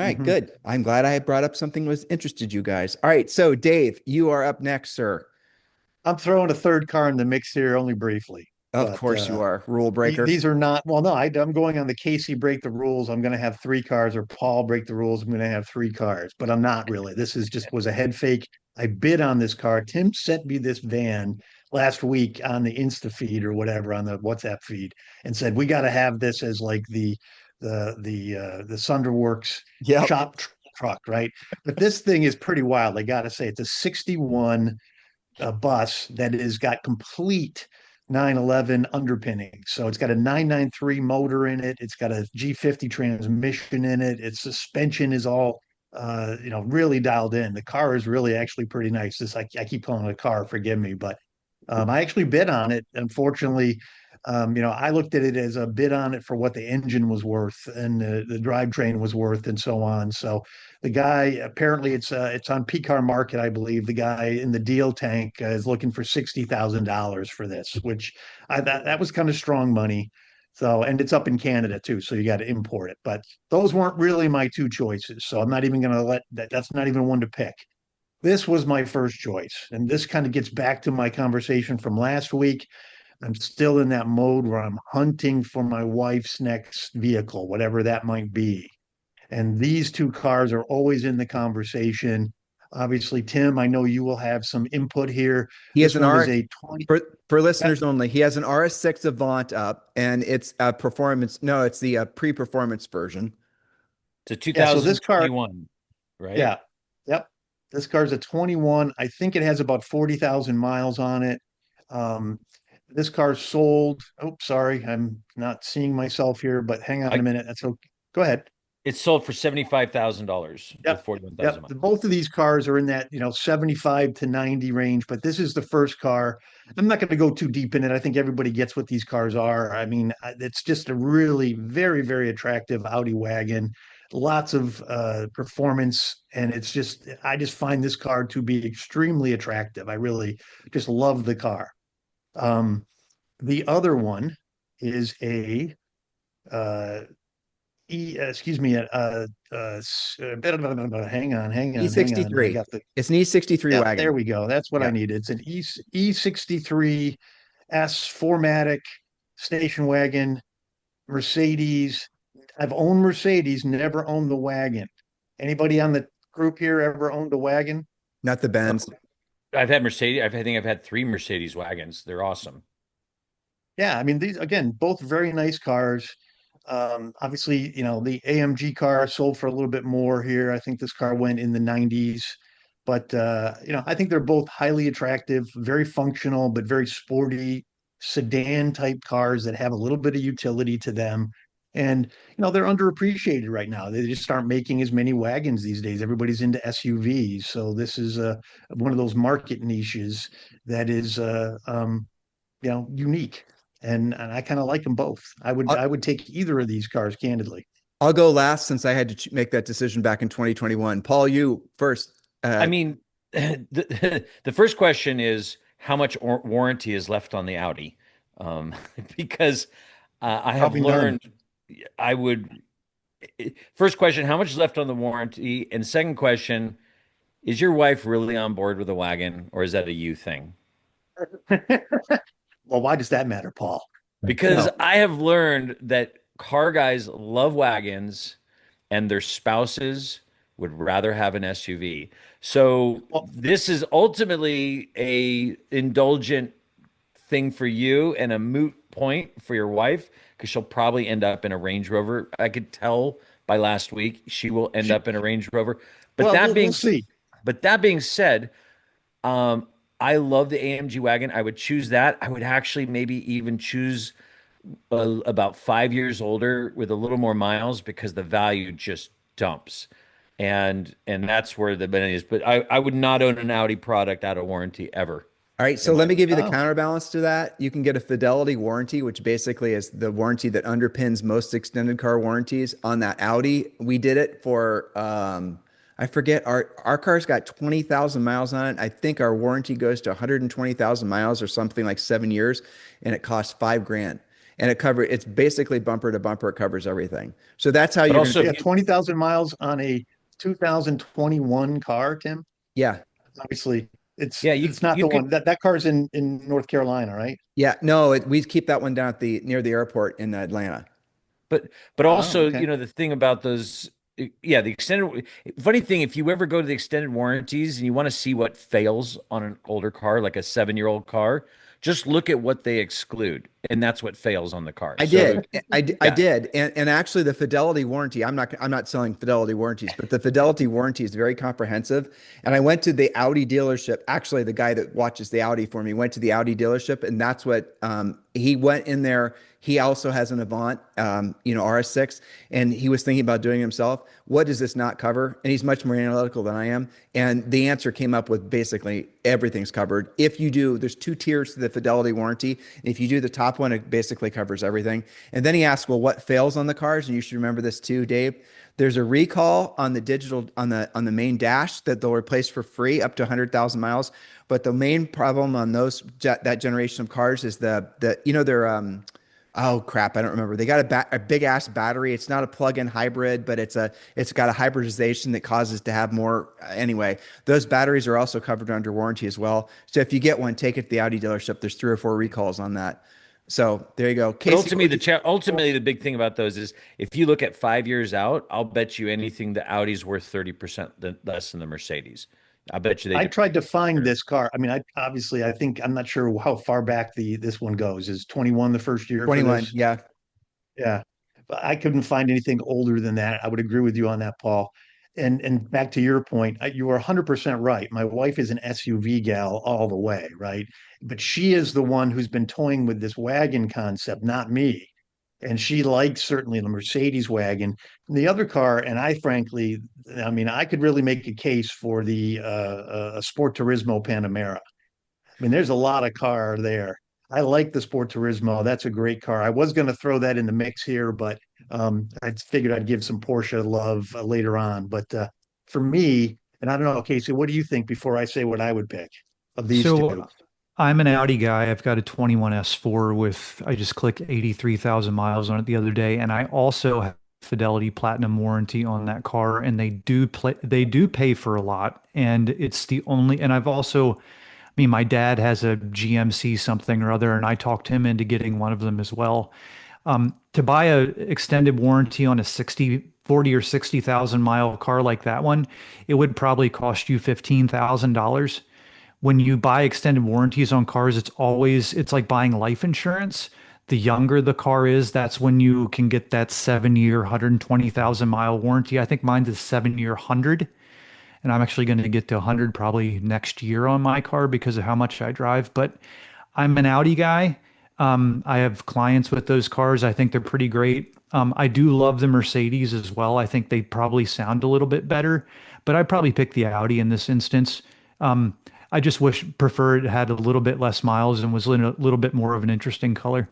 right, Mhm. good. I'm glad I brought up something that was interested you guys. All right, so Dave, you are up next, sir. I'm throwing a third car in the mix here only briefly, Of but course you are. Rule breaker. these are not, well, no, I'm going on the Casey break the rules. I'm going to have three cars, or Paul break the rules. I'm going to have three cars, but I'm not really. This is just was a head fake. I bid on this car. Tim sent me this van last week on the Insta feed or whatever on the WhatsApp feed and said we got to have this as like the Sunderworks Yep. shop truck, right? But this thing is pretty wild. I got to say, it's a 61 bus that has got complete 911 underpinning. So it's got a 993 motor in it. It's got a G50 transmission in it. Its suspension is all really dialed in. The car is really actually pretty nice. I keep calling it a car, forgive me, but I actually bid on it. Unfortunately, I looked at it as a bid on it for what the engine was worth and the drivetrain was worth and so on. So the guy apparently it's on PCAR Market, I believe. The guy in the deal tank is looking for $60,000 for this, which that was kind of strong money. So and it's up in Canada too, so you got to import it. But those weren't really my two choices, so I'm not even going to let that. That's not even one to pick. This was my first choice, and this kind of gets back to my conversation from last week. I'm still in that mode where I'm hunting for my wife's next vehicle, whatever that might be. And these two cars are always in the conversation. Obviously, Tim, I know you will have some input here. He has This an one is R a 20. for Yeah, listeners only. He has an RS6 Avant up, and it's a performance. No, it's the pre-performance version. It's a yeah, so this car, 2021, right? yeah, yep. This car's a 21. I think it has about 40,000 miles on it. Um, this car sold. Oh, sorry, I'm not seeing myself here, but hang on a I minute. That's okay. Go ahead. It's sold for $75,000 with Yep. 41,000 Yep. miles. Both of these cars are in that, 75 to 90 range, but this is the first car. I'm not going to go too deep in it. I think everybody gets what these cars are. I mean, it's just a really very, very attractive Audi wagon, lots of performance. And I just find this car to be extremely attractive. I really just love the car. Um, the other one is a uh, excuse me, hang on. I E63. got the, It's an E63 yep, there wagon. we go. That's what I Yeah. needed. It's an E63 S 4MATIC station wagon, Mercedes. I've owned Mercedes, never owned the wagon. Anybody on the group here ever owned a wagon? Not the Benz. I've had Mercedes. I think I've had three Mercedes wagons. They're awesome. Yeah, I mean these again, both very nice cars. Obviously, the AMG car sold for a little bit more here. I think this car went in the 90s, but I think they're both highly attractive, very functional, but very sporty sedan type cars that have a little bit of utility to them. And they're underappreciated right now. They just aren't making as many wagons these days. Everybody's into SUVs, so this is one of those market niches that is unique. And I kind of like them both. I I'll, would take either of these cars candidly. I'll go last since I had to make that decision back in 2021. Paul, you first. I mean, the first question is how much warranty is left on the Audi? Um, because I have Probably none. learned I would. First question, how much is left on the warranty? And second question, is your wife really on board with a wagon, or is that a you thing? Well, why does that matter, Paul? Because No. I have learned that car guys love wagons and their spouses would rather have an SUV. So Well, this is ultimately a indulgent thing for you and a moot point for your wife because she'll probably end up in a Range Rover. I could tell by last week, she will end up in a Range Rover. But Well, that we'll being see. but that being said, I love the AMG wagon. I would choose that. I would actually maybe even choose about 5 years older with a little more miles because the value just dumps. And that's where the money is. But I would not own an Audi product out of warranty ever. All right, so In let my me give you the Oh, counterbalance to that. You can get a fidelity warranty, which basically is the warranty that underpins most extended car warranties on that Audi. We did it for I forget our car's got 20,000 miles on it. I think our warranty goes to 120,000 miles or something like 7 years, and it costs 5 grand. And it's basically bumper to bumper, it covers everything. So that's how but you're also gonna, yeah, if you 20,000 miles on a 2021 car, Tim. yeah. Obviously, it's yeah, it's not you the could one that car's in North Carolina, right? Yeah, no, we keep that one down at the near the airport in Atlanta. but Oh, also, okay. the thing about those, yeah, the extended funny thing, if you ever go to the extended warranties and you want to see what fails on an older car, like a 7-year-old car, just look at what they exclude, and that's what fails on the car. I So, did. I yeah. did. And actually the fidelity warranty, I'm not selling fidelity warranties, but the fidelity warranty is very comprehensive. And I went to the Audi dealership. Actually, the guy that watches the Audi for me went to the Audi dealership, and that's what he went in there. He also has an Avant, RS6, and he was thinking about doing it himself. What does this not cover? And he's much more analytical than I am. And the answer came up with basically everything's covered. If you do, there's two tiers to the fidelity warranty. And if you do the top one, it basically covers everything. And then he asked, well, what fails on the cars? And you should remember this too, Dave. There's a recall on the digital on the main dash that they'll replace for free up to 100,000 miles. But the main problem on that generation of cars is they're oh crap, I don't remember. They got a big ass battery. It's not a plug-in hybrid, but it's got a hybridization that causes to have more. Anyway, those batteries are also covered under warranty as well. So if you get one, take it to the Audi dealership. There's 3 or 4 recalls on that. So there you go, But Casey. ultimately, the big thing about those is if you look at 5 years out, I'll bet you anything the Audi's worth 30% less than the Mercedes. I bet you they I did. tried to find this car. I mean, I think I'm not sure how far back this one goes. Is 21 the first year for 21, this? yeah. Yeah. But I couldn't find anything older than that. I would agree with you on that, Paul. And back to your point, you are 100% right. My wife is an SUV gal all the way, right? But she is the one who's been toying with this wagon concept, not me. And she likes certainly the Mercedes wagon. And the other car, and I frankly, I mean, I could really make a case for the Sport Turismo Panamera. I mean, there's a lot of car there. I like the Sport Turismo. That's a great car. I was going to throw that in the mix here, but I figured I'd give some Porsche love later on. But for me, and I don't know, Casey, what do you think before I say what I would pick of these two? So I'm an Audi guy. I've got a 21 S4 with, I just clicked 83,000 miles on it the other day. And I also have Fidelity Platinum warranty on that car. And they do pay for a lot. And it's the only, and I've also, I mean, my dad has a GMC something or other, and I talked him into getting one of them as well. To buy a extended warranty on a 40 or 60,000 mile car like that one, it would probably cost you $15,000. When you buy extended warranties on cars, it's like buying life insurance. The younger the car is, that's when you can get that 7 year, 120,000 mile warranty. I think mine's a 7 year, 100. And I'm actually going to get to 100 probably next year on my car because of how much I drive. But I'm an Audi guy. I have clients with those cars. I think they're pretty great. I do love the Mercedes as well. I think they probably sound a little bit better, but I'd probably pick the Audi in this instance. I just prefer it had a little bit less miles and was in a little bit more of an interesting color.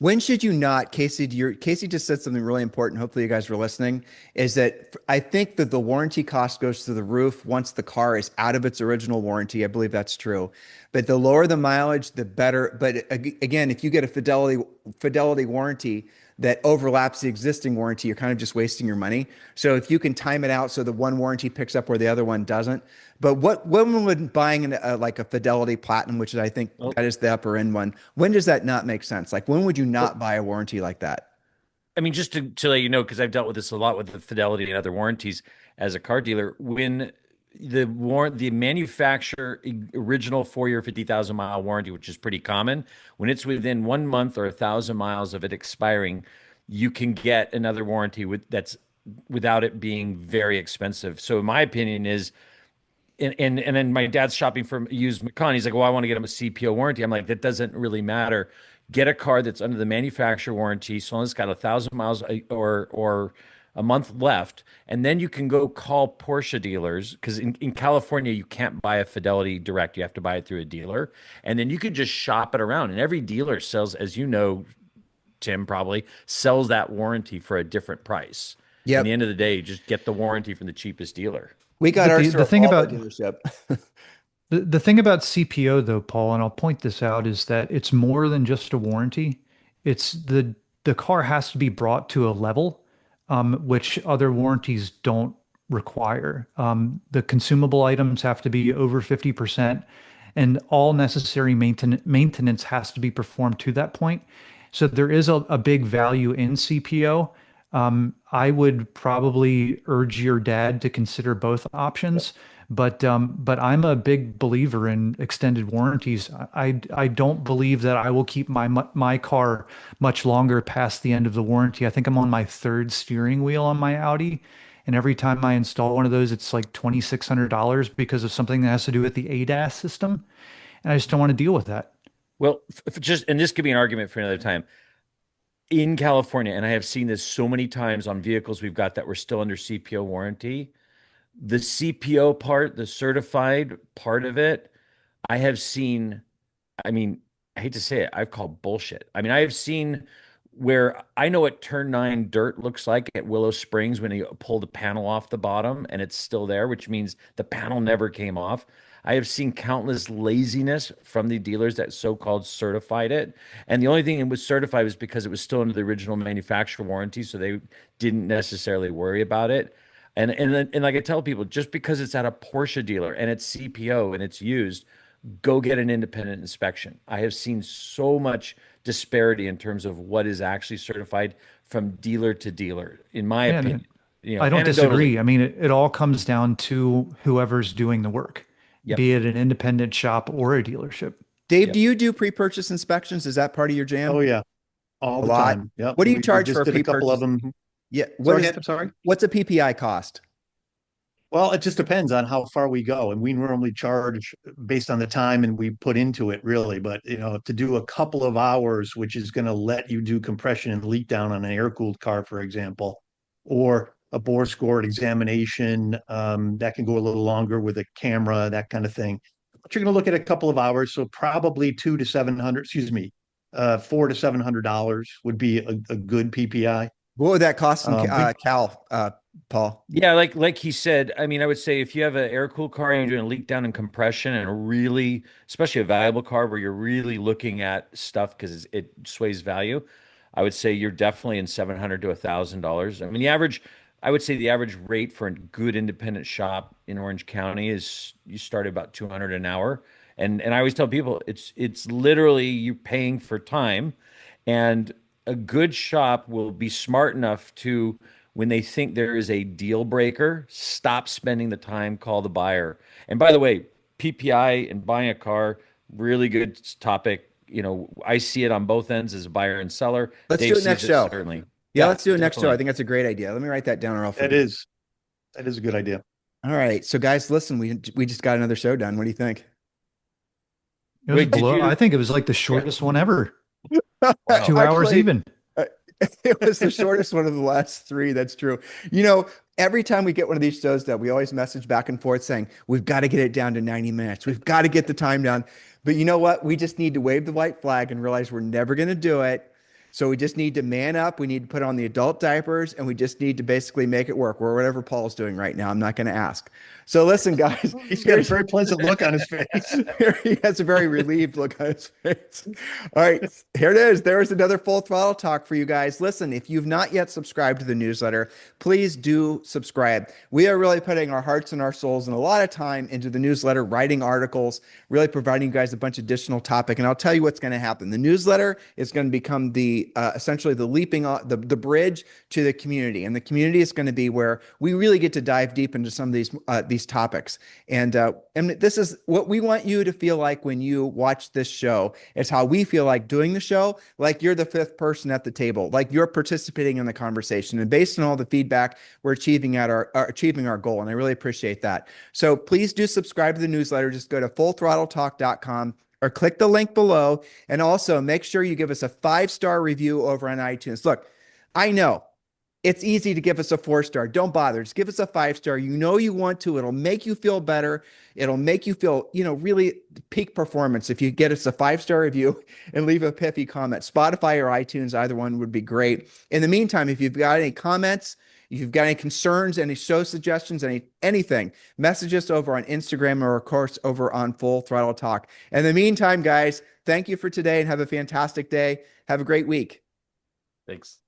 When should you not, Casey? Casey just said something really important. Hopefully, you guys were listening. Is that I think that the warranty cost goes to the roof once the car is out of its original warranty. I believe that's true. But the lower the mileage, the better. But again, if you get a fidelity warranty that overlaps the existing warranty, you're kind of just wasting your money. So if you can time it out so the one warranty picks up where the other one doesn't. But when would buying like a Fidelity Platinum, which is, I think Well, that is the upper end one, when does that not make sense? Like when would you not buy a warranty like that? I mean, just to let you know, because I've dealt with this a lot with the Fidelity and other warranties as a car dealer, when the manufacturer original 4 year 50,000 mile warranty, which is pretty common, when it's within 1 month or 1,000 miles of it expiring, you can get another warranty that's without it being very expensive. So my opinion is, and then my dad's shopping for a used Macan. He's like, well, I want to get him a CPO warranty. I'm like, that doesn't really matter. Get a car that's under the manufacturer warranty, so long as it's got 1,000 miles or a month left, and then you can go call Porsche dealers because in California you can't buy a Fidelity direct. You have to buy it through a dealer, and then you could just shop it around. And every dealer sells, as you know, Tim probably sells that warranty for a different price. And at the Yep. end of the day, just get the warranty from the cheapest dealer. We got But ours the, through the a thing Volvo about dealership. the thing about CPO though, Paul, and I'll point this out, is that it's more than just a warranty. It's the car has to be brought to a level which other warranties don't require. The consumable items have to be over 50%, and all necessary maintenance has to be performed to that point. So there is a big value in CPO. I would probably urge your dad to consider both options, but I'm a big believer in extended warranties. I don't believe that I will keep my car much longer past the end of the warranty. I think I'm on my third steering wheel on my Audi, and every time I install one of those, it's like $2,600 because of something that has to do with the ADAS system, and I just don't want to deal with that. Well, just and this could be an argument for another time. In California, and I have seen this so many times on vehicles we've got that were still under CPO warranty, the CPO part, the certified part of it, I have seen, I mean, I hate to say it, I've called bullshit. I mean, I have seen where I know what turn nine dirt looks like at Willow Springs when you pull the panel off the bottom and it's still there, which means the panel never came off. I have seen countless laziness from the dealers that so-called certified it. And the only thing it was certified was because it was still under the original manufacturer warranty, so they didn't necessarily worry about it. And like I tell people, just because it's at a Porsche dealer and it's CPO and it's used, go get an independent inspection. I have seen so much disparity in terms of what is actually certified from dealer to dealer, in my Yeah, opinion. You know, I don't anecdotally. disagree. I mean, it all comes down to whoever's doing the work, Yep. be it an independent shop or a dealership. Dave, do Yep. you do pre-purchase inspections? Is that part of your jam? Oh yeah, all A the lot. time. Yep. What do you We charge for just a did a couple of pre-purchase? them. Yeah. Go ahead. I'm sorry. What's a PPI cost? Well, it just depends on how far we go, and we normally charge based on the time and we put into it, really. But to do a couple of hours, which is going to let you do compression and leak down on an air-cooled car, for example, or a bore scored examination, that can go a little longer with a camera, that kind of thing. But you're going to look at a couple of hours, so probably 2 to 700, excuse me, $400 to $700 would be a good PPI. What would that cost in We Cal, Paul? Yeah, like he said, I mean, I would say if you have an air cooled car and you're doing leak down and compression and a really, especially a valuable car where you're really looking at stuff because it sways value, I would say you're definitely in $700 to $1,000. I mean, I would say the average rate for a good independent shop in Orange County is you start at about 200 an hour. And I always tell people it's literally you paying for time, and a good shop will be smart enough to, when they think there is a deal breaker, stop spending the time, call the buyer. And by the way, PPI and buying a car, really good topic. You know, I see it on both ends as a buyer and seller. Let's Dave do it sees next it show. certainly. Yeah, Yeah, let's do it next show. I definitely. think that's a great idea. Let me write that down or I'll That forget. is a good idea. All right. So guys, listen, we just got another show done. What do you think? It was Wait, did I you? think it was like the shortest one ever. Wow. 2 hours Actually, even. Uh, it was the shortest one of the last three. That's true. You know, every time we get one of these shows done, we always message back and forth saying, we've got to get it down to 90 minutes. We've got to get the time down. But you know what? We just need to wave the white flag and realize we're never going to do it. So we just need to man up. We need to put on the adult diapers and we just need to basically make it work, or whatever Paul's doing right now. I'm not going to ask. So listen, guys, He's got a very pleasant look on his face. he has a very relieved look on his face. All right, here it is. There's another full throttle talk for you guys. Listen, if you've not yet subscribed to the newsletter, please do subscribe. We are really putting our hearts and our souls and a lot of time into the newsletter, writing articles, really providing you guys a bunch of additional topic. And I'll tell you what's going to happen. The newsletter is going to become the the essentially the leaping the bridge to the community, and the community is going to be where we really get to dive deep into some of these topics. And this is what we want you to feel like when you watch this show. It's how we feel like doing the show, like you're the fifth person at the table, like you're participating in the conversation. And based on all the feedback, we're achieving our goal. And I really appreciate that. So please do subscribe to the newsletter. Just go to fullthrottletalk.com or click the link below. And also make sure you give us a 5-star review over on iTunes. Look, I know it's easy to give us a 4-star. Don't bother. Just give us a 5-star. You know you want to. It'll make you feel better. It'll make you feel, really peak performance if you get us a 5-star review and leave a pithy comment. Spotify or iTunes, either one would be great. In the meantime, if you've got any comments, if you've got any concerns, any show suggestions, anything, message us over on Instagram or, of course, over on Full Throttle Talk. In the meantime, guys, thank you for today and have a fantastic day. Have a great week. Thanks.